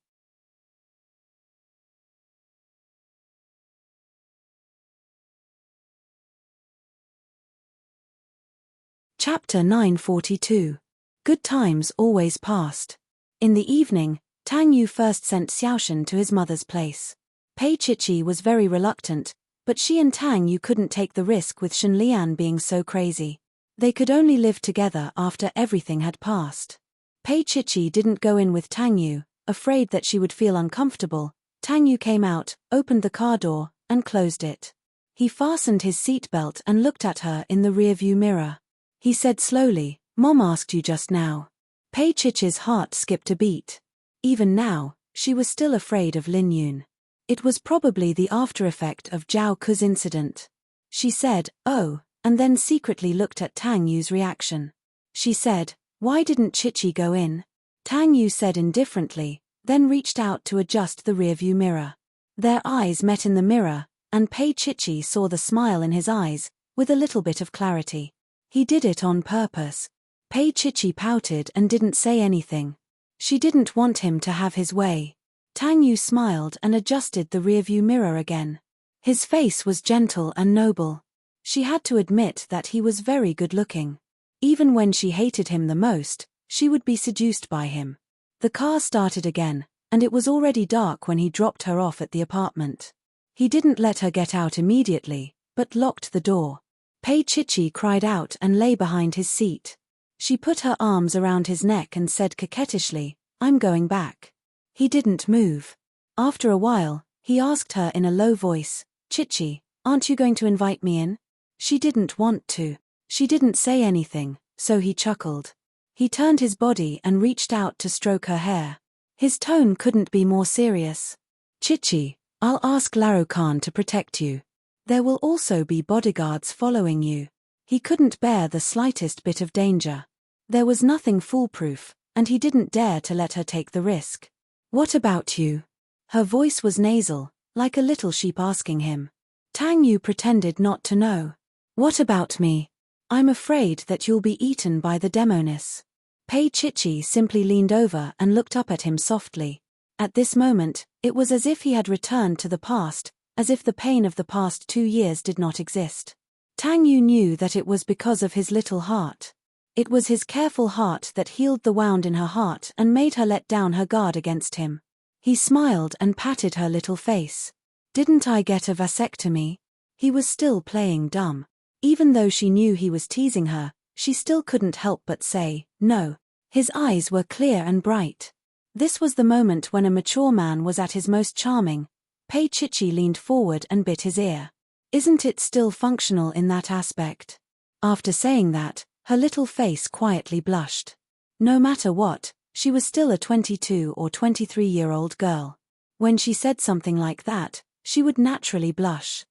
Chapter 942. Good times always passed. In the evening, Tang Yu first sent Xiaoshan to his mother's place. Pei Chichi was very reluctant, but she and Tang Yu couldn't take the risk with Shenlian being so crazy. They could only live together after everything had passed. Pei Chichi didn't go in with Tang Yu, afraid that she would feel uncomfortable. Tang Yu came out, opened the car door, and closed it. He fastened his seatbelt and looked at her in the rearview mirror. He said slowly, "Mom asked you just now." Pei Chichi's heart skipped a beat. Even now, she was still afraid of Lin Yun. It was probably the after-effect of Zhao Ku's incident. She said, "Oh," and then secretly looked at Tang Yu's reaction. She said, "Why didn't Chichi go in?" Tang Yu said indifferently, then reached out to adjust the rearview mirror. Their eyes met in the mirror, and Pei Chichi saw the smile in his eyes, with a little bit of clarity. He did it on purpose. Pei Chichi pouted and didn't say anything. She didn't want him to have his way. Tang Yu smiled and adjusted the rearview mirror again. His face was gentle and noble. She had to admit that he was very good-looking. Even when she hated him the most, she would be seduced by him. The car started again, and it was already dark when he dropped her off at the apartment. He didn't let her get out immediately, but locked the door. Pei Chichi cried out and lay behind his seat. She put her arms around his neck and said coquettishly, "I'm going back." He didn't move. After a while, he asked her in a low voice, "Chichi, aren't you going to invite me in?" She didn't want to. She didn't say anything, so he chuckled. He turned his body and reached out to stroke her hair. His tone couldn't be more serious. "Chichi, I'll ask Laro Khan to protect you. There will also be bodyguards following you." He couldn't bear the slightest bit of danger. There was nothing foolproof, and he didn't dare to let her take the risk. "What about you?" Her voice was nasal, like a little sheep asking him. Tang Yu pretended not to know. "What about me? I'm afraid that you'll be eaten by the demoness." Pei Chichi simply leaned over and looked up at him softly. At this moment, it was as if he had returned to the past, as if the pain of the past 2 years did not exist. Tang Yu knew that it was because of his little heart. It was his careful heart that healed the wound in her heart and made her let down her guard against him. He smiled and patted her little face. "Didn't I get a vasectomy?" He was still playing dumb. Even though she knew he was teasing her, she still couldn't help but say, "No." His eyes were clear and bright. This was the moment when a mature man was at his most charming. Pei Chichi leaned forward and bit his ear. "Isn't it still functional in that aspect?" After saying that, her little face quietly blushed. No matter what, she was still a 22 or 23-year-old girl. When she said something like that, she would naturally blush.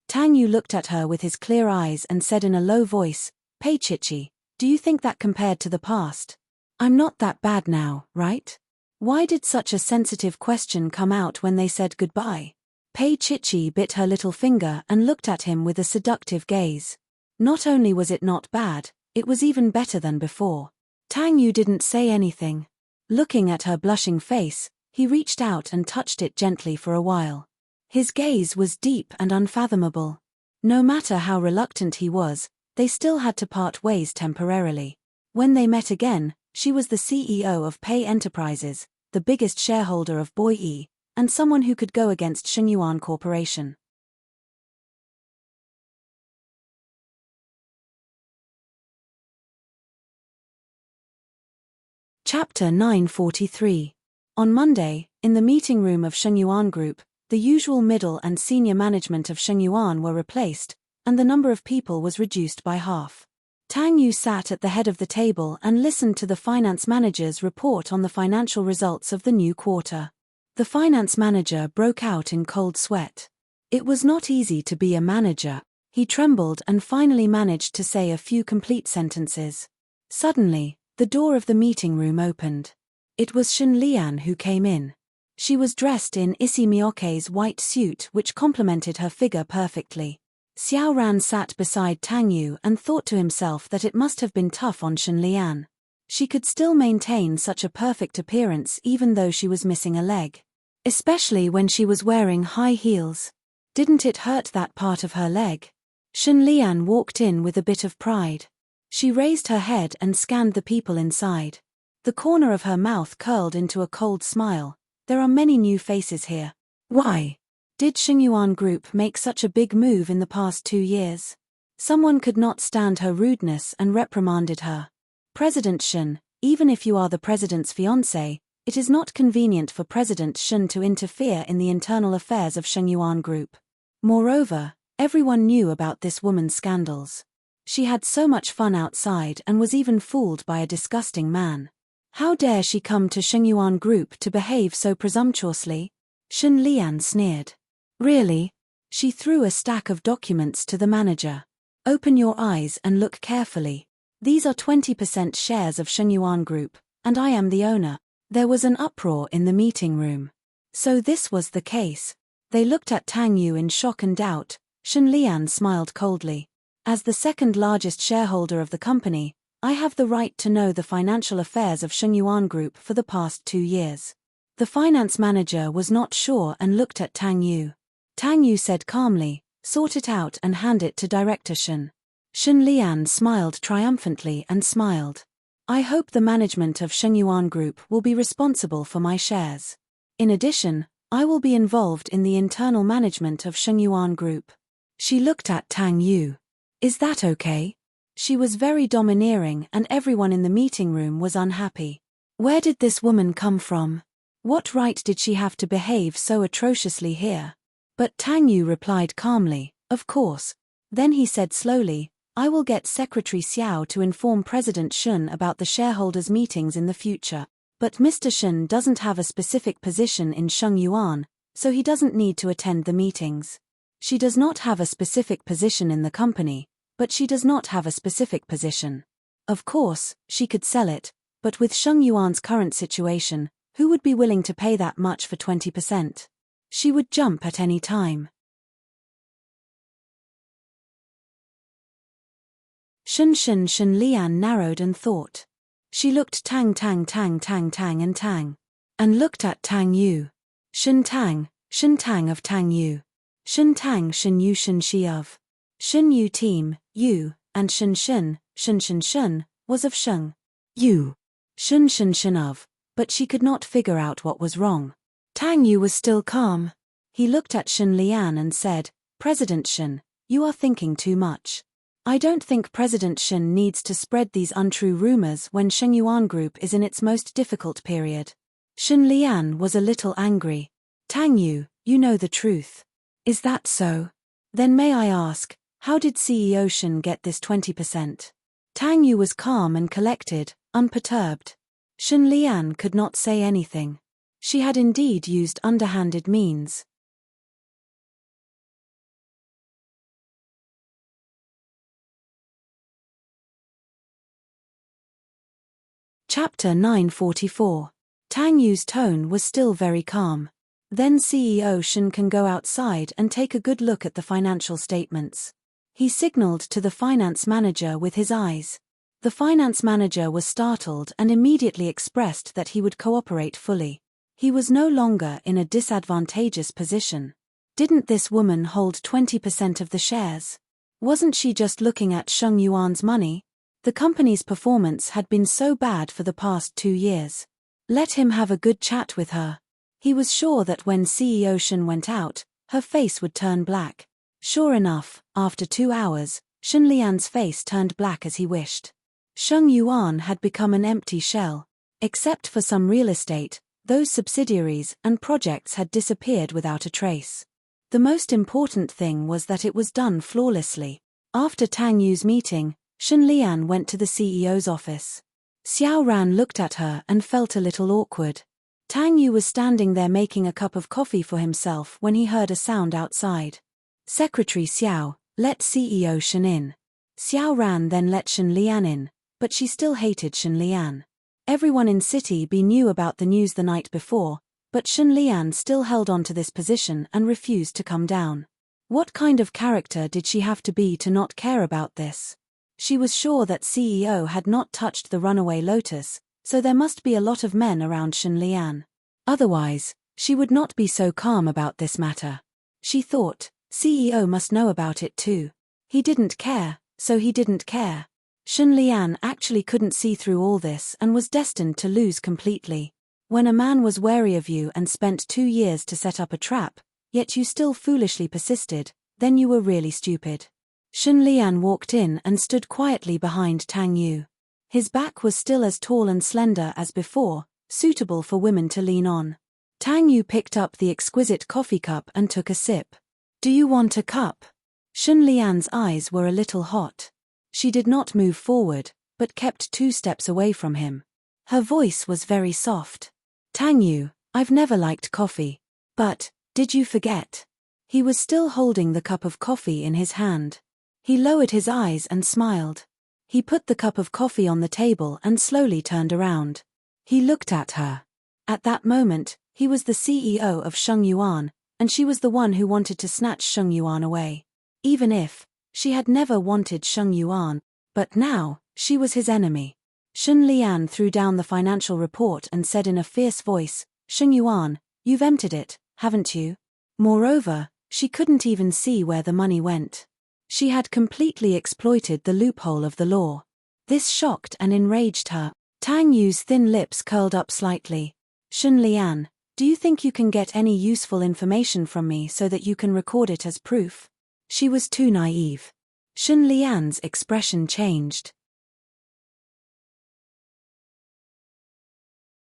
Tang Yu looked at her with his clear eyes and said in a low voice, "Pei Chichi, do you think that compared to the past? I'm not that bad now, right? Why did such a sensitive question come out when they said goodbye?" Pei Chichi bit her little finger and looked at him with a seductive gaze. Not only was it not bad, it was even better than before. Tang Yu didn't say anything. Looking at her blushing face, he reached out and touched it gently for a while. His gaze was deep and unfathomable. No matter how reluctant he was, they still had to part ways temporarily. When they met again, she was the CEO of Pei Enterprises, the biggest shareholder of Boyi, and someone who could go against Shengyuan Corporation. Chapter 943. On Monday, in the meeting room of Shengyuan Group, the usual middle and senior management of Shengyuan were replaced, and the number of people was reduced by half. Tang Yu sat at the head of the table and listened to the finance manager's report on the financial results of the new quarter. The finance manager broke out in cold sweat. It was not easy to be a manager. He trembled and finally managed to say a few complete sentences. Suddenly, the door of the meeting room opened. It was Shen Lian who came in. She was dressed in Issey Miyoke's white suit which complemented her figure perfectly. Xiao Ran sat beside Tang Yu and thought to himself that it must have been tough on Shen Lian. She could still maintain such a perfect appearance even though she was missing a leg. Especially when she was wearing high heels. Didn't it hurt that part of her leg? Shen Lian walked in with a bit of pride. She raised her head and scanned the people inside. The corner of her mouth curled into a cold smile. There are many new faces here. Why did Shengyuan Group make such a big move in the past 2 years? Someone could not stand her rudeness and reprimanded her. President Shen, even if you are the president's fiancé, it is not convenient for President Shen to interfere in the internal affairs of Shengyuan Group. Moreover, everyone knew about this woman's scandals. She had so much fun outside and was even fooled by a disgusting man. How dare she come to Shengyuan Group to behave so presumptuously? Shen Lian sneered. Really? She threw a stack of documents to the manager. Open your eyes and look carefully. These are 20% shares of Shengyuan Group, and I am the owner. There was an uproar in the meeting room. So this was the case. They looked at Tang Yu in shock and doubt. Shen Lian smiled coldly. As the second largest shareholder of the company, I have the right to know the financial affairs of Shengyuan Group for the past 2 years. The finance manager was not sure and looked at Tang Yu. Tang Yu said calmly, sort it out and hand it to Director Shen. Shen Lian smiled triumphantly and smiled. I hope the management of Shengyuan Group will be responsible for my shares. In addition, I will be involved in the internal management of Shengyuan Group. She looked at Tang Yu. Is that okay? She was very domineering and everyone in the meeting room was unhappy. Where did this woman come from? What right did she have to behave so atrociously here? But Tang Yu replied calmly, of course. Then he said slowly, I will get Secretary Xiao to inform President Shen about the shareholders' meetings in the future. But Mr. Shen doesn't have a specific position in Shengyuan, so he doesn't need to attend the meetings. She does not have a specific position in the company, but she does not have a specific position. Of course, she could sell it, but with Shengyuan's current situation, who would be willing to pay that much for 20%? She would jump at any time. Shen Lian narrowed and thought. She looked Tang and Tang. And looked at Tang Yu. Shen Tang of Tang Yu. Shen Tang Shen Yu Shen Shi of. Shen Yu team, Yu, and Shen was of Sheng. Yu. Shen of. But she could not figure out what was wrong. Tang Yu was still calm. He looked at Shen Lian and said, President Shen, you are thinking too much. I don't think President Shen needs to spread these untrue rumors when Shengyuan Group is in its most difficult period. Shen Lian was a little angry. Tang Yu, you know the truth. Is that so? Then may I ask, how did CEO Shen get this 20%? Tang Yu was calm and collected, unperturbed. Shen Lian could not say anything. She had indeed used underhanded means. Chapter 944. Tang Yu's tone was still very calm. Then CEO Shen can go outside and take a good look at the financial statements. He signaled to the finance manager with his eyes. The finance manager was startled and immediately expressed that he would cooperate fully. He was no longer in a disadvantageous position. Didn't this woman hold 20% of the shares? Wasn't she just looking at Sheng Yuan's money? The company's performance had been so bad for the past 2 years. Let him have a good chat with her. He was sure that when CEO Shen went out, her face would turn black. Sure enough, after 2 hours, Shen Lian's face turned black as he wished. Sheng Yuan had become an empty shell. Except for some real estate, those subsidiaries and projects had disappeared without a trace. The most important thing was that it was done flawlessly. After Tang Yu's meeting, Shen Lian went to the CEO's office. Xiao Ran looked at her and felt a little awkward. Tang Yu was standing there making a cup of coffee for himself when he heard a sound outside. Secretary Xiao, let CEO Shen in. Xiao Ran then let Shen Lian in, but she still hated Shen Lian. Everyone in City B knew about the news the night before, but Shen Lian still held on to this position and refused to come down. What kind of character did she have to be to not care about this? She was sure that CEO had not touched the runaway lotus, so there must be a lot of men around Shen Lian. Otherwise, she would not be so calm about this matter. She thought, CEO must know about it too. He didn't care, so he didn't care. Shen Lian actually couldn't see through all this and was destined to lose completely. When a man was wary of you and spent 2 years to set up a trap, yet you still foolishly persisted, then you were really stupid. Shen Lian walked in and stood quietly behind Tang Yu. His back was still as tall and slender as before, suitable for women to lean on. Tang Yu picked up the exquisite coffee cup and took a sip. Do you want a cup? Shen Lian's eyes were a little hot. She did not move forward, but kept 2 steps away from him. Her voice was very soft. Tang Yu, I've never liked coffee. But, did you forget? He was still holding the cup of coffee in his hand. He lowered his eyes and smiled. He put the cup of coffee on the table and slowly turned around. He looked at her. At that moment, he was the CEO of Sheng Yuan, and she was the one who wanted to snatch Sheng Yuan away. Even if she had never wanted Sheng Yuan, but now, she was his enemy. Shen Lian threw down the financial report and said in a fierce voice, Sheng Yuan, you've emptied it, haven't you? Moreover, she couldn't even see where the money went. She had completely exploited the loophole of the law. This shocked and enraged her. Tang Yu's thin lips curled up slightly. Shen Lian, do you think you can get any useful information from me so that you can record it as proof? She was too naive. Shen Lian's expression changed.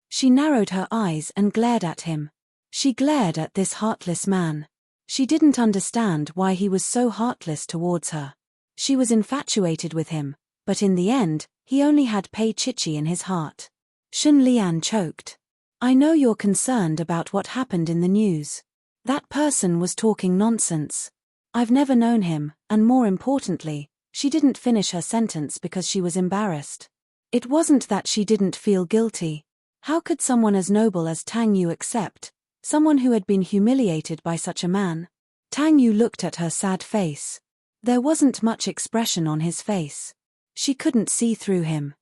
She narrowed her eyes and glared at him. She glared at this heartless man. She didn't understand why he was so heartless towards her. She was infatuated with him, but in the end, he only had Pei Chichi in his heart. Shen Lian choked. I know you're concerned about what happened in the news. That person was talking nonsense. I've never known him, and more importantly, she didn't finish her sentence because she was embarrassed. It wasn't that she didn't feel guilty. How could someone as noble as Tang Yu accept? Someone who had been humiliated by such a man? Tang Yu looked at her sad face. There wasn't much expression on his face. She couldn't see through him.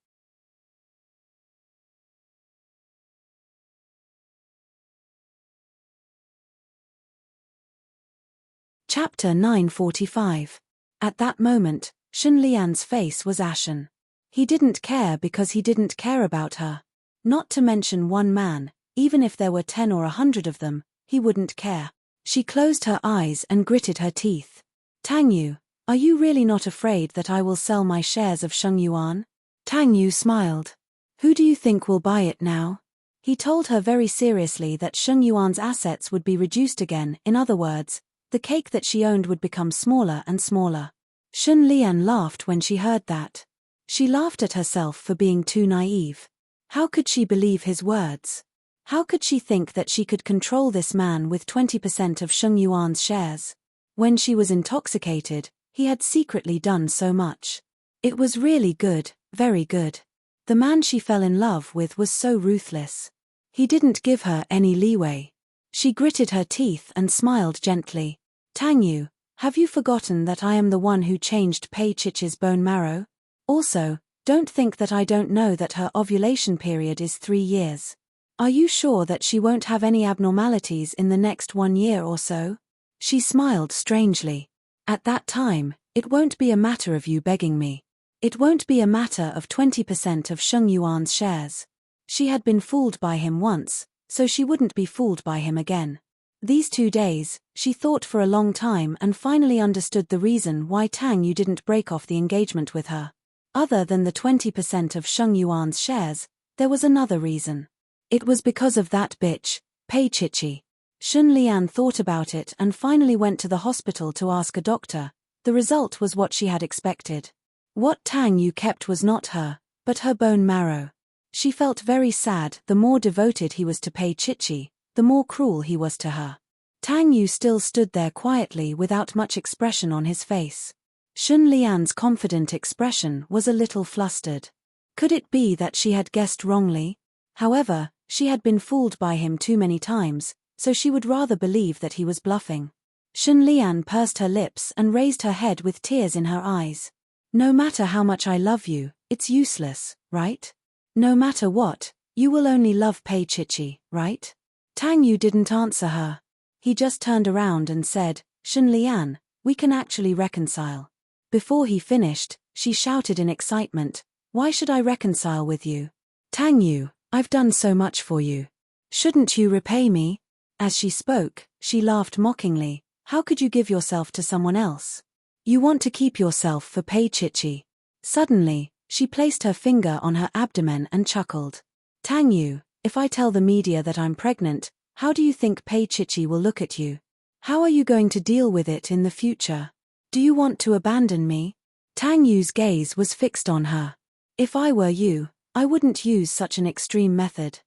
Chapter 945. At that moment, Shen Lian's face was ashen. He didn't care because he didn't care about her. Not to mention one man, even if there were 10 or 100 of them, he wouldn't care. She closed her eyes and gritted her teeth. Tang Yu, are you really not afraid that I will sell my shares of Sheng Yuan? Tang Yu smiled. Who do you think will buy it now? He told her very seriously that Sheng Yuan's assets would be reduced again. In other words, the cake that she owned would become smaller and smaller. Shen Lian laughed when she heard that. She laughed at herself for being too naive. How could she believe his words? How could she think that she could control this man with 20% of Sheng Yuan's shares? When she was intoxicated, he had secretly done so much. It was really good, very good. The man she fell in love with was so ruthless. He didn't give her any leeway. She gritted her teeth and smiled gently. Tangyu, have you forgotten that I am the one who changed Pei Chichi's bone marrow? Also, don't think that I don't know that her ovulation period is 3 years. Are you sure that she won't have any abnormalities in the next 1 year or so? She smiled strangely. At that time, it won't be a matter of you begging me. It won't be a matter of 20% of Sheng Yuan's shares. She had been fooled by him once, so she wouldn't be fooled by him again. These 2 days, she thought for a long time and finally understood the reason why Tang Yu didn't break off the engagement with her. Other than the 20% of Sheng Yuan's shares, there was another reason. It was because of that bitch, Pei Chichi. Shun Lian thought about it and finally went to the hospital to ask a doctor. The result was what she had expected. What Tang Yu kept was not her, but her bone marrow. She felt very sad. The more devoted he was to Pei Chichi, the more cruel he was to her. Tang Yu still stood there quietly without much expression on his face. Shun Lian's confident expression was a little flustered. Could it be that she had guessed wrongly? However, she had been fooled by him too many times, so she would rather believe that he was bluffing. Shun Lian pursed her lips and raised her head with tears in her eyes. No matter how much I love you, it's useless, right? No matter what, you will only love Pei Chichi, right? Tang Yu didn't answer her. He just turned around and said, Shun Lian, we can actually reconcile. Before he finished, she shouted in excitement, why should I reconcile with you? Tang Yu, I've done so much for you. Shouldn't you repay me? As she spoke, she laughed mockingly. How could you give yourself to someone else? You want to keep yourself for Pei Chichi. Suddenly, she placed her finger on her abdomen and chuckled. Tang Yu, if I tell the media that I'm pregnant, how do you think Pei Chichi will look at you? How are you going to deal with it in the future? Do you want to abandon me? Tang Yu's gaze was fixed on her. If I were you, I wouldn't use such an extreme method.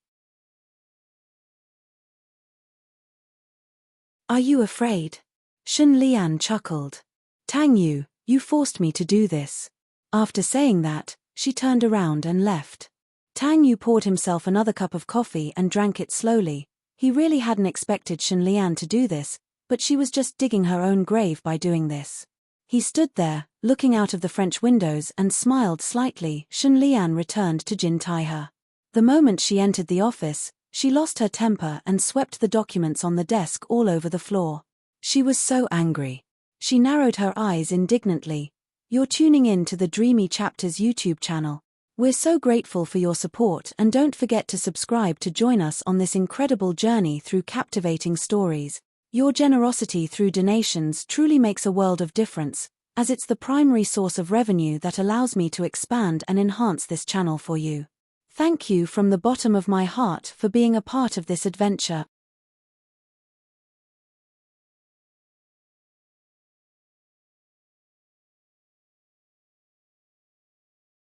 Are you afraid? Shun Lian chuckled. Tang Yu, you forced me to do this. After saying that, she turned around and left. Tang Yu poured himself another cup of coffee and drank it slowly. He really hadn't expected Shun Lian to do this, but she was just digging her own grave by doing this. He stood there, looking out of the French windows and smiled slightly. Shun Lian returned to Jin Taihe. The moment she entered the office, she lost her temper and swept the documents on the desk all over the floor. She was so angry. She narrowed her eyes indignantly. You're tuning in to the Dreamy Chapters YouTube channel. We're so grateful for your support and don't forget to subscribe to join us on this incredible journey through captivating stories. Your generosity through donations truly makes a world of difference, as it's the primary source of revenue that allows me to expand and enhance this channel for you. Thank you from the bottom of my heart for being a part of this adventure.